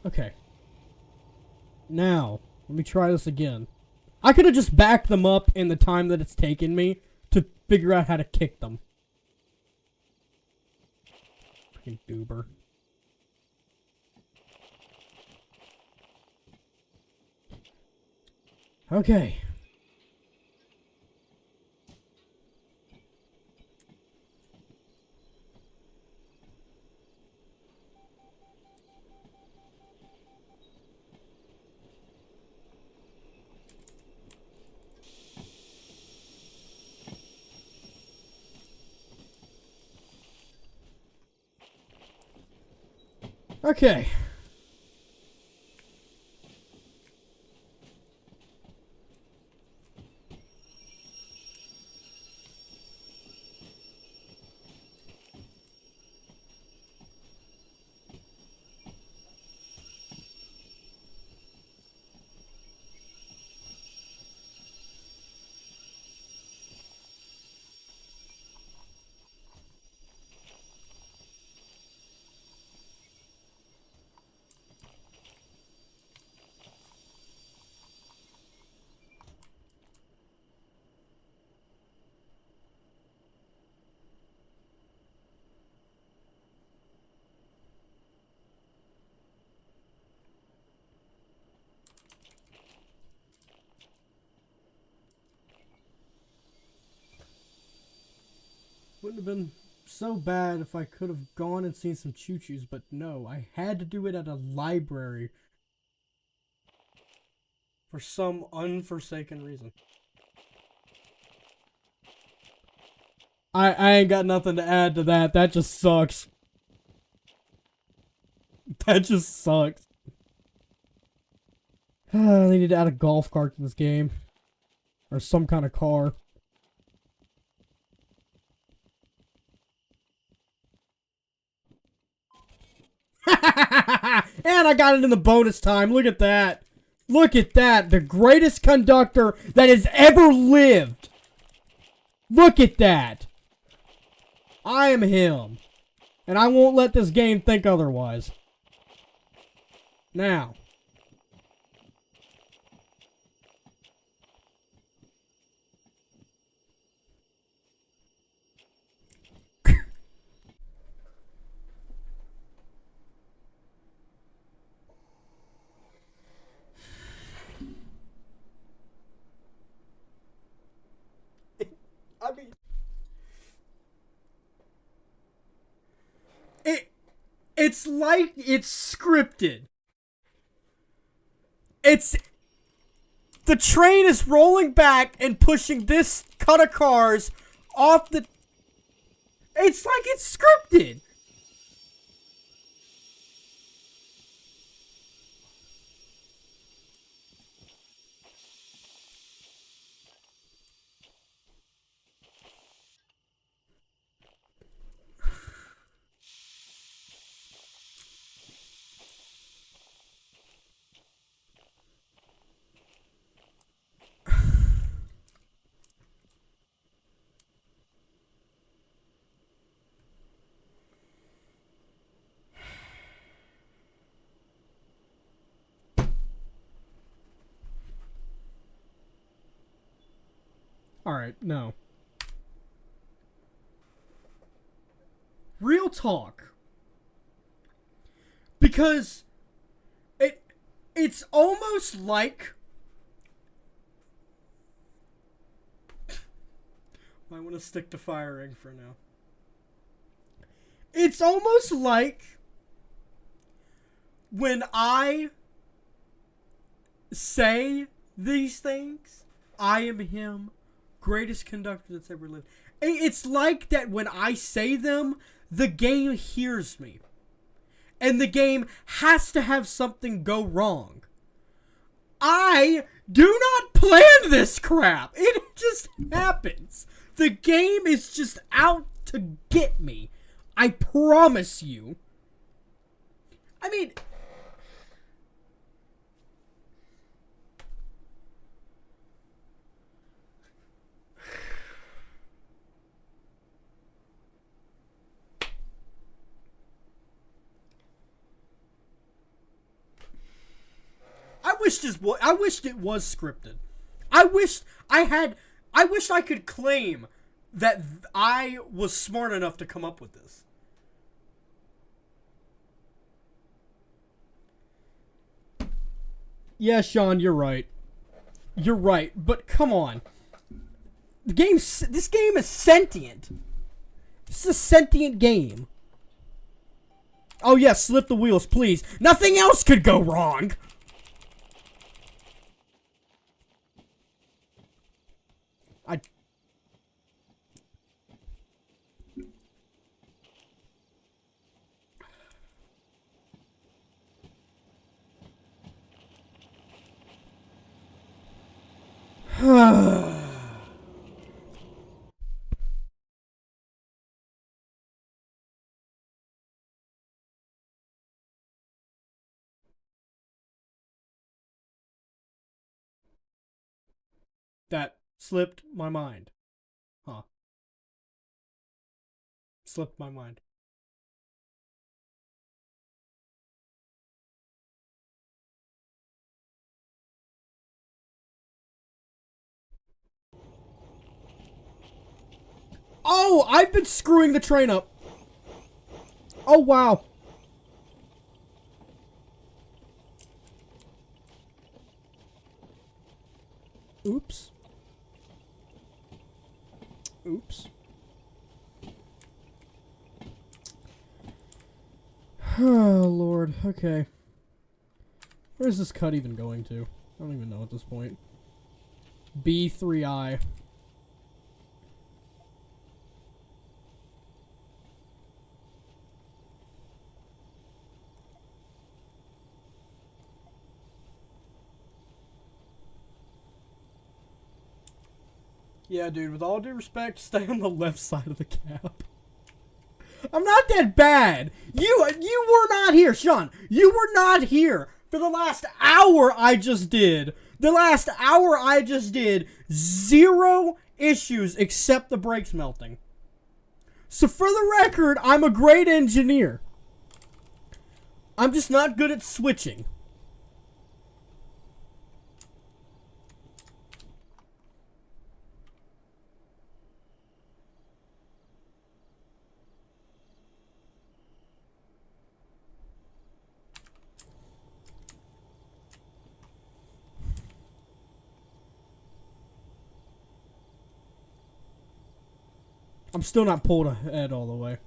Okay. Now, let me try this again. I could have just backed them up in the time that it's taken me to figure out how to kick them. Freaking goober. Okay. Okay. Wouldn't have been so bad if I could have gone and seen some choo-choos, but no, I had to do it at a library for some unforsaken reason. I ain't got nothing to add to that. That just sucks. That just sucks. They need to add a golf cart to this game. Or some kind of car. And I got it in the bonus time. Look at that. Look at that. The greatest conductor that has ever lived. Look at that. I am him. And I won't let this game think otherwise. Now. I mean, it's like it's scripted. It's The train is rolling back and pushing this cut of cars off the... It's like it's scripted. Alright, no. Real talk. Because it's almost like... I want to stick to firing for now. It's almost like when I say these things, I am him, greatest conductor that's ever lived. It's like that when I say them, the game hears me. And the game has to have something go wrong. I do not plan this crap. It just happens. The game is just out to get me. I promise you. I mean... I wished it was scripted. I wished I could claim that I was smart enough to come up with this. Yeah, Sean, you're right. You're right, but come on. This game is sentient. This is a sentient game. Oh yeah, slip the wheels, please. Nothing else could go wrong. That slipped my mind. Huh. Slipped my mind. Oh, I've been screwing the train up. Oh, wow. Oops. Oops. Oh, Lord. Okay. Where's this cut even going to? I don't even know at this point. B3I. Yeah, dude, with all due respect, stay on the left side of the cap. I'm not that bad. You were not here, Sean. You were not here for the last hour I just did. The last hour I just did, 0 issues except the brakes melting. So for the record, I'm a great engineer. I'm just not good at switching. I'm still not pulled ahead all the way.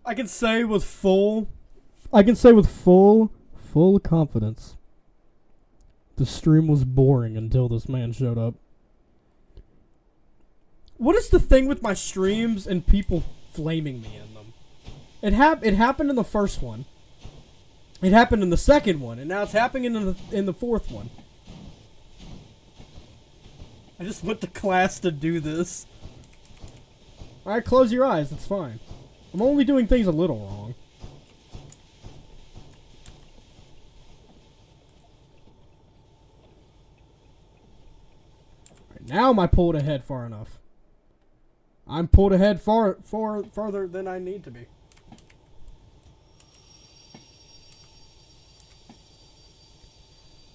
I can say with full confidence, the stream was boring until this man showed up. What is the thing with my streams and people flaming me in them? It happened in the first one. It happened in the second one, and now it's happening in the fourth one. I just went to class to do this. Alright, close your eyes, it's fine. I'm only doing things a little wrong. Right, now am I pulled ahead far enough? I'm pulled ahead farther than I need to be.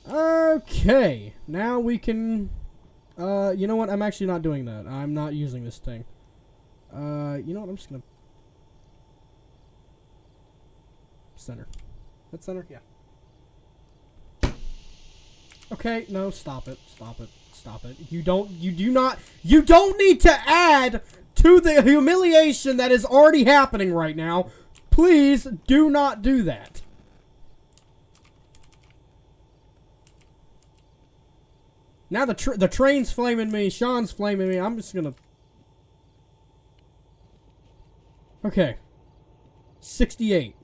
Okay, now we can, you know what, I'm actually not doing that. I'm not using this thing. You know what, I'm just gonna... Center. That center? Yeah. Okay, no, stop it, stop it, stop it. You don't need to add to the humiliation that is already happening right now. Please do not do that. Now the train's flaming me, Sean's flaming me, I'm just gonna... Okay. 68.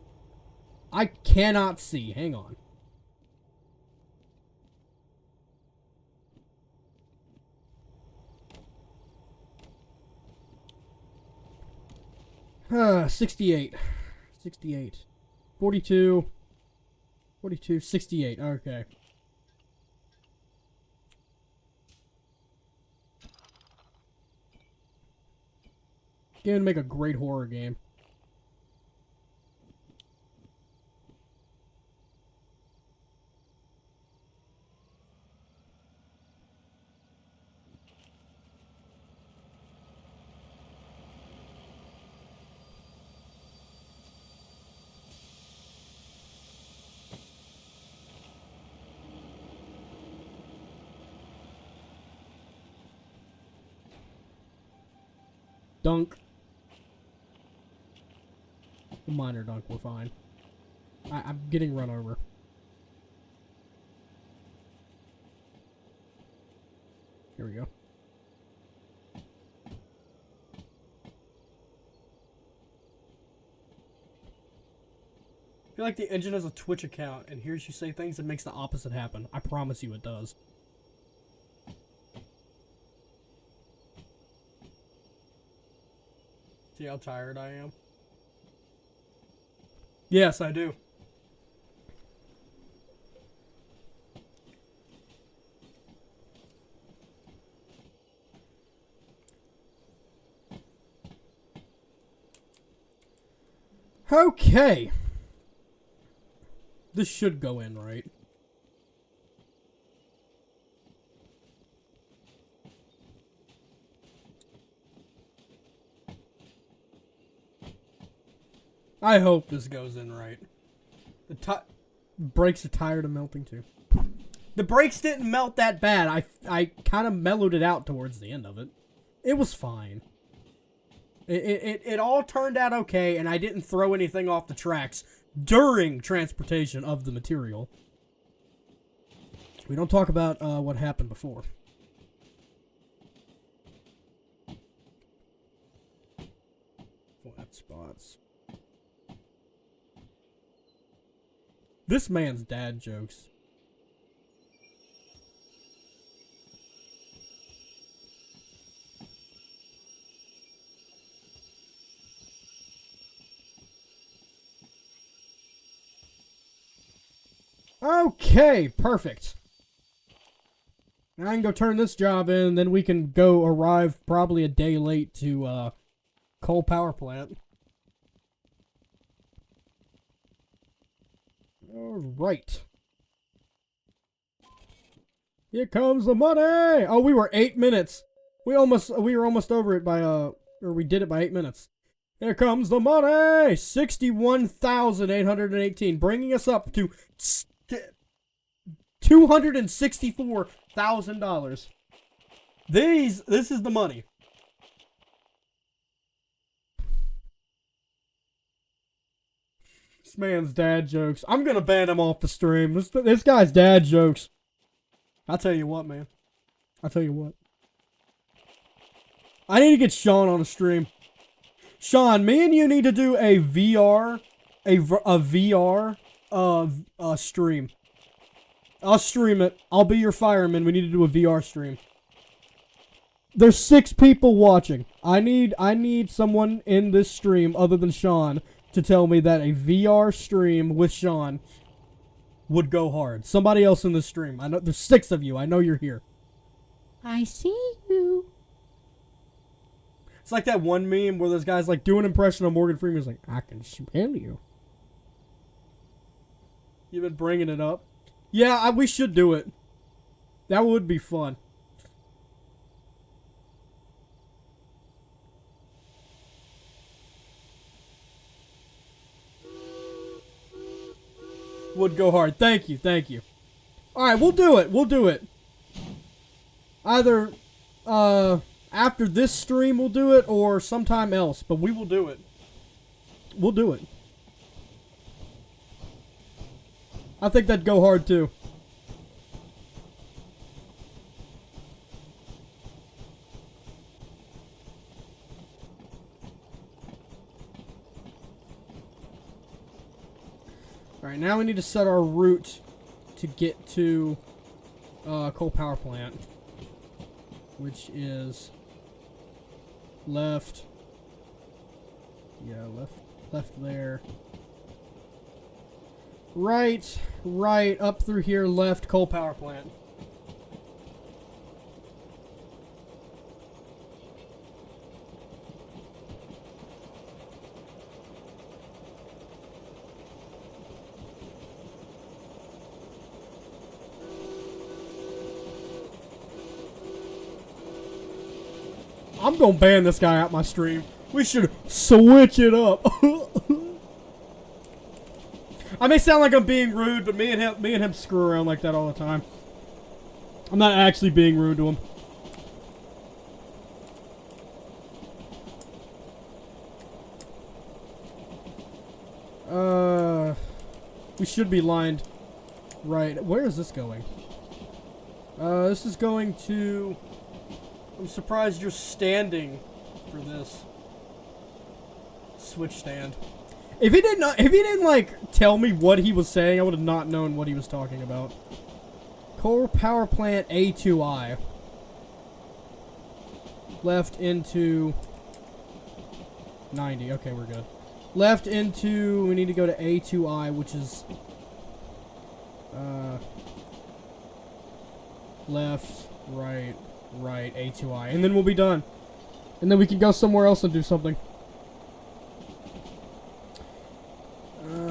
I cannot see, hang on. Ah, 68. 68. 42. 42, 68, okay. Gonna make a great horror game. Dunk. A minor dunk, we're fine. I'm getting run over. Here we go. I feel like the engine has a Twitch account and hears you say things and makes the opposite happen. I promise you it does. See how tired I am? Yes, I do. Okay. This should go in, right? I hope this goes in right. The brakes are tired of melting too. The brakes didn't melt that bad. I kind of mellowed it out towards the end of it. It was fine. It all turned out okay, and I didn't throw anything off the tracks during transportation of the material. We don't talk about what happened before. Flat spots. This man's dad jokes. Okay, perfect. Now I can go turn this job in, then we can go arrive probably a day late to coal power plant. Alright. Here comes the money! Oh, we were 8 minutes. We were almost over it by or we did it by 8 minutes. Here comes the money! 61,818, bringing us up to $264,000. This is the money. This man's dad jokes. I'm gonna ban him off the stream. This guy's dad jokes. I'll tell you what, man. I'll tell you what. I need to get Sean on the stream. Sean, me and you need to do a VR, a VR stream. I'll stream it. I'll be your fireman. We need to do a VR stream. There's 6 people watching. I need someone in this stream other than Sean to tell me that a VR stream with Sean would go hard. Somebody else in the stream. I know there's 6 of you. I know you're here. I see you. It's like that one meme where those guys like do an impression of Morgan Freeman. He's like, I can smell you. You've been bringing it up. Yeah, we should do it. That would be fun. Would go hard. Thank you, thank you. Alright, we'll do it. We'll do it. Either, after this stream we'll do it, or sometime else. But we will do it. We'll do it. I think that'd go hard, too. Alright, now we need to set our route to get to coal power plant, which is left. Yeah, left there. Right, up through here, left, coal power plant. I'm gonna ban this guy out my stream. We should switch it up. I may sound like I'm being rude, but me and him screw around like that all the time. I'm not actually being rude to him. We should be lined right. Where is this going? This is going to... I'm surprised you're standing for this. Switch stand. If he didn't like tell me what he was saying, I would have not known what he was talking about. Coal power plant A2I. Left into 90. Okay, we're good. Left into, we need to go to A2I, which is left, right, A2I, and then we'll be done. And then we can go somewhere else and do something.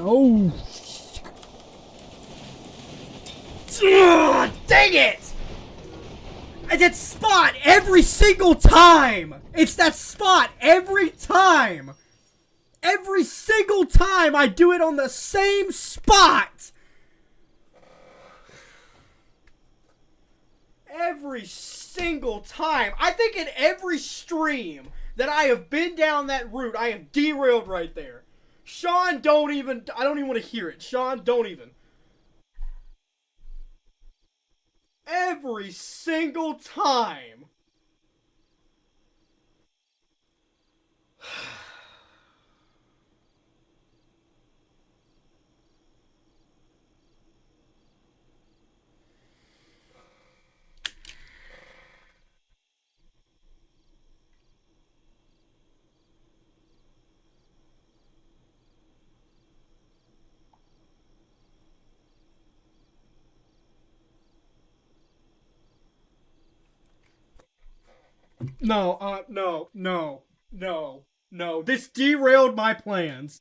Oh. Ugh, dang it! That spot every single time! It's that spot every time! Every single time I do it on the same spot! Every single time. I think in every stream that I have been down that route, I have derailed right there. Sean, I don't even want to hear it. Sean, don't even. Every single time. No. This derailed my plans.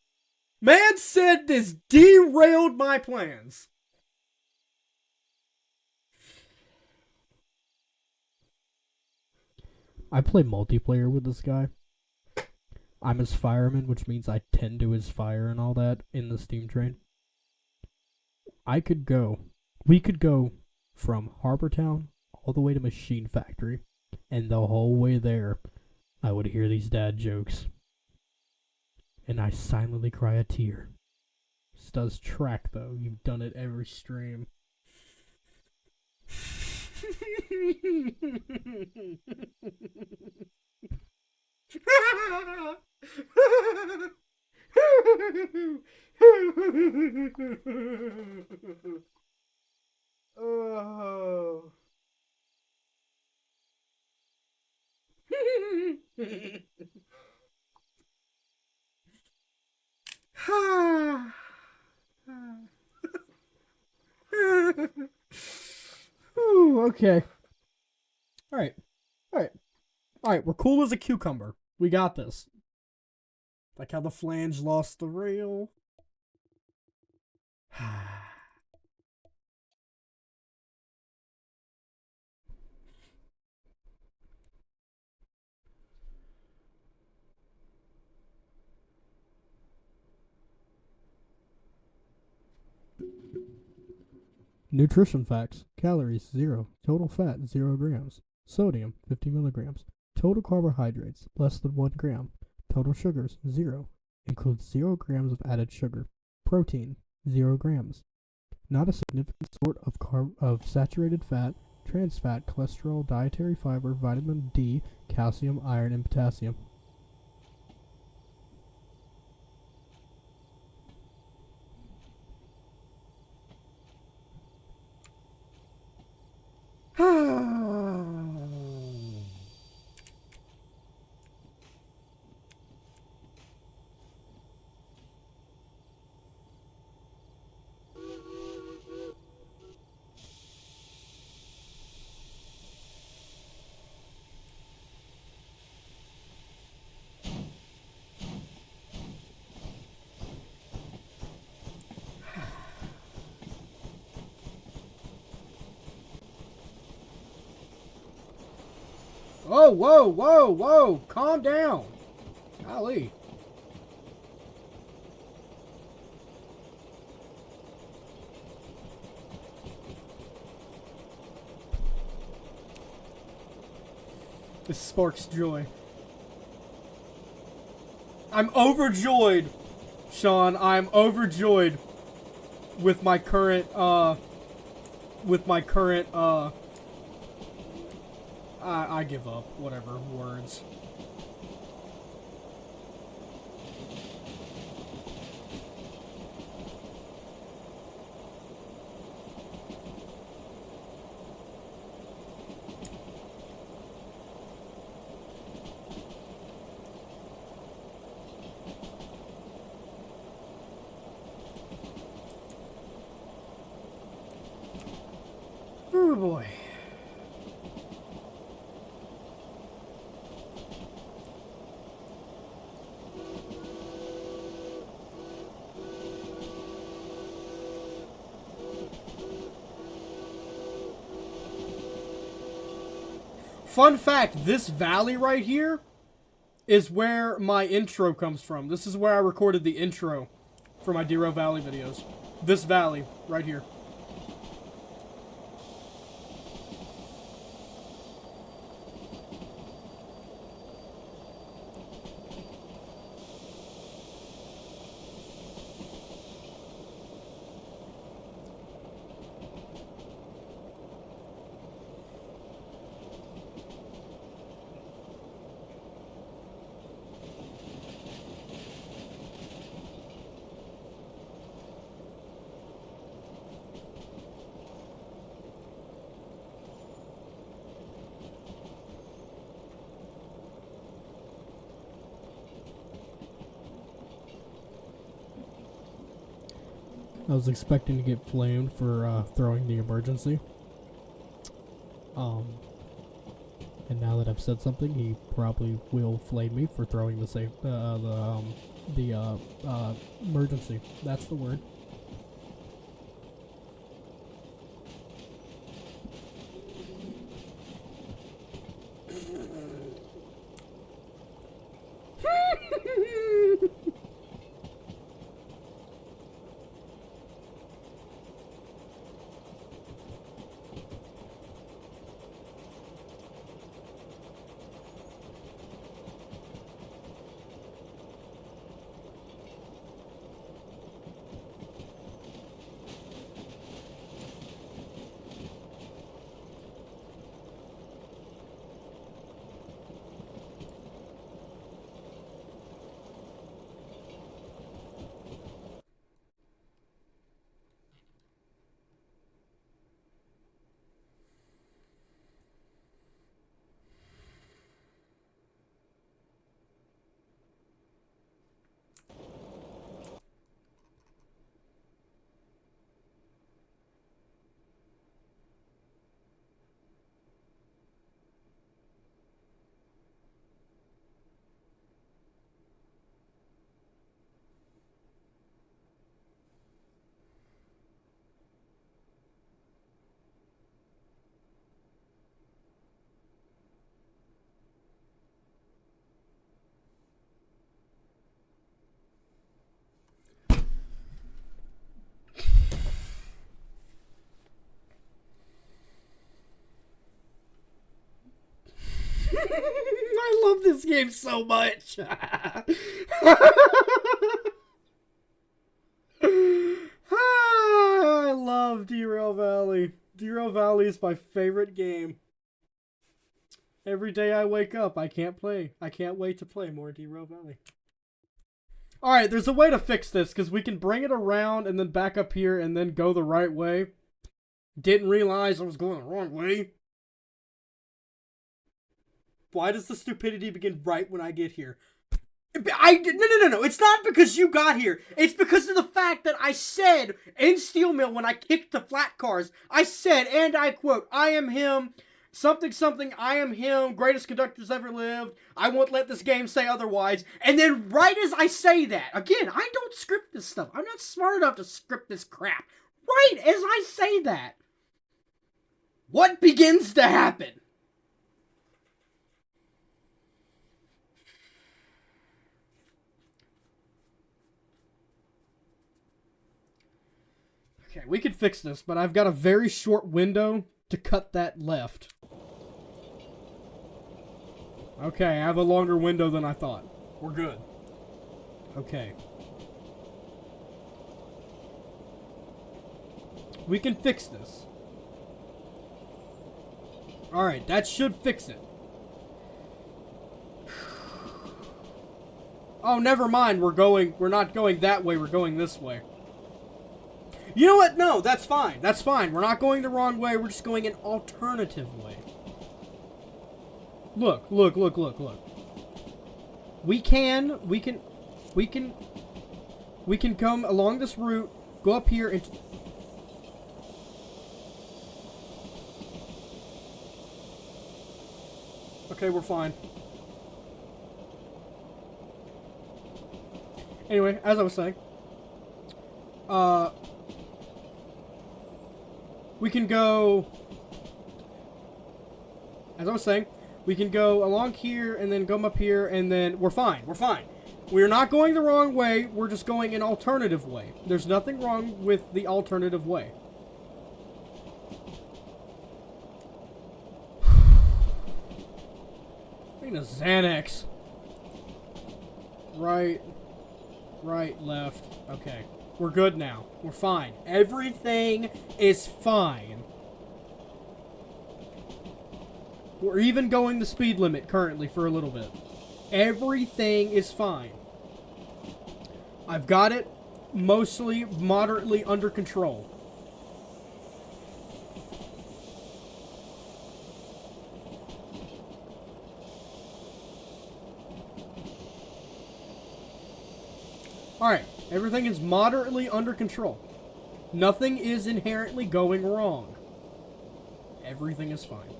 Man said this derailed my plans. I play multiplayer with this guy. I'm his fireman, which means I tend to his fire and all that in the steam train. We could go from Harbor Town all the way to Machine Factory. And the whole way there, I would hear these dad jokes. And I silently cry a tear. This does track though. You've done it every stream. Oh. Ooh, okay. All right. All right. All right. We're cool as a cucumber. We got this. Like how the flange lost the rail. Nutrition facts. Calories, 0. Total fat, 0 grams. Sodium, 50 milligrams. Total carbohydrates, less than 1 gram. Total sugars, 0. Includes 0 grams of added sugar. Protein, 0 grams. Not a significant sort of saturated fat, trans fat, cholesterol, dietary fiber, vitamin D, calcium, iron, and potassium. Oh, whoa, whoa, whoa! Calm down. Golly. This sparks joy. I'm overjoyed, Sean. I'm overjoyed with my current, I give up. Whatever. Words. Oh boy. Fun fact, this valley right here is where my intro comes from. This is where I recorded the intro for my Derail Valley videos. This valley right here. I was expecting to get flamed for throwing the emergency. And now that I've said something, he probably will flame me for throwing the emergency. That's the word. game so much. I love Derail Valley. Derail Valley is my favorite game. Every day I wake up, I can't wait to play more Derail Valley. Alright, there's a way to fix this, because we can bring it around and then back up here and then go the right way. Didn't realize I was going the wrong way. Why does the stupidity begin right when I get here? No. It's not because you got here. It's because of the fact that I said in Steel Mill when I kicked the flat cars, I said, and I quote, I am him, something, I am him, greatest conductors ever lived, I won't let this game say otherwise. And then right as I say that, again, I don't script this stuff. I'm not smart enough to script this crap. Right as I say that, what begins to happen? Okay, we could fix this, but I've got a very short window to cut that left. Okay, I have a longer window than I thought. We're good. Okay. We can fix this. Alright, that should fix it. Oh, never mind. We're not going that way, we're going this way. You know what? No, that's fine. That's fine. We're not going the wrong way. We're just going an alternative way. Look. We can come along this route, go up here and... Okay, we're fine. Anyway, as I was saying, we can go, as I was saying, we can go along here and then come up here and then we're fine. We're fine. We're not going the wrong way. We're just going an alternative way. There's nothing wrong with the alternative way. I need a Xanax. Right, left. Okay. We're good now. We're fine. Everything is fine. We're even going the speed limit currently for a little bit. Everything is fine. I've got it mostly, moderately under control. Alright. Everything is moderately under control. Nothing is inherently going wrong. Everything is fine.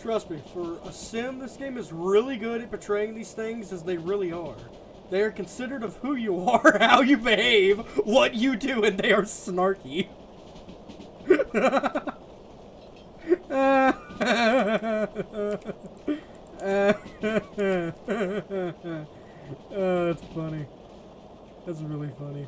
Trust me, for a sim, this game is really good at portraying these things as they really are. They are considered of who you are, how you behave, what you do, and they are snarky. Oh, that's funny. That's really funny.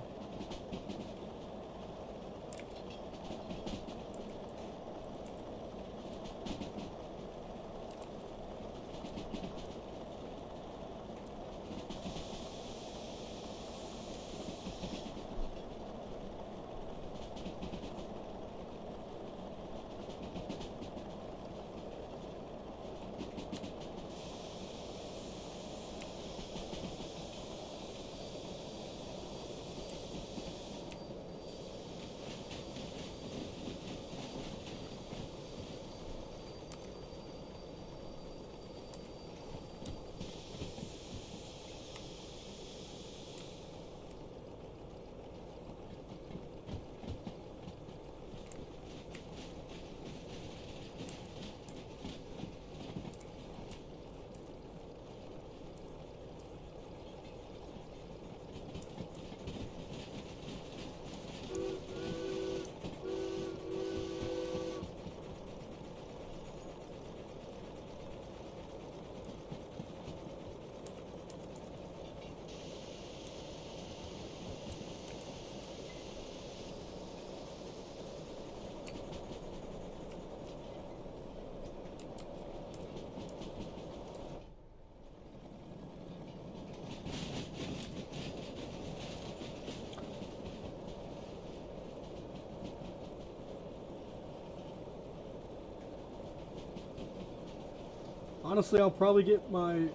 Honestly, I'll probably get my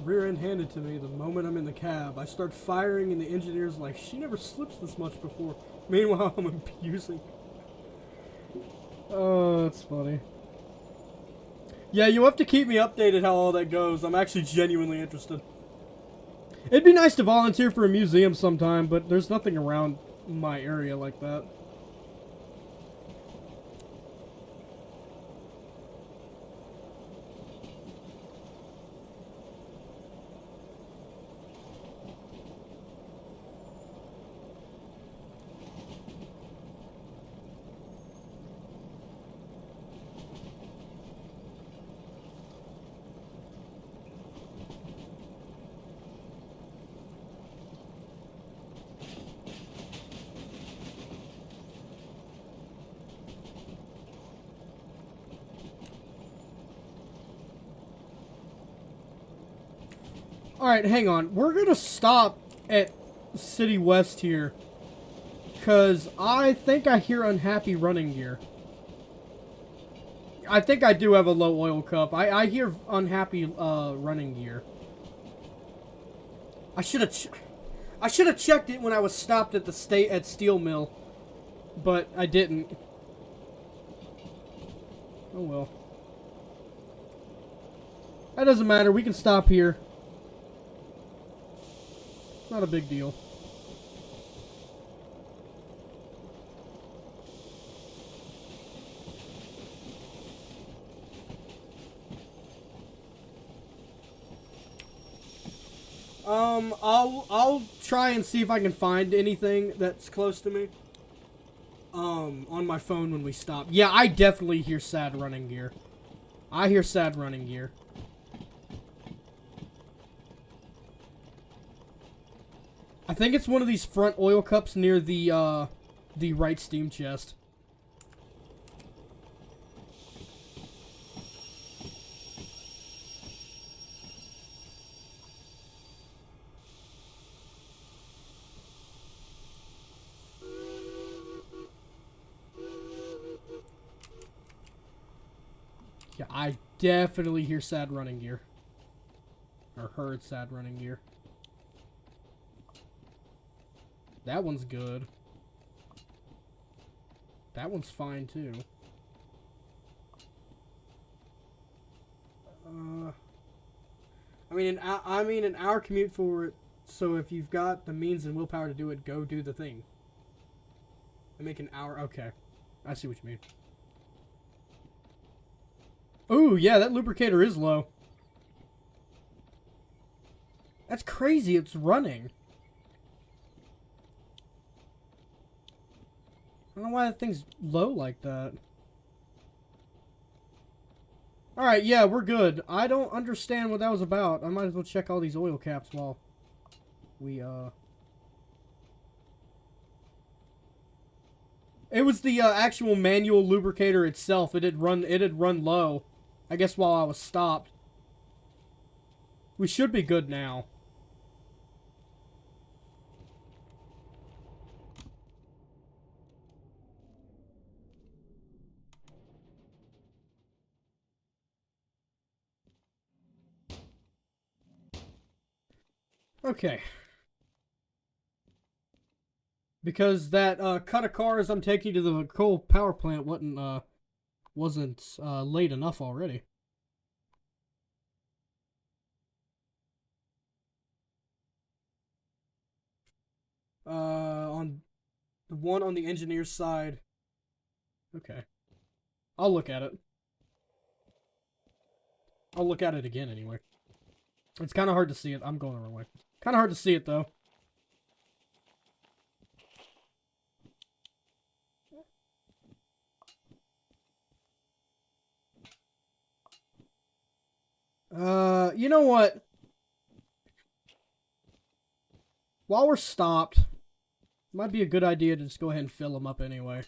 rear end handed to me the moment I'm in the cab. I start firing and the engineer's like, she never slips this much before. Meanwhile, I'm abusing. Oh, that's funny. Yeah, you'll have to keep me updated how all that goes. I'm actually genuinely interested. It'd be nice to volunteer for a museum sometime, but there's nothing around my area like that. Alright, hang on. We're gonna stop at City West here. Because I think I hear unhappy running gear. I think I do have a low oil cup. I hear unhappy running gear. I should have checked it when I was stopped at the steel mill. But I didn't. Oh well. That doesn't matter. We can stop here. It's not a big deal. I'll try and see if I can find anything that's close to me. On my phone when we stop. Yeah, I definitely hear sad running gear. I hear sad running gear. I think it's one of these front oil cups near the right steam chest. Yeah, I definitely hear sad running gear. Or heard sad running gear. That one's good. That one's fine too. I mean an hour commute for it. So if you've got the means and willpower to do it, go do the thing. I make an hour. Okay, I see what you mean. Ooh, yeah, that lubricator is low. That's crazy. It's running. I don't know why that thing's low like that. Alright, yeah, we're good. I don't understand what that was about. I might as well check all these oil caps while we, It was the actual manual lubricator itself. It had run low. I guess while I was stopped. We should be good now. Okay. Because that cut of cars I'm taking to the coal power plant wasn't late enough already. On the one on the engineer's side. Okay. I'll look at it. I'll look at it again anyway. It's kind of hard to see it. I'm going the wrong way. Kind of hard to see it though. You know what? While we're stopped, it might be a good idea to just go ahead and fill them up anyway.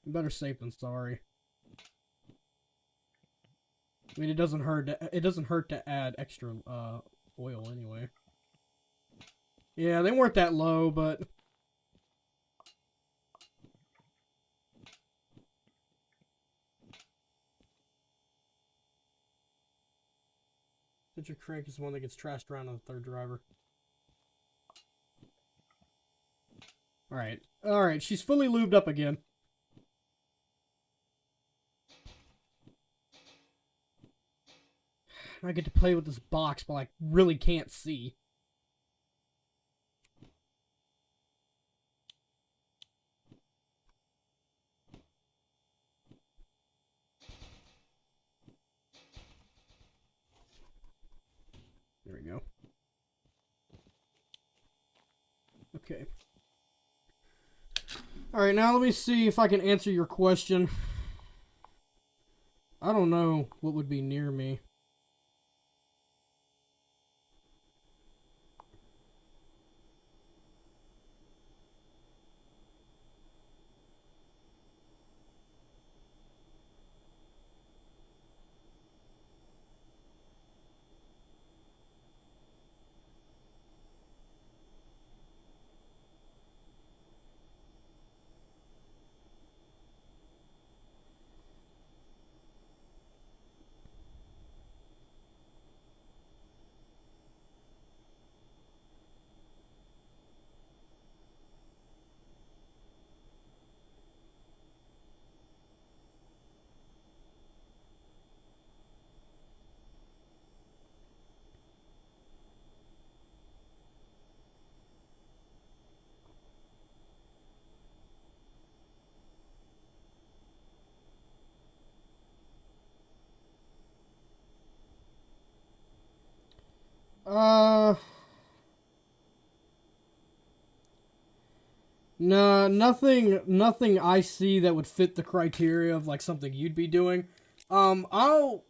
Better safe than sorry. I mean, it doesn't hurt to add extra oil anyway. Yeah, they weren't that low, but That your crank is the one that gets trashed around on the third driver. Alright. Alright, she's fully lubed up again. I get to play with this box, but I really can't see. There we go. Okay. Alright, now let me see if I can answer your question. I don't know what would be near me. No, nothing I see that would fit the criteria of like something you'd be doing. I'll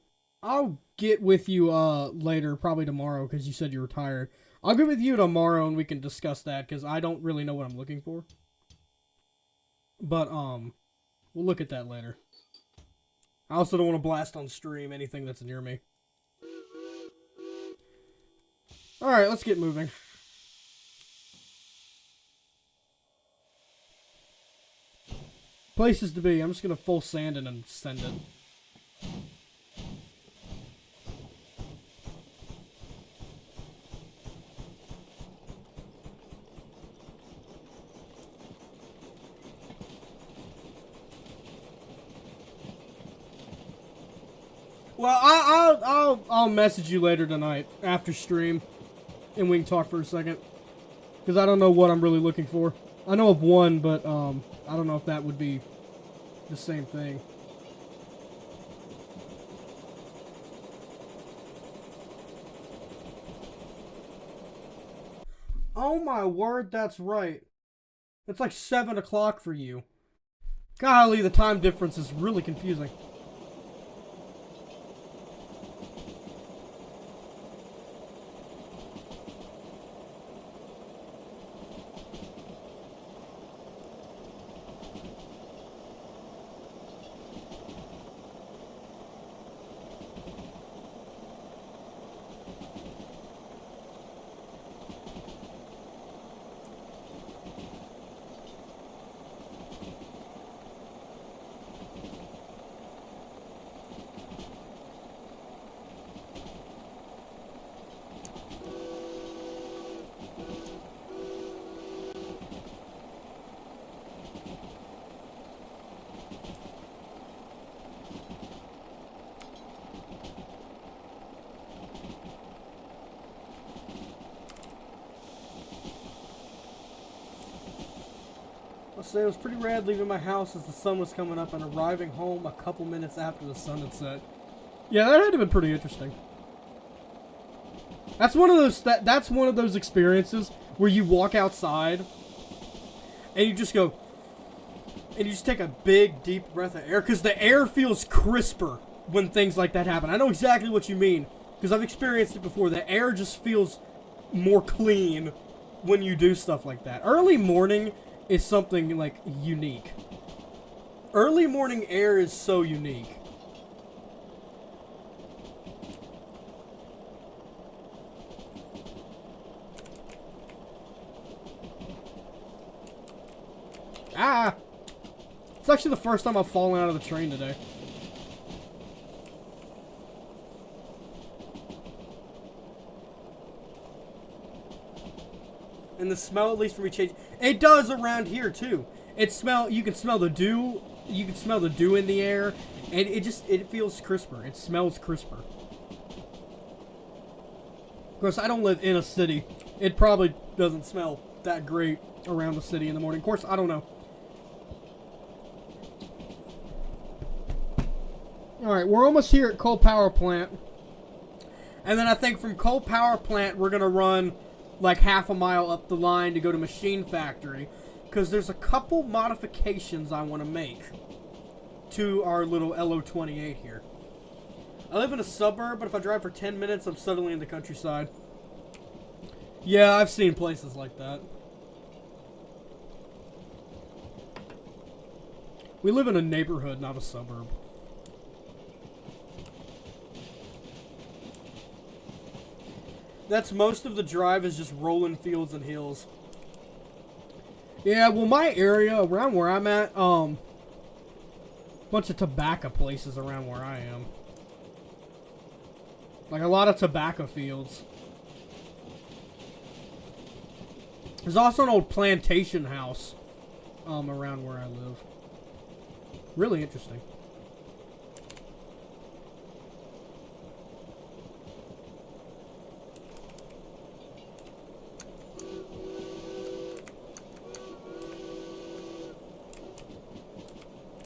get with you later, probably tomorrow, because you said you were tired. I'll get with you tomorrow and we can discuss that, because I don't really know what I'm looking for. But we'll look at that later. I also don't want to blast on stream anything that's near me. Alright, let's get moving. Places to be. I'm just gonna full sand it and send it. Well, I'll message you later tonight after stream, and we can talk for a second. Because I don't know what I'm really looking for. I know of one, but I don't know if that would be the same thing. Oh my word, that's right. It's like 7 o'clock for you. Golly, the time difference is really confusing. I'll say it was pretty rad leaving my house as the sun was coming up and arriving home a couple minutes after the sun had set. Yeah, that had to have been pretty interesting. That's one of those that's one of those experiences where you walk outside and you just go and you just take a big deep breath of air, because the air feels crisper when things like that happen. I know exactly what you mean, because I've experienced it before. The air just feels more clean when you do stuff like that. Early morning is something like unique. Early morning air is so unique. Ah! It's actually the first time I've fallen out of the train today. And the smell, at least for me, change. It does around here too. You can smell the dew. You can smell the dew in the air, and it feels crisper. It smells crisper. Of course, I don't live in a city. It probably doesn't smell that great around the city in the morning. Of course, I don't know. Alright, we're almost here at coal power plant. And then I think from coal power plant, we're going to run like half a mile up the line to go to machine factory. Because there's a couple modifications I want to make to our little LO28 here. I live in a suburb, but if I drive for 10 minutes, I'm suddenly in the countryside. Yeah, I've seen places like that. We live in a neighborhood, not a suburb. That's most of the drive is just rolling fields and hills. Yeah, well, my area around where I'm at, bunch of tobacco places around where I am. Like a lot of tobacco fields. There's also an old plantation house, around where I live. Really interesting.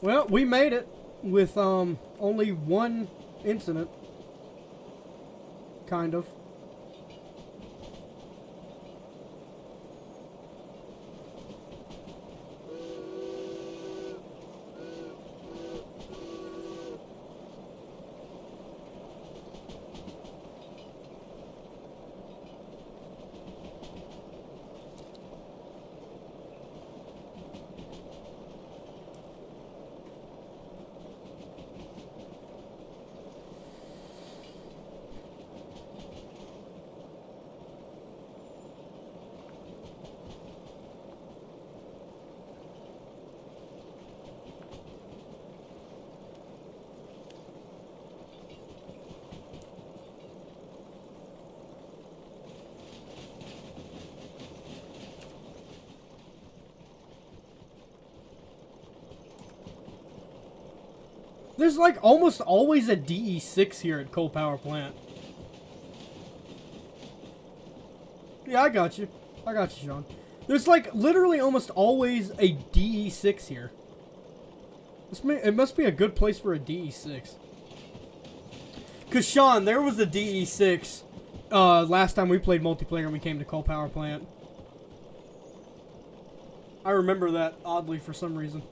Well, we made it with only one incident. Kind of. There's like almost always a DE6 here at Coal Power Plant. Yeah, I got you. I got you, Sean. There's like literally almost always a DE6 here. It must be a good place for a DE6. Because, Sean, there was a DE6 last time we played multiplayer and we came to Coal Power Plant. I remember that, oddly, for some reason.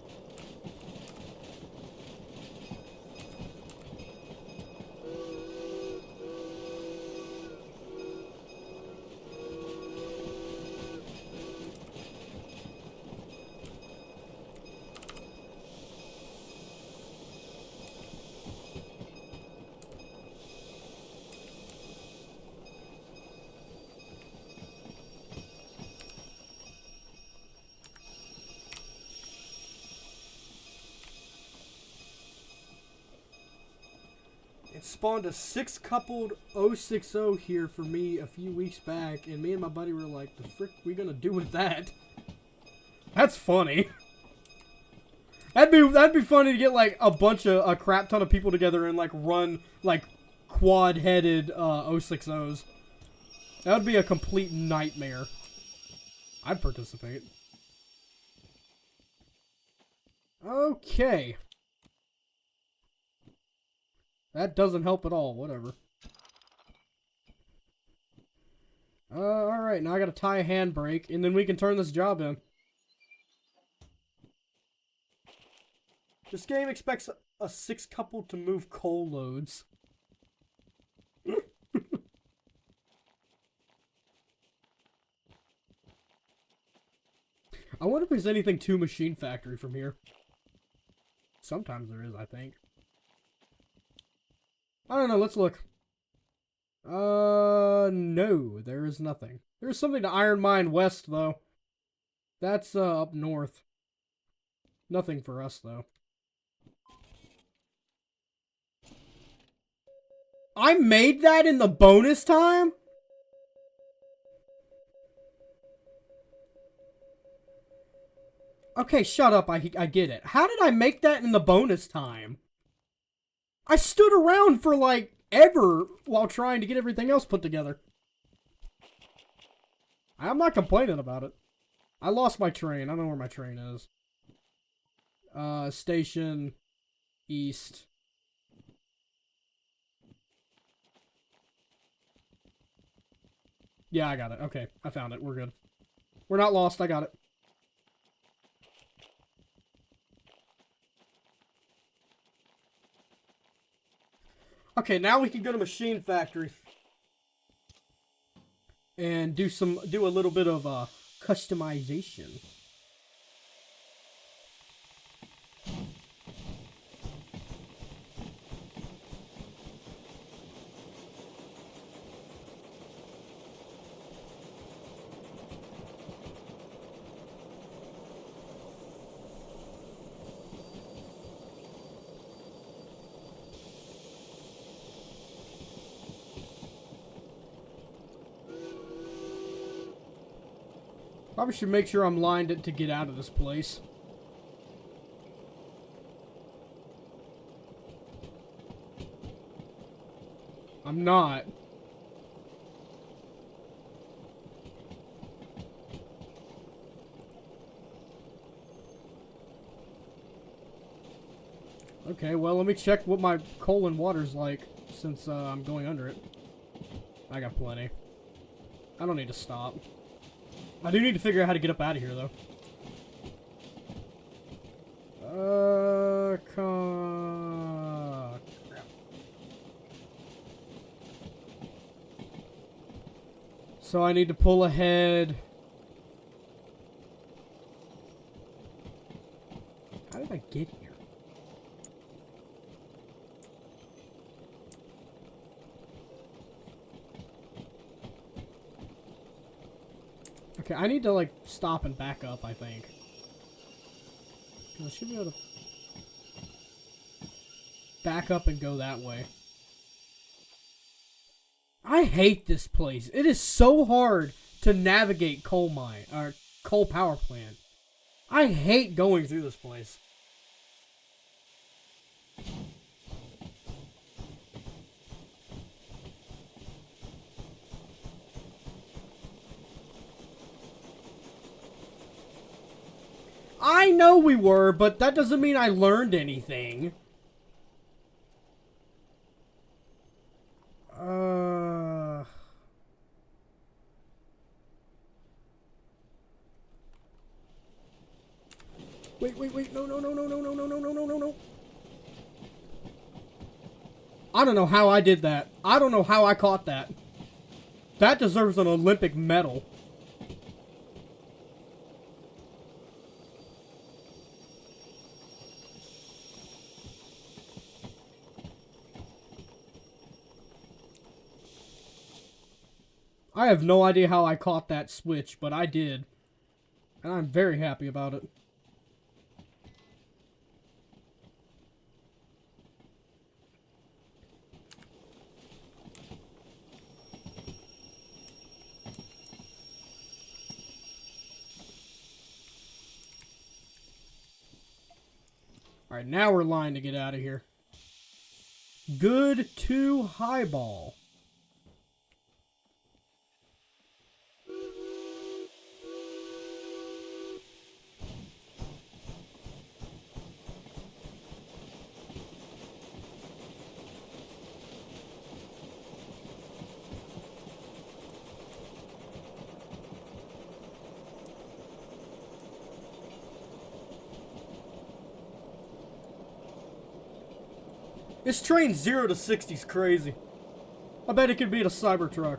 It spawned a 6-coupled 060 here for me a few weeks back, and me and my buddy were like, the frick we gonna do with that? That's funny. That'd be funny to get like a crap ton of people together and like run like quad-headed 060s. That would be a complete nightmare. I'd participate. Okay. That doesn't help at all. Whatever. Alright. Now I gotta tie a handbrake, and then we can turn this job in. This game expects a 6-couple to move coal loads. I wonder if there's anything to Machine Factory from here. Sometimes there is, I think. I don't know, let's look. No, there is nothing. There's something to Iron Mine West, though. That's, up north. Nothing for us, though. I made that in the bonus time? Okay, shut up. I get it. How did I make that in the bonus time? I stood around for, like, ever while trying to get everything else put together. I'm not complaining about it. I lost my train. I don't know where my train is. Station East. Yeah, I got it. Okay, I found it. We're good. We're not lost. I got it. Okay, now we can go to Machine Factory and do a little bit of customization. Probably should make sure I'm lined to get out of this place. I'm not. Okay, well, let me check what my coal and water's like, since I'm going under it. I got plenty. I don't need to stop. I do need to figure out how to get up out of here, though. Crap. So I need to pull ahead. How did I get here? Okay, I need to, like, stop and back up, I think. I should be able to back up and go that way. I hate this place. It is so hard to navigate coal mine, or coal power plant. I hate going through this place. I know we were, but that doesn't mean I learned anything. Wait. No. I don't know how I did that. I don't know how I caught that. That deserves an Olympic medal. I have no idea how I caught that switch, but I did. And I'm very happy about it. Alright, now we're lined to get out of here. Good to highball. This train 0 to 60 is crazy. I bet it could beat a Cybertruck.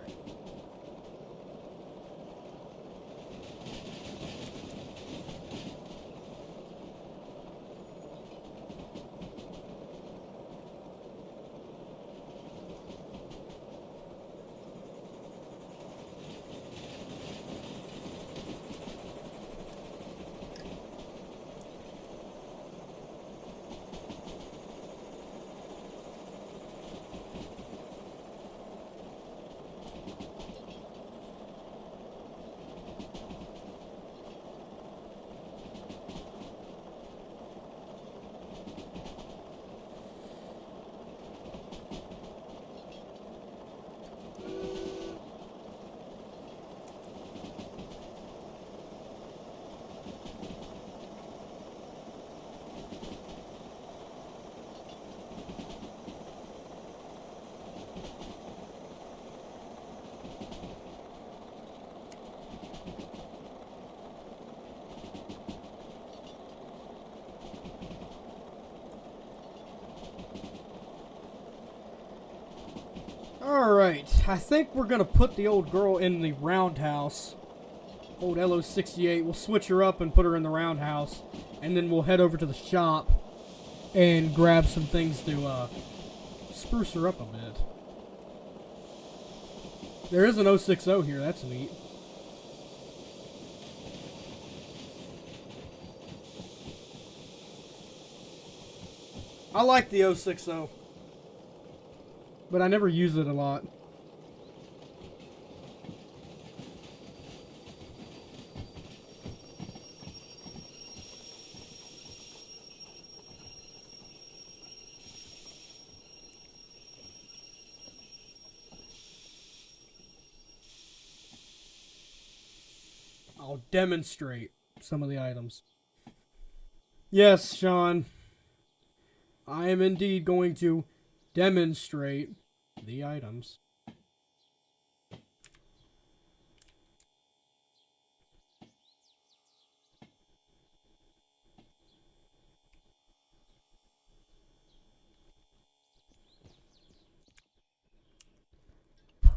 Alright, I think we're gonna put the old girl in the roundhouse. Old LO68. We'll switch her up and put her in the roundhouse. And then we'll head over to the shop and grab some things to spruce her up a bit. There is an 060 here, that's neat. I like the 060, but I never use it a lot. I'll demonstrate some of the items. Yes, Sean. I am indeed going to demonstrate the items.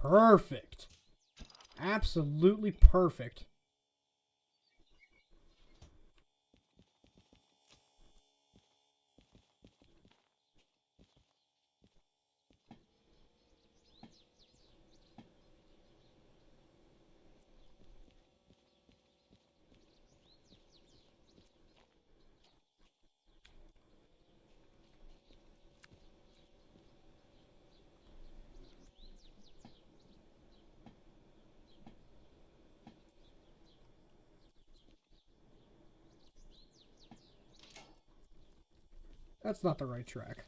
Perfect. Absolutely perfect. That's not the right track.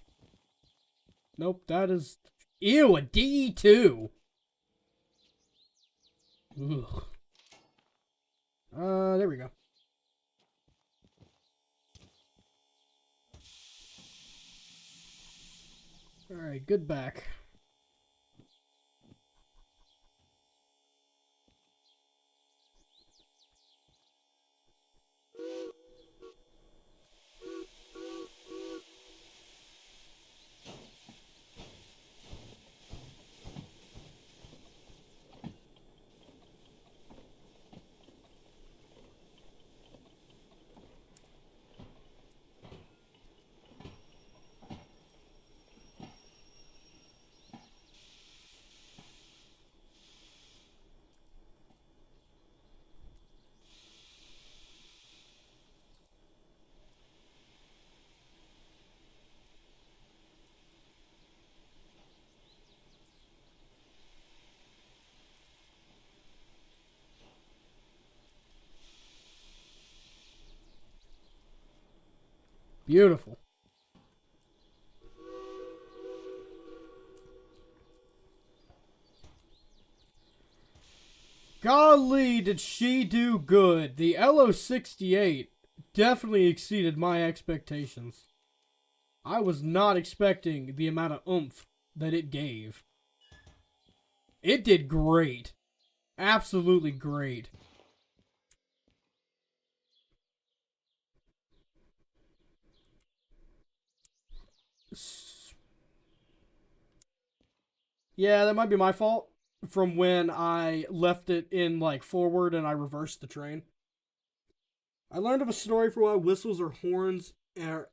Nope, that is... Ew, a DE2! Ugh. There we go. Alright, good back. Beautiful. Golly, did she do good. The LO68 definitely exceeded my expectations. I was not expecting the amount of oomph that it gave. It did great. Absolutely great. Yeah, that might be my fault from when I left it in like forward and I reversed the train. I learned of a story for why whistles or horns are...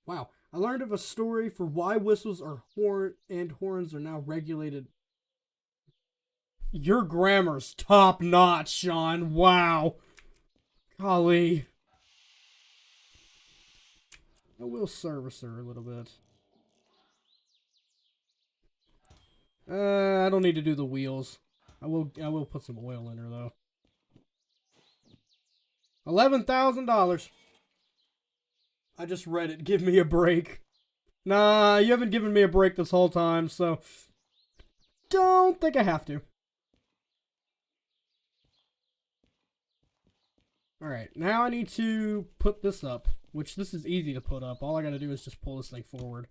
Wow. I learned of a story for why whistles are horns are now regulated. Your grammar's top notch, Sean. Wow. Golly. I will service her a little bit. I don't need to do the wheels. I will put some oil in her though. $11,000. I just read it. Give me a break. Nah, you haven't given me a break this whole time, so don't think I have to. Alright, now I need to put this up, which this is easy to put up. All I gotta do is just pull this thing forward.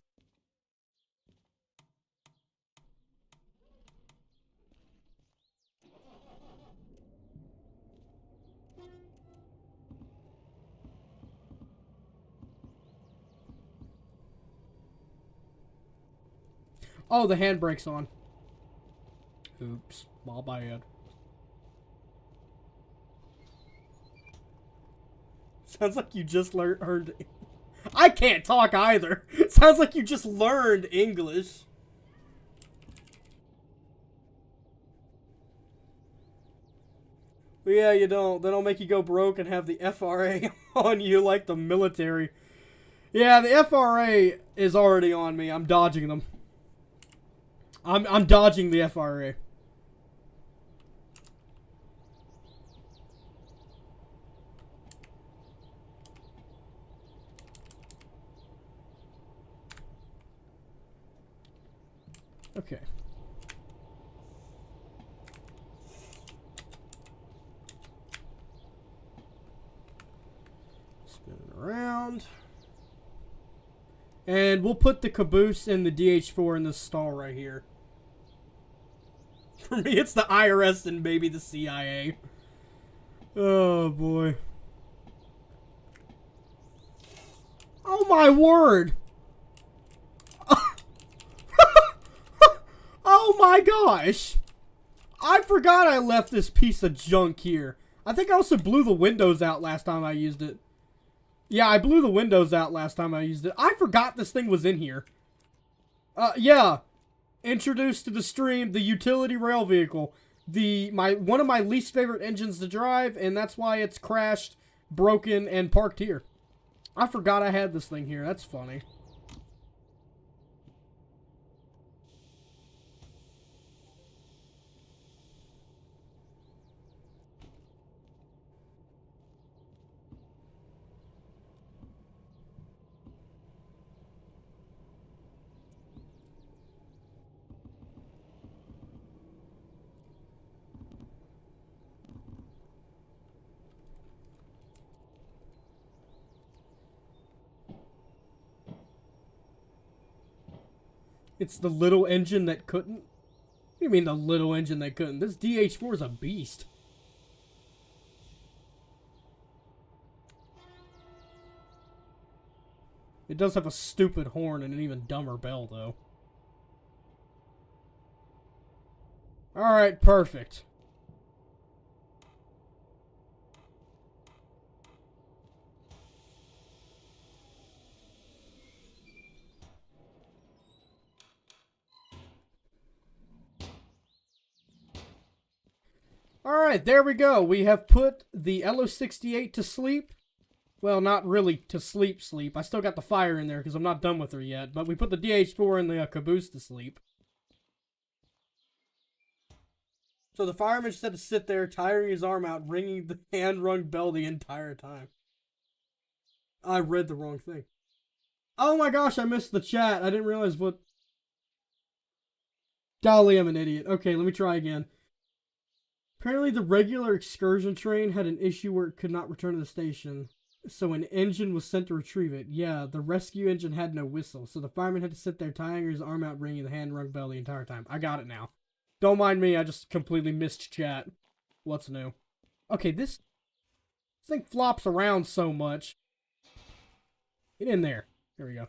Oh, the handbrake's on. Oops. My bad. Sounds like you just learned... I can't talk either. Sounds like you just learned English. But yeah, you don't. They don't make you go broke and have the FRA on you like the military. Yeah, the FRA is already on me. I'm dodging them. I'm dodging the FRA. Okay. Spin it around. And we'll put the caboose and the DH4 in this stall right here. For me, it's the IRS and maybe the CIA. Oh, boy. Oh, my word. Oh, my gosh. I forgot I left this piece of junk here. I think I also blew the windows out last time I used it. Yeah, I blew the windows out last time I used it. I forgot this thing was in here. Yeah. Introduced to the stream, the utility rail vehicle. One of my least favorite engines to drive, and that's why it's crashed, broken, and parked here. I forgot I had this thing here. That's funny. It's the little engine that couldn't? What do you mean the little engine that couldn't? This DH4 is a beast. It does have a stupid horn and an even dumber bell, though. Alright, perfect. Alright, there we go. We have put the LO68 to sleep. Well, not really to sleep. I still got the fire in there because I'm not done with her yet. But we put the DH4 and the caboose to sleep. So the fireman just had to sit there, tiring his arm out, ringing the hand-rung bell the entire time. I read the wrong thing. Oh my gosh, I missed the chat. I didn't realize what... Golly, I'm an idiot. Okay, let me try again. Apparently the regular excursion train had an issue where it could not return to the station. So an engine was sent to retrieve it. Yeah, the rescue engine had no whistle. So the fireman had to sit there tying his arm out, ringing the hand-rung bell the entire time. I got it now. Don't mind me, I just completely missed chat. What's new? Okay, this thing flops around so much. Get in there. There we go.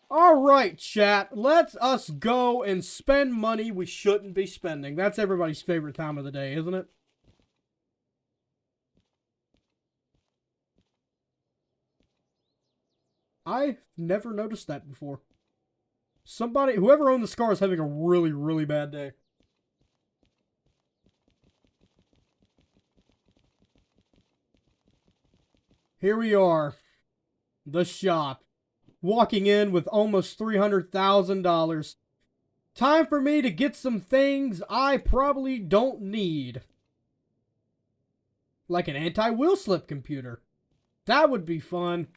Alright, chat. Let's us go and spend money we shouldn't be spending. That's everybody's favorite time of the day, isn't it? I've never noticed that before. Whoever owned this car is having a really, really bad day. Here we are. The shop. Walking in with almost $300,000. Time for me to get some things I probably don't need. Like an anti-wheel slip computer. That would be fun.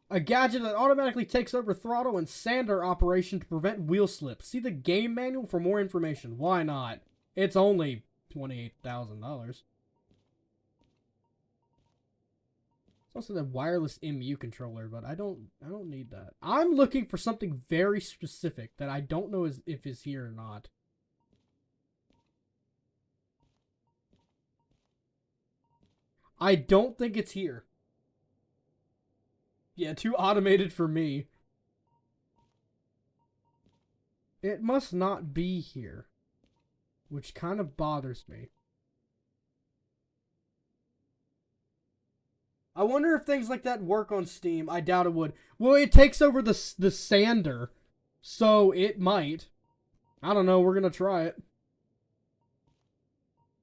A gadget that automatically takes over throttle and sander operation to prevent wheel slips. See the game manual for more information. Why not? It's only $28,000. Also the wireless MU controller, but I don't need that. I'm looking for something very specific that I don't know if is here or not. I don't think it's here. Yeah, too automated for me. It must not be here, which kind of bothers me. I wonder if things like that work on Steam. I doubt it would. Well, it takes over the sander, so it might. I don't know. We're gonna try it.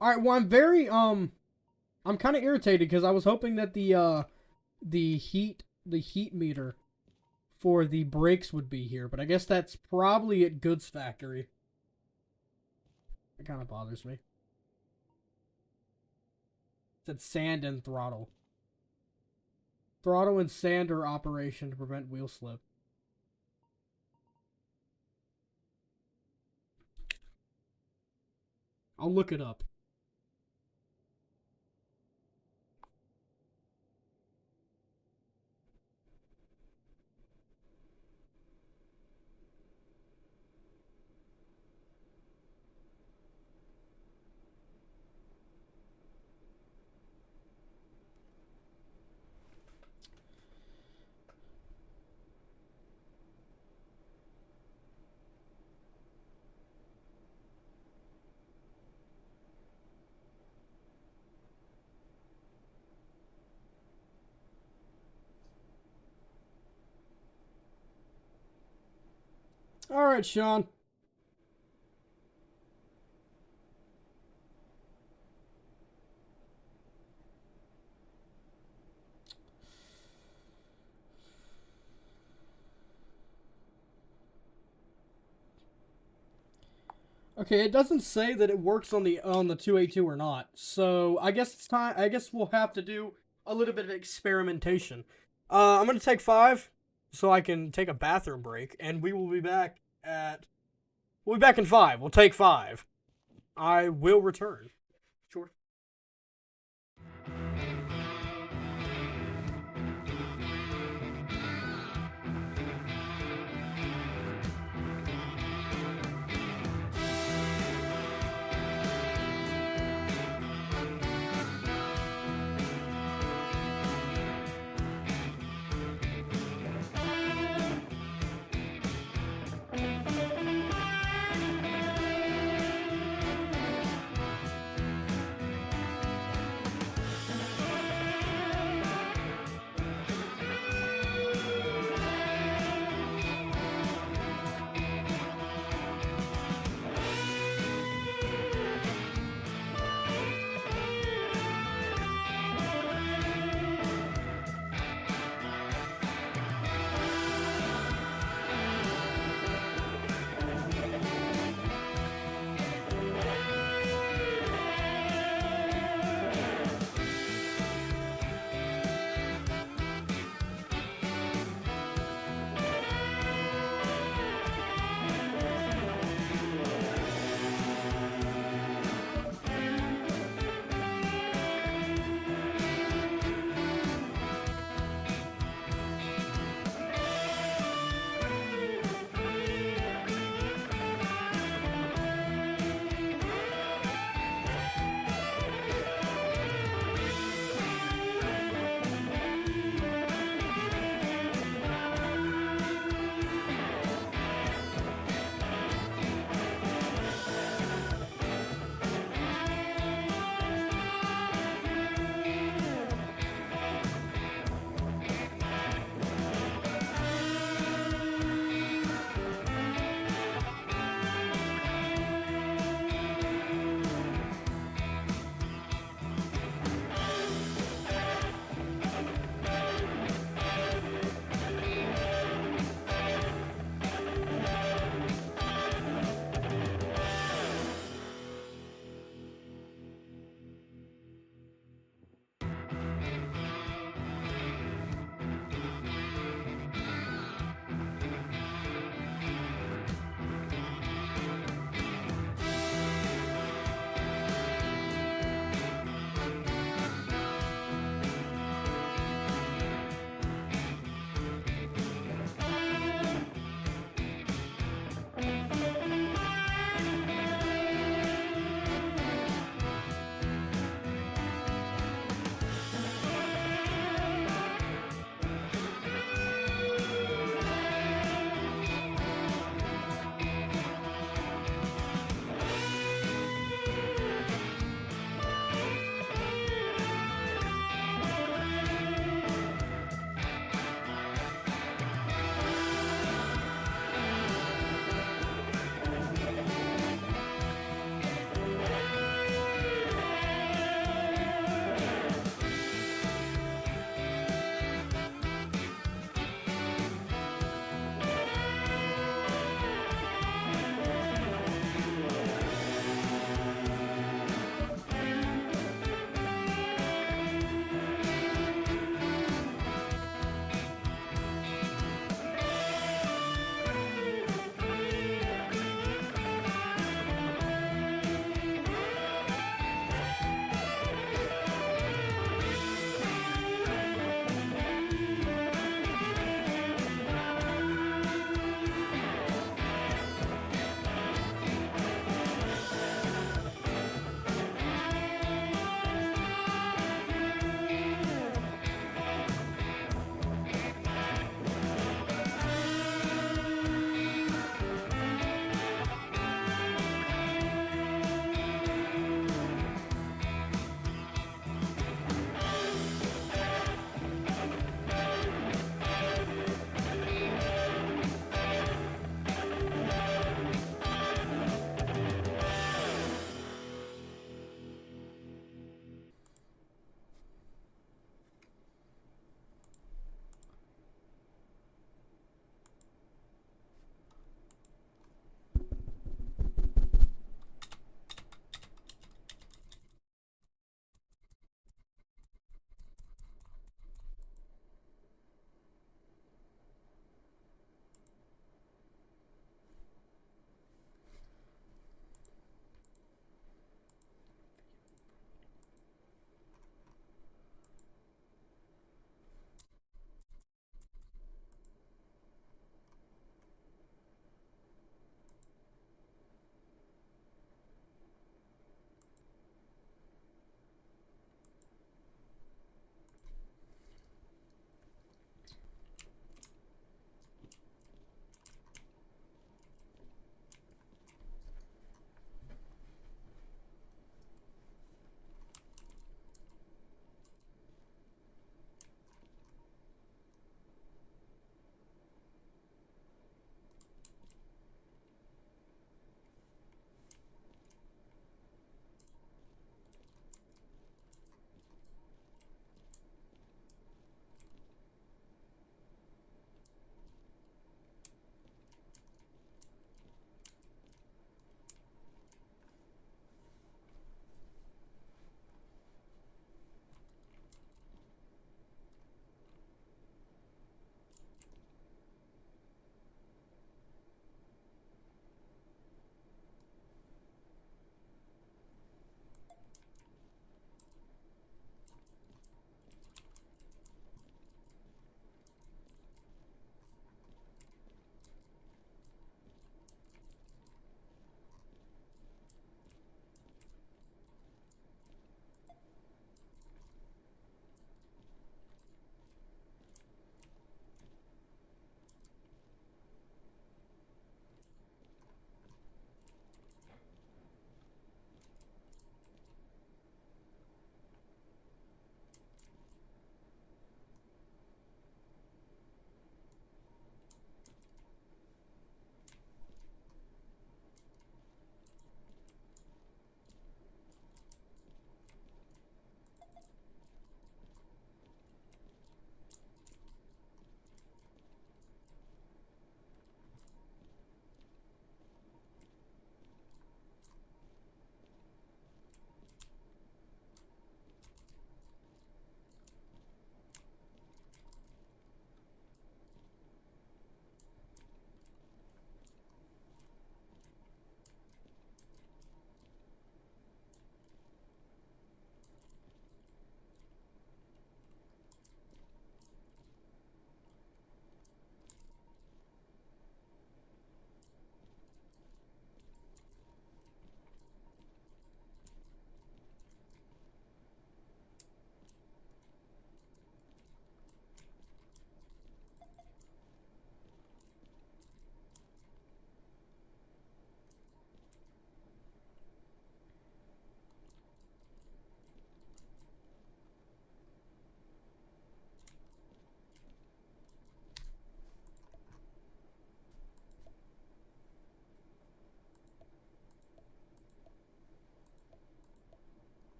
All right. Well, I'm kind of irritated because I was hoping that the heat meter for the brakes would be here, but I guess that's probably at Goods Factory. It kind of bothers me. It said sand and throttle. Throttle and sander operation to prevent wheel slip. I'll look it up. All right, Sean. Okay, it doesn't say that it works on the 282 or not. So I guess it's time. I guess we'll have to do a little bit of experimentation. I'm gonna take 5, so I can take a bathroom break, and we will be back at. We'll be back in 5. We'll take 5. I will return. Sure.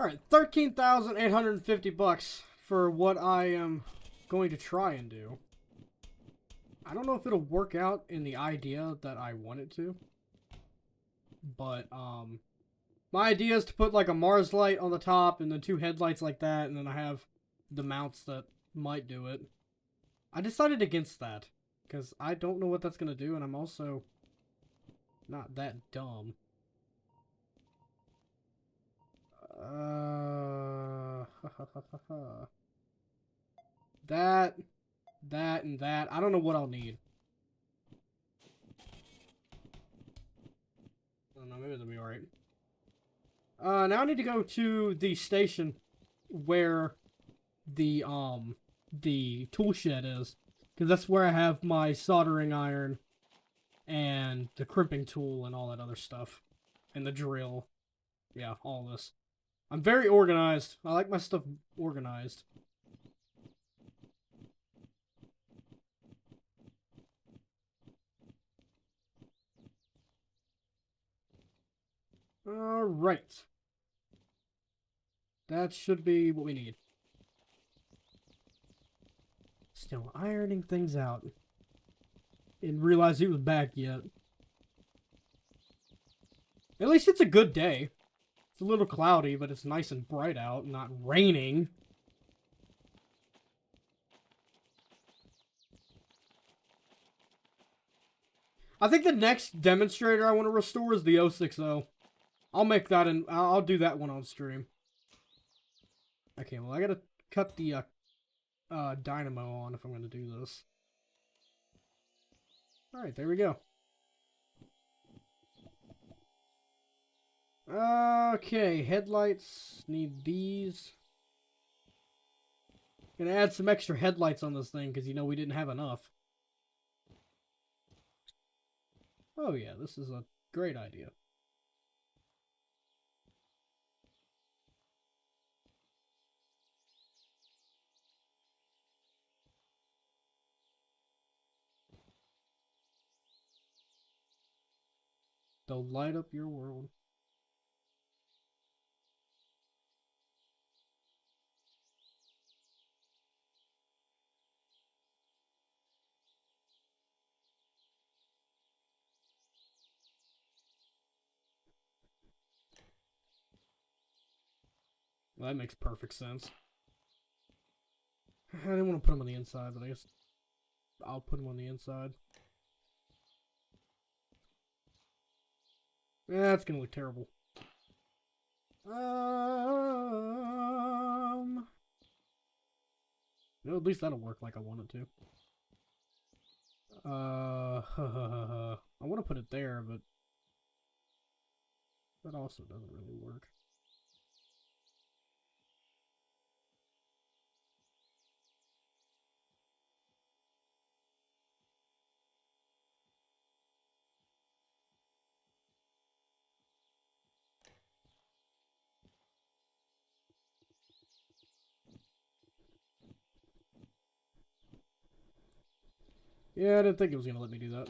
Alright, 13,850 bucks for what I am going to try and do. I don't know if it'll work out in the idea that I want it to. But, my idea is to put like a Mars light on the top and then 2 headlights like that, and then I have the mounts that might do it. I decided against that, because I don't know what that's going to do, and I'm also not that dumb. That, and that. I don't know what I'll need. I don't know, maybe that'll be alright. Now I need to go to the station where the tool shed is. Because that's where I have my soldering iron and the crimping tool and all that other stuff. And the drill. Yeah, all this. I'm very organized. I like my stuff organized. Alright. That should be what we need. Still ironing things out. Didn't realize he was back yet. At least it's a good day. It's a little cloudy, but it's nice and bright out, not raining. I think the next demonstrator I want to restore is the 060. I'll make that and I'll do that one on stream. Okay, well I gotta cut the dynamo on if I'm gonna do this. Alright, there we go. Okay, headlights. Need these. Gonna add some extra headlights on this thing because you know we didn't have enough. Oh yeah, this is a great idea. They'll light up your world. Well, that makes perfect sense. I didn't want to put them on the inside, but I guess I'll put them on the inside. Yeah, that's gonna look terrible. No, at least that'll work like I want it to. I want to put it there, but that also doesn't really work. Yeah, I didn't think it was gonna let me do that.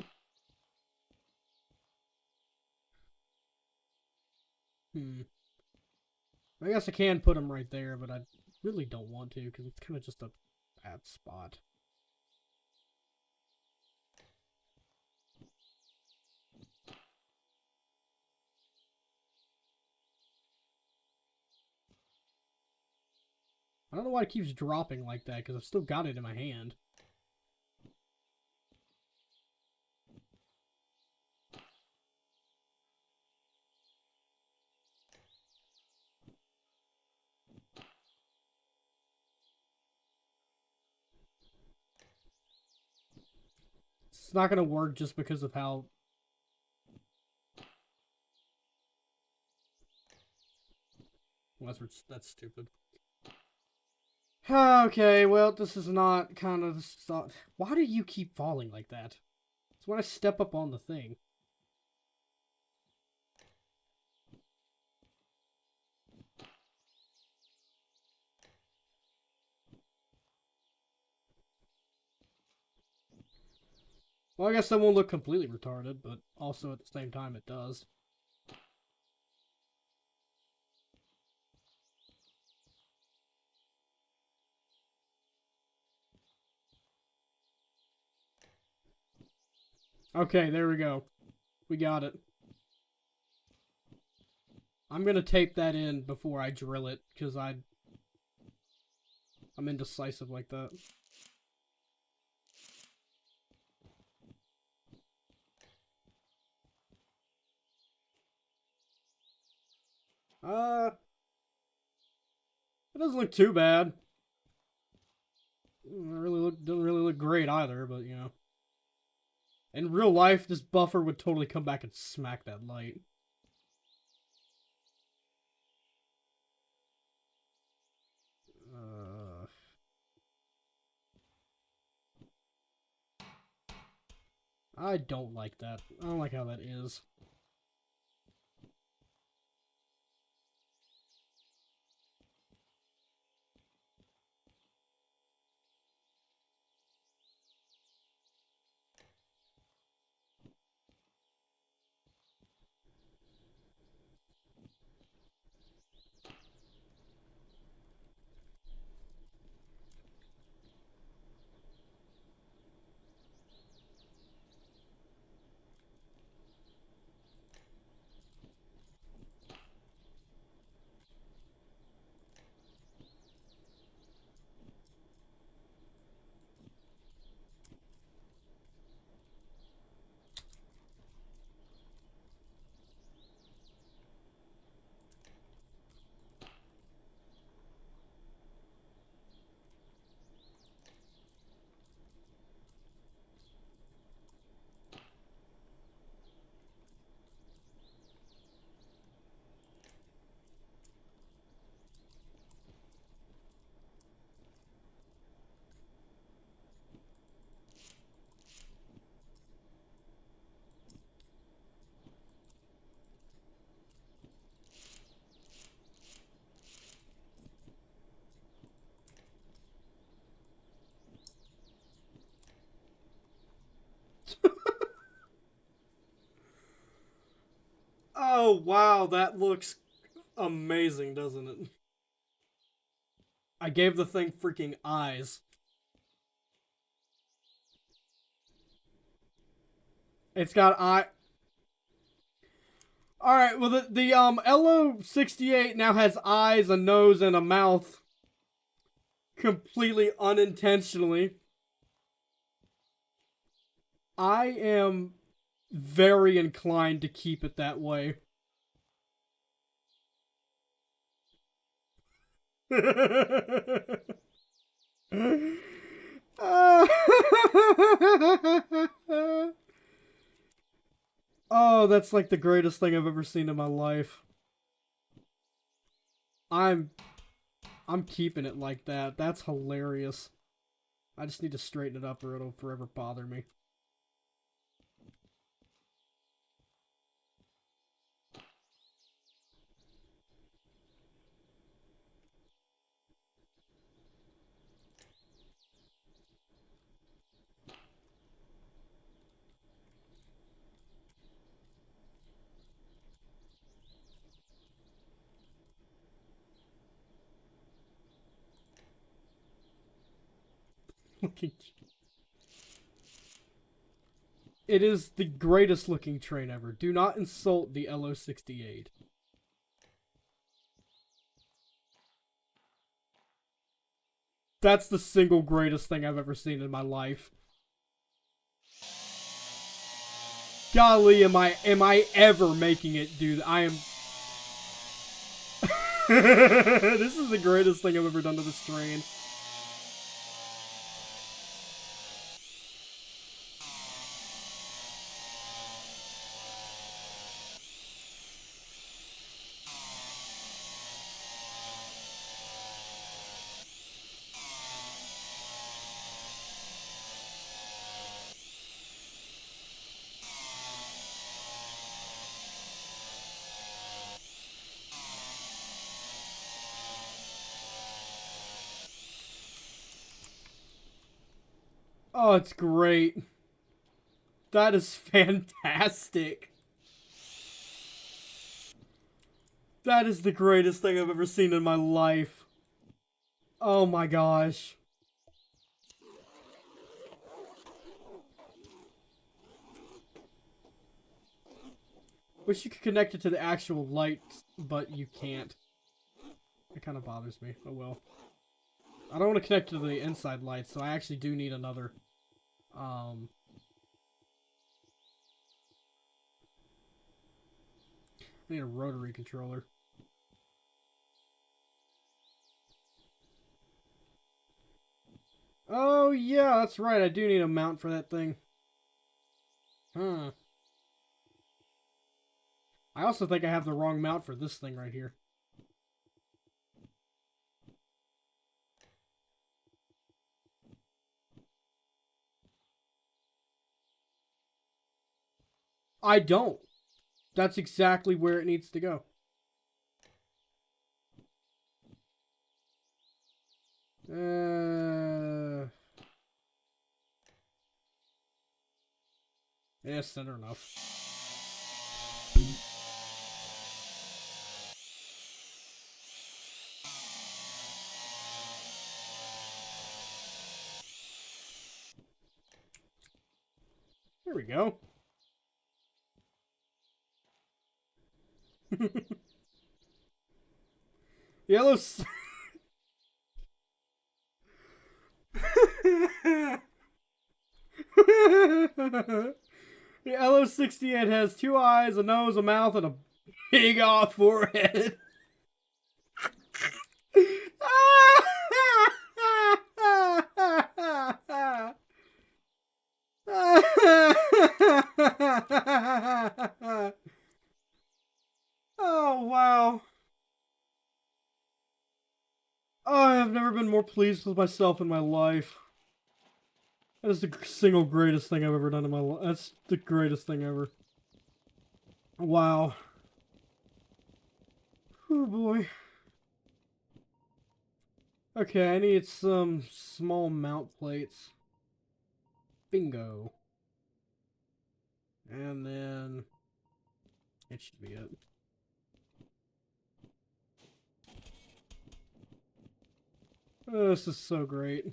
I guess I can put them right there, but I really don't want to because it's kind of just a bad spot. I don't know why it keeps dropping like that because I've still got it in my hand. It's not going to work just because of how... Well, that's stupid. Okay, well, this is not kind of... Why do you keep falling like that? It's when I step up on the thing. Well, I guess that won't look completely retarded, but also at the same time it does. Okay, there we go. We got it. I'm gonna tape that in before I drill it, because I'm indecisive like that. It doesn't look too bad. Doesn't really look great either, but you know. In real life, this buffer would totally come back and smack that light. I don't like that. I don't like how that is. Oh, wow, that looks amazing, doesn't it? I gave the thing freaking eyes. It's got eye. Alright, well, the LO68 now has eyes, a nose, and a mouth. Completely unintentionally. I am very inclined to keep it that way. Oh, that's like the greatest thing I've ever seen in my life. I'm keeping it like that. That's hilarious. I just need to straighten it up or it'll forever bother me. It is the greatest looking train ever. Do not insult the LO68. That's the single greatest thing I've ever seen in my life. Golly, am I ever making it do that? I am. This is the greatest thing I've ever done to this train. Oh, it's great. That is fantastic. That is the greatest thing I've ever seen in my life. Oh my gosh. Wish you could connect it to the actual light, but you can't. It kind of bothers me. Oh well. I don't want to connect to the inside lights, so I actually do need another. I need a rotary controller. Oh yeah, that's right. I do need a mount for that thing. Huh. I also think I have the wrong mount for this thing right here. I don't. That's exactly where it needs to go. Yeah, center enough. There we go. Yellow. The LO68 has 2 eyes, a nose, a mouth, and a big off forehead. Oh, wow. Oh, I have never been more pleased with myself in my life. That is the single greatest thing I've ever done in my life. That's the greatest thing ever. Wow. Oh boy. Okay, I need some small mount plates. Bingo. And then it should be it. Oh, this is so great.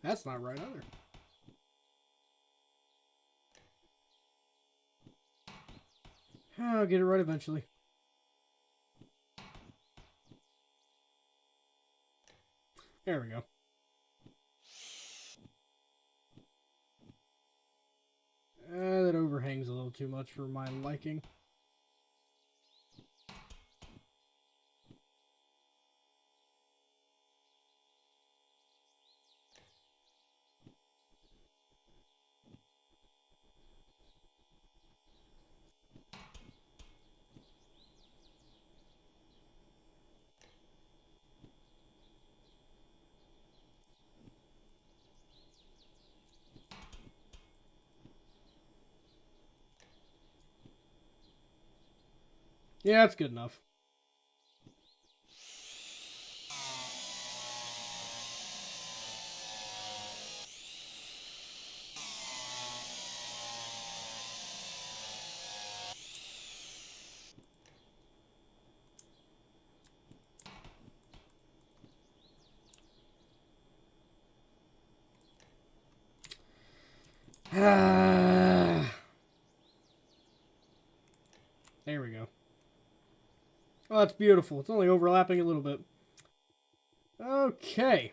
That's not right either. I'll get it right eventually. There we go. That overhangs a little too much for my liking. Yeah, that's good enough. There we go. Oh, that's beautiful. It's only overlapping a little bit. Okay.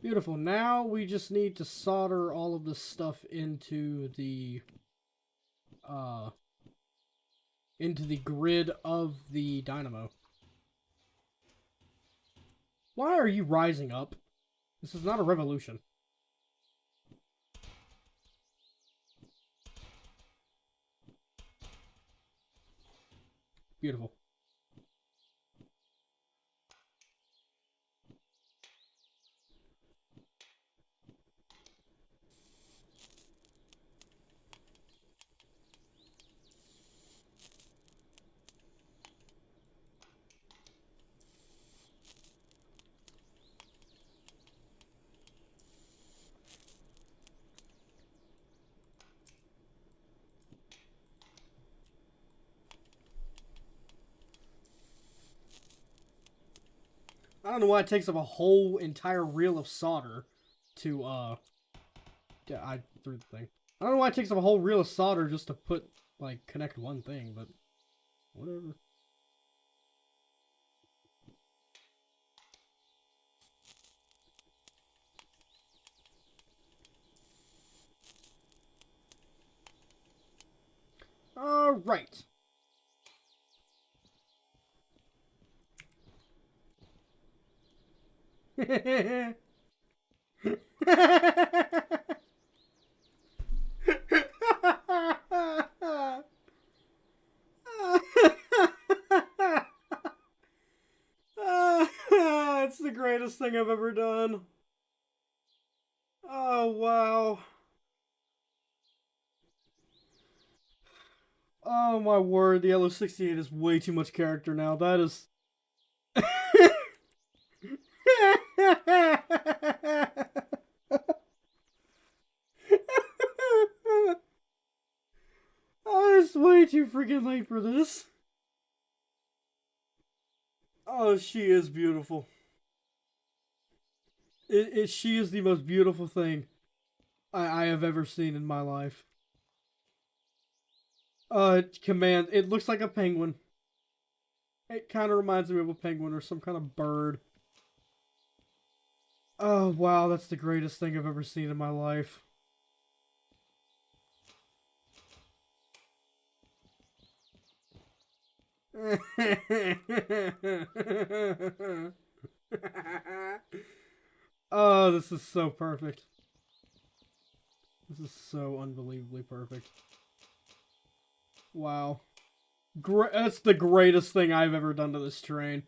Beautiful. Now we just need to solder all of this stuff uh into the grid of the dynamo. Why are you rising up? This is not a revolution. Beautiful. I don't know why it takes up a whole entire reel of solder to, yeah, I threw the thing. I don't know why it takes up a whole reel of solder just to put, like, connect one thing, but whatever. Alright. It's the greatest thing I've ever done. Oh, wow. Oh, my word. The LO68 is way too much character now. That is... Oh, it's way too freaking late for this. Oh, she is beautiful. She is the most beautiful thing I have ever seen in my life. It looks like a penguin. It kind of reminds me of a penguin or some kind of bird. Oh, wow, that's the greatest thing I've ever seen in my life. Oh, this is so perfect. This is so unbelievably perfect. Wow. That's the greatest thing I've ever done to this train.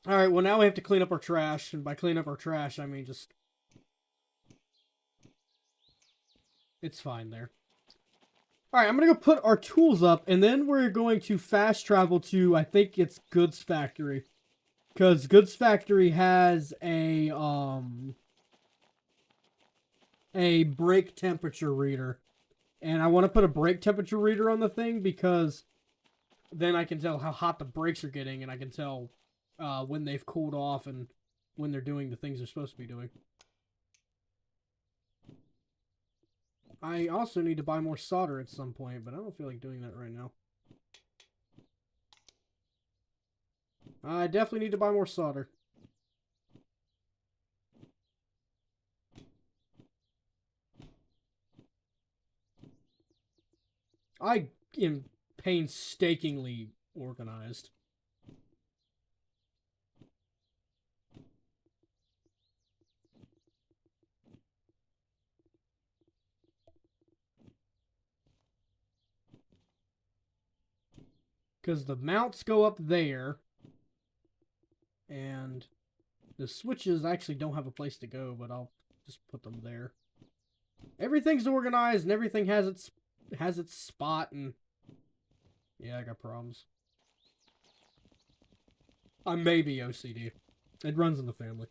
Alright, well now we have to clean up our trash. And by clean up our trash, I mean just... It's fine there. Alright, I'm going to go put our tools up. And then we're going to fast travel to, I think it's Goods Factory. Because Goods Factory has a brake temperature reader. And I want to put a brake temperature reader on the thing because then I can tell how hot the brakes are getting and I can tell when they've cooled off and when they're doing the things they're supposed to be doing. I also need to buy more solder at some point, but I don't feel like doing that right now. I definitely need to buy more solder. I am painstakingly organized. Because the mounts go up there. And the switches actually don't have a place to go, but I'll just put them there. Everything's organized and everything has its spot, and yeah, I got problems. I may be OCD. It runs in the family.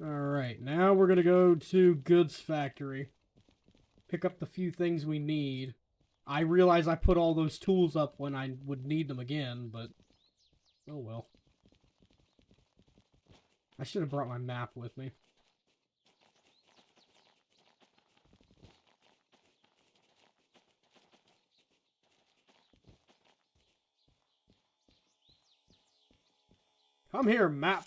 Alright, now we're gonna go to Goods Factory. Pick up the few things we need. I realize I put all those tools up when I would need them again, but oh well. I should have brought my map with me. Come here, map.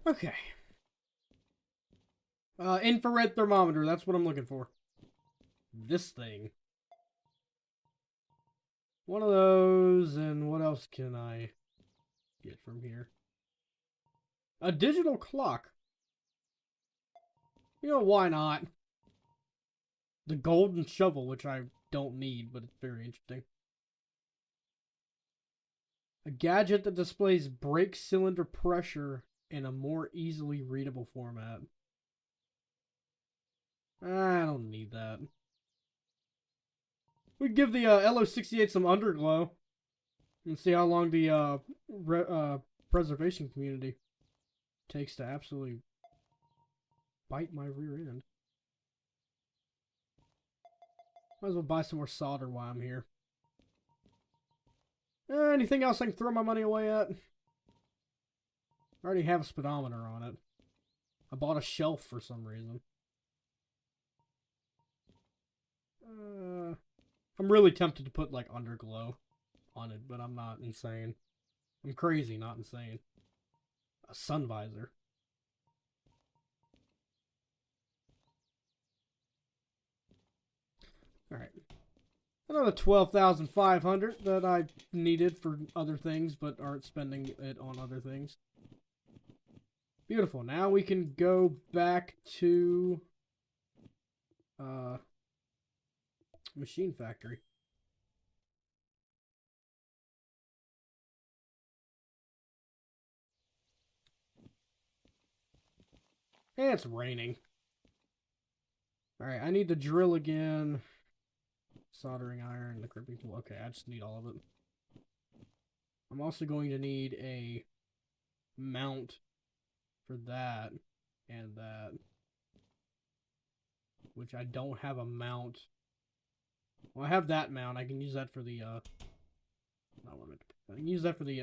Okay. Infrared thermometer. That's what I'm looking for. This thing. One of those, and what else can I get from here? A digital clock. You know, why not? The golden shovel, which I don't need, but it's very interesting. A gadget that displays brake cylinder pressure in a more easily readable format. I don't need that. We give the LO68 some underglow and see how long the preservation community takes to absolutely bite my rear end. Might as well buy some more solder while I'm here. Anything else I can throw my money away at? I already have a speedometer on it. I bought a shelf for some reason. I'm really tempted to put, like, underglow on it, but I'm not insane. I'm crazy, not insane. A sun visor. Alright. Another 12,500 that I needed for other things, but aren't spending it on other things. Beautiful. Now we can go back to machine factory. And it's raining. Alright, I need to drill again. Soldering iron, the crimping tool. Okay, I just need all of it. I'm also going to need a mount for that and that. Which I don't have a mount. Well, I have that mount. I can use that for the, not what I can use that for the,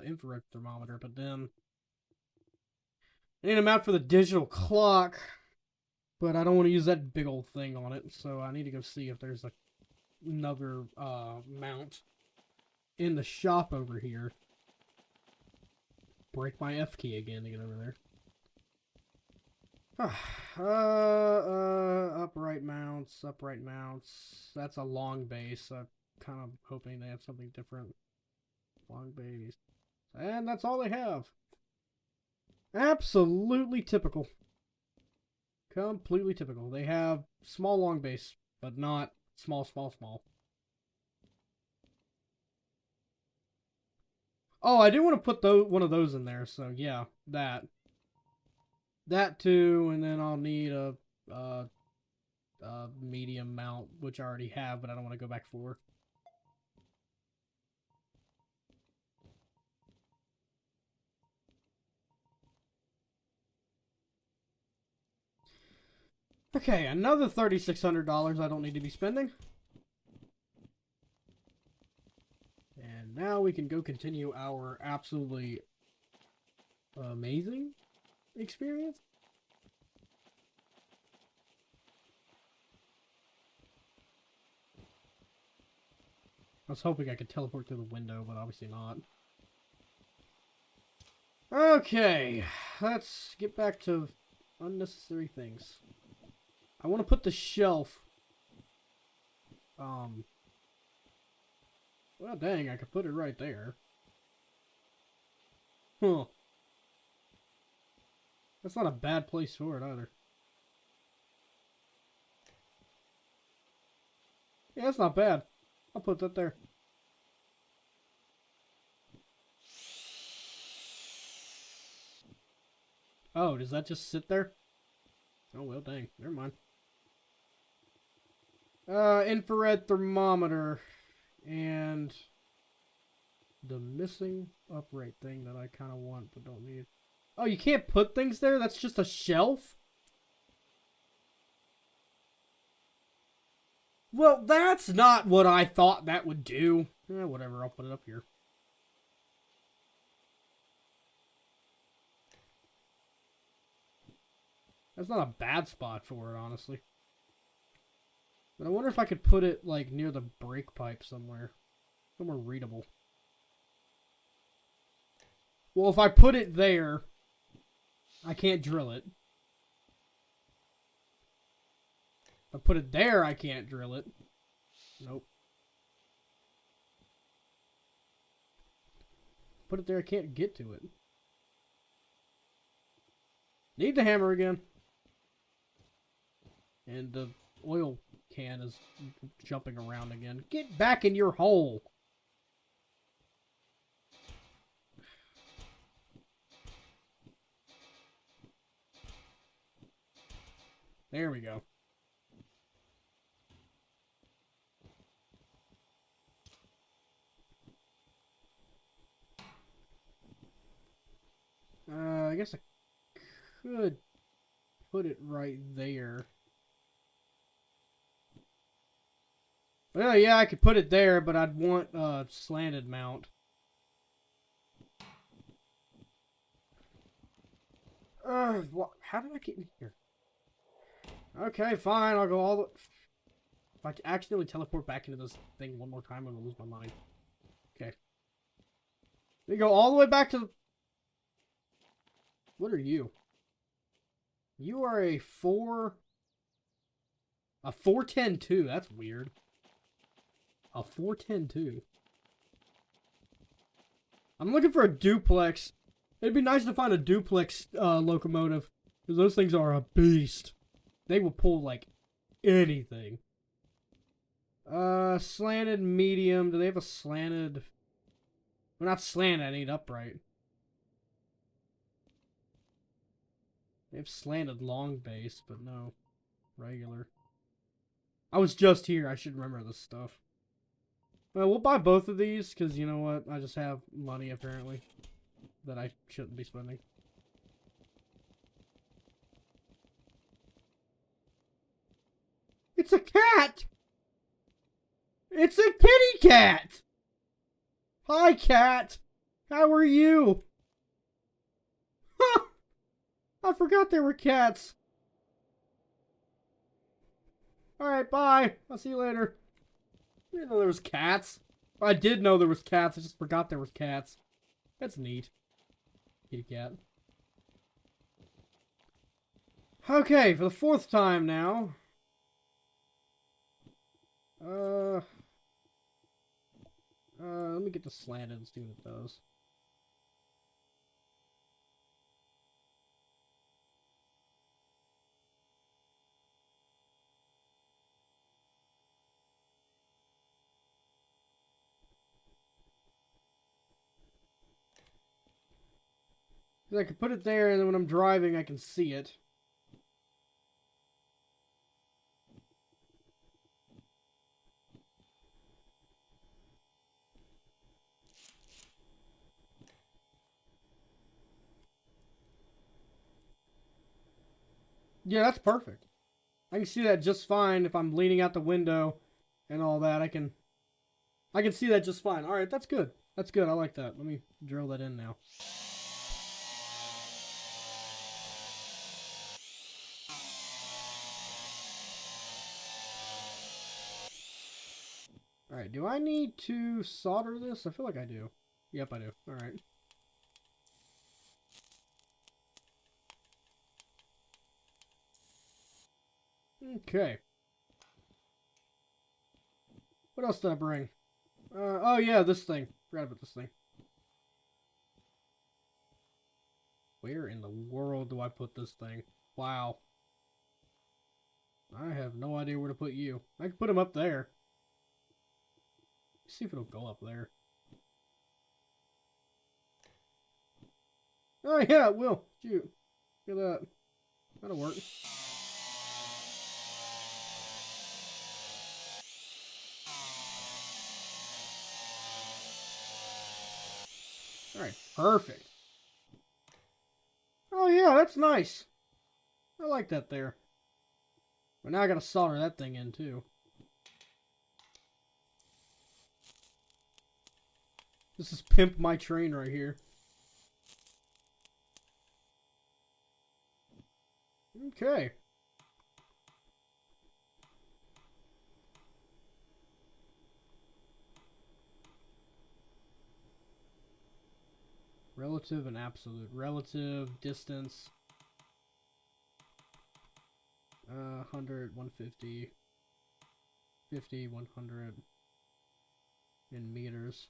infrared thermometer, but then I need a mount for the digital clock, but I don't want to use that big old thing on it, so I need to go see if there's another, mount in the shop over here. Break my F key again to get over there. Upright mounts, upright mounts. That's a long base. I'm kind of hoping they have something different. Long base. And that's all they have. Absolutely typical. Completely typical. They have small long base, but not small, small, small. Oh, I do want to put one of those in there, so yeah, that. That too, and then I'll need a medium mount, which I already have, but I don't want to go back for. Okay, another $3,600 I don't need to be spending. And now we can go continue our absolutely amazing experience. I was hoping I could teleport through the window, but obviously not. Okay, let's get back to unnecessary things. I want to put the shelf. Well, dang, I could put it right there. Huh. That's not a bad place for it either. Yeah, that's not bad. I'll put that there. Oh, does that just sit there? Oh, well, dang. Never mind. Infrared thermometer. And the missing upright thing that I kind of want but don't need. Oh, you can't put things there? That's just a shelf? Well, that's not what I thought that would do. Whatever, I'll put it up here. That's not a bad spot for it, honestly. But I wonder if I could put it, like, near the brake pipe somewhere. Somewhere readable. Well, if I put it there, I can't drill it. If I put it there, I can't drill it. Nope. Put it there, I can't get to it. Need the hammer again. And the oil can is jumping around again. Get back in your hole. There we go. I guess I could put it right there. Well, yeah, I could put it there, but I'd want a slanted mount. How did I get in here? Okay, fine, I'll go all the... If I accidentally teleport back into this thing one more time, I'm gonna lose my mind. Okay. We go all the way back to the... What are you? You are a 410-2. That's weird. A 410-2. I'm looking for a duplex. It'd be nice to find a duplex locomotive. Because those things are a beast. They will pull, like, anything. Slanted medium. Do they have a slanted... Well, not slanted. I need upright. They have slanted long base, but no. Regular. I was just here. I should remember this stuff. Well, we'll buy both of these, because you know what? I just have money, apparently, that I shouldn't be spending. It's a cat! It's a kitty cat! Hi, cat! How are you? I forgot there were cats. Alright, bye. I'll see you later. I didn't know there was cats. I did know there was cats. I just forgot there was cats. That's neat. Kitty cat. Okay, for the 4th time now. Let me get the slanted and see what it does. I can put it there, and then when I'm driving, I can see it. Yeah, that's perfect. I can see that just fine if I'm leaning out the window and all that. I can see that just fine. All right, that's good. That's good. I like that. Let me drill that in now. All right, do I need to solder this? I feel like I do. Yep, I do. All right. Okay. What else did I bring? Oh yeah, this thing. Forgot about this thing. Where in the world do I put this thing? Wow. I have no idea where to put you. I can put him up there. Let's see if it'll go up there. Oh yeah, it will. Shoot. Look at that. That'll work. Alright, perfect. yeah, that's nice. I like that there. But now I gotta solder that thing in, too. This is Pimp My Train right here. Okay. Relative and absolute. Relative, distance. 100, 150, 50, 100 in meters.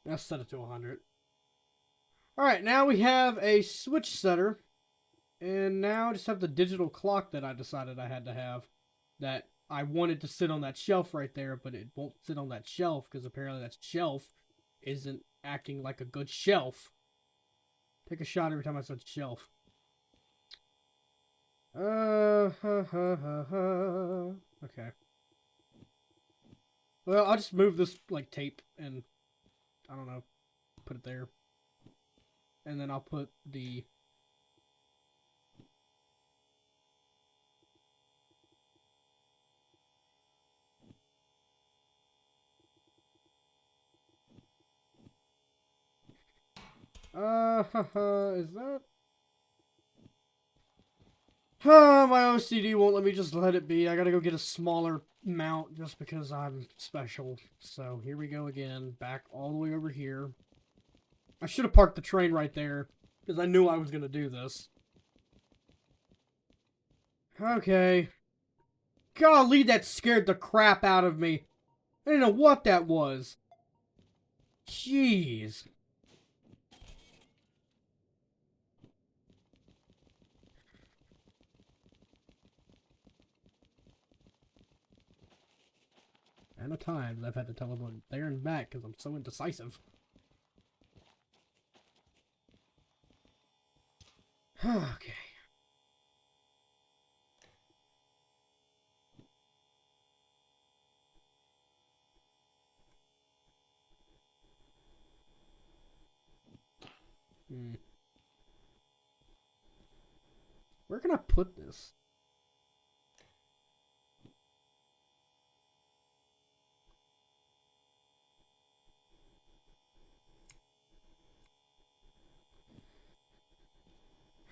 Let's set it to 100. Alright, now we have a switch setter. And now I just have the digital clock that I decided I had to have. That I wanted to sit on that shelf right there, but it won't sit on that shelf because apparently that shelf isn't acting like a good shelf. Take a shot every time I said shelf. Okay. Well, I'll just move this, like, tape and, I don't know, put it there. And then I'll put the... is that... my OCD won't let me just let it be. I gotta go get a smaller mount just because I'm special. So here we go again. Back all the way over here. I should have parked the train right there because I knew I was gonna do this. Okay. Golly, that scared the crap out of me. I didn't know what that was. Jeez. And the times I've had to teleport there and back because I'm so indecisive. Okay. Where can I put this?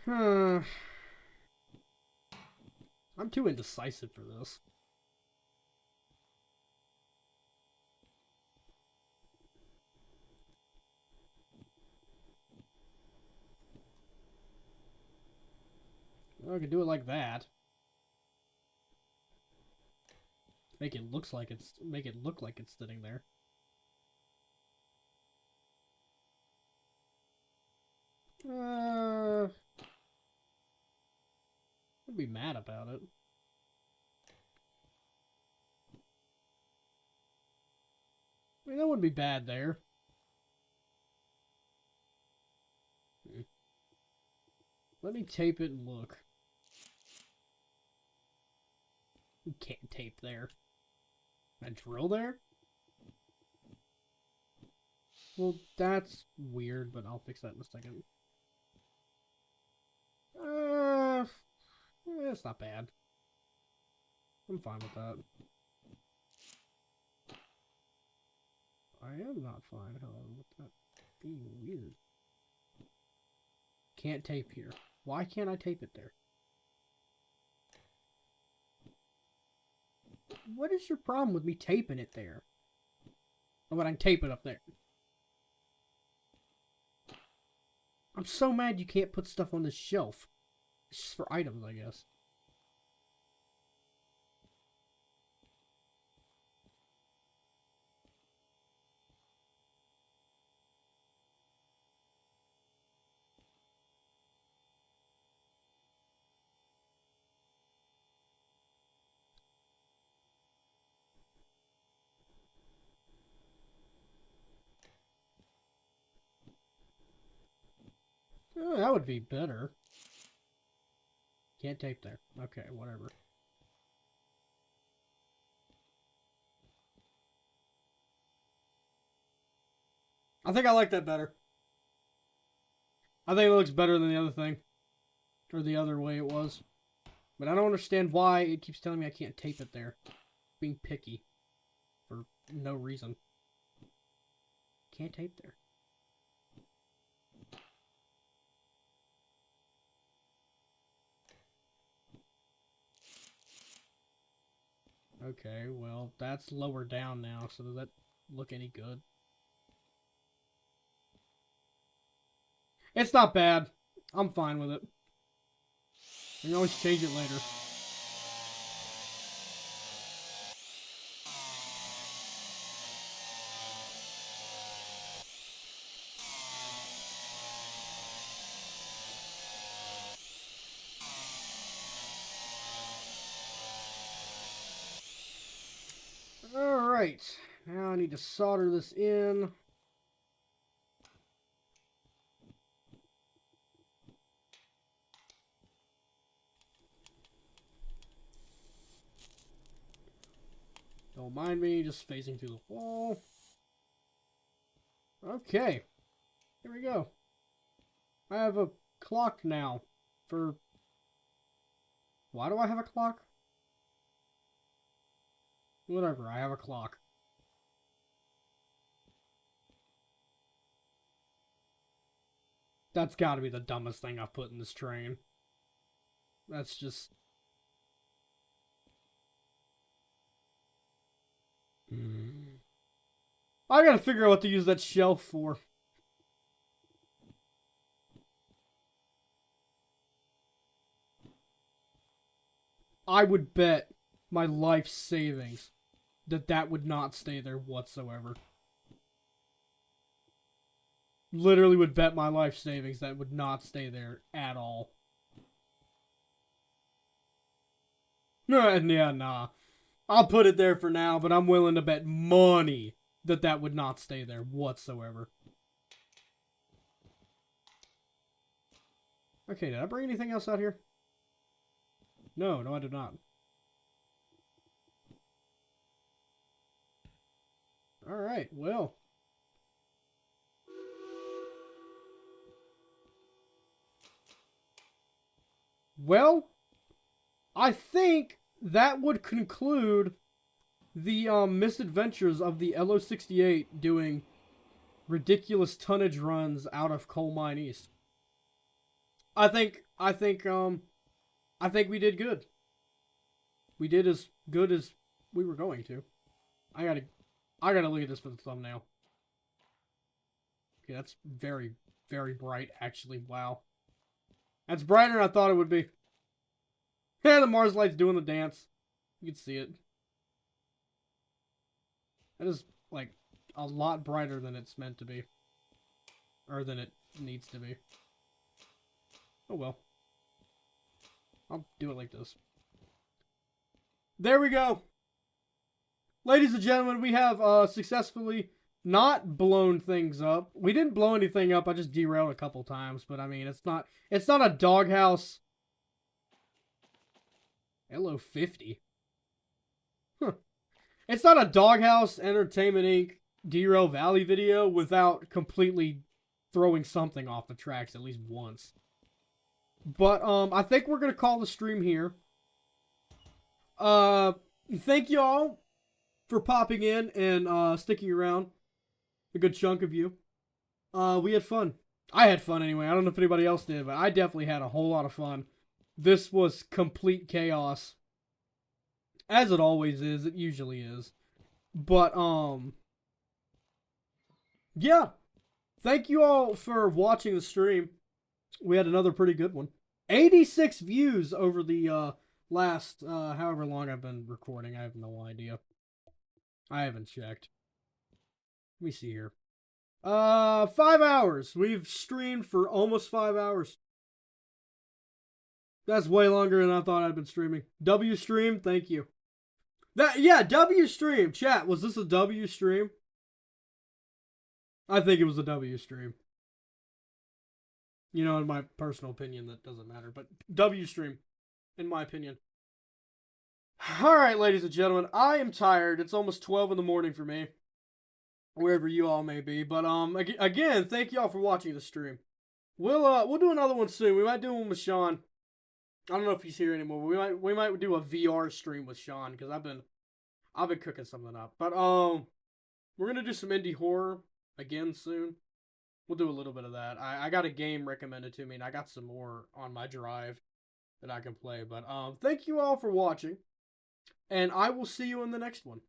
I'm too indecisive for this. Well, I could do it like that. Make it look like it's sitting there. I'd be mad about it. I mean, that wouldn't be bad there. Let me tape it and look. You can't tape there. Can I drill there? Well, that's weird, but I'll fix that in a second. It's not bad. I'm fine with that. I am not fine, however, with that being weird. Can't tape here. Why can't I tape it there? What is your problem with me taping it there? Oh, but I can tape it up there. I'm so mad you can't put stuff on this shelf. It's just for items, I guess. Oh, that would be better. Can't tape there. Okay, whatever. I think I like that better. I think it looks better than the other thing. Or the other way it was. But I don't understand why it keeps telling me I can't tape it there. Being picky. For no reason. Can't tape there. Okay, well, that's lower down now, so does that look any good? It's not bad. I'm fine with it. We can always change it later. Alright, now I need to solder this in. Don't mind me, just phasing through the wall. Okay, here we go. I have a clock now for... Why do I have a clock? Whatever, I have a clock. That's gotta be the dumbest thing I've put in this train. That's just... I gotta figure out what to use that shelf for. I would bet my life savings that that would not stay there whatsoever. Literally would bet my life savings that would not stay there at all. Yeah, nah. I'll put it there for now, but I'm willing to bet money that that would not stay there whatsoever. Okay, did I bring anything else out here? No, I did not. Alright, well. Well, I think that would conclude the misadventures of the LO68 doing ridiculous tonnage runs out of Coal Mine East. I think we did good. We did as good as we were going to. I gotta look at this for the thumbnail. Okay, that's very, very bright, actually. Wow. That's brighter than I thought it would be. Yeah, the Mars light's doing the dance. You can see it. That is, like, a lot brighter than it's meant to be. Or than it needs to be. Oh well. I'll do it like this. There we go. Ladies and gentlemen, we have successfully not blown things up. We didn't blow anything up. I just derailed a couple times, but I mean, it's not a doghouse. LO50. Huh. It's not a Doghouse Entertainment Inc. Derail Valley video without completely throwing something off the tracks at least once. But I think we're gonna call the stream here. Thank y'all for popping in and sticking around. A good chunk of you. We had fun. I had fun anyway. I don't know if anybody else did, but I definitely had a whole lot of fun. This was complete chaos. As it always is. It usually is. But, yeah. Thank you all for watching the stream. We had another pretty good one. 86 views over the, last, however long I've been recording. I have no idea. I haven't checked. Let me see here. 5 hours. We've streamed for almost 5 hours. That's way longer than I thought I'd been streaming. W stream, thank you. Yeah, W stream. Chat, was this a W stream? I think it was a W stream. You know, in my personal opinion, that doesn't matter. But W stream, in my opinion. Alright, ladies and gentlemen, I am tired. It's almost 12 in the morning for me. Wherever you all may be. But, again, thank you all for watching the stream. we'll do another one soon. We might do one with Sean. I don't know if he's here anymore. We might do a VR stream with Sean because I've been cooking something up. But we're gonna do some indie horror again soon. We'll do a little bit of that. I got a game recommended to me, and I got some more on my drive that I can play. But thank you all for watching, and I will see you in the next one.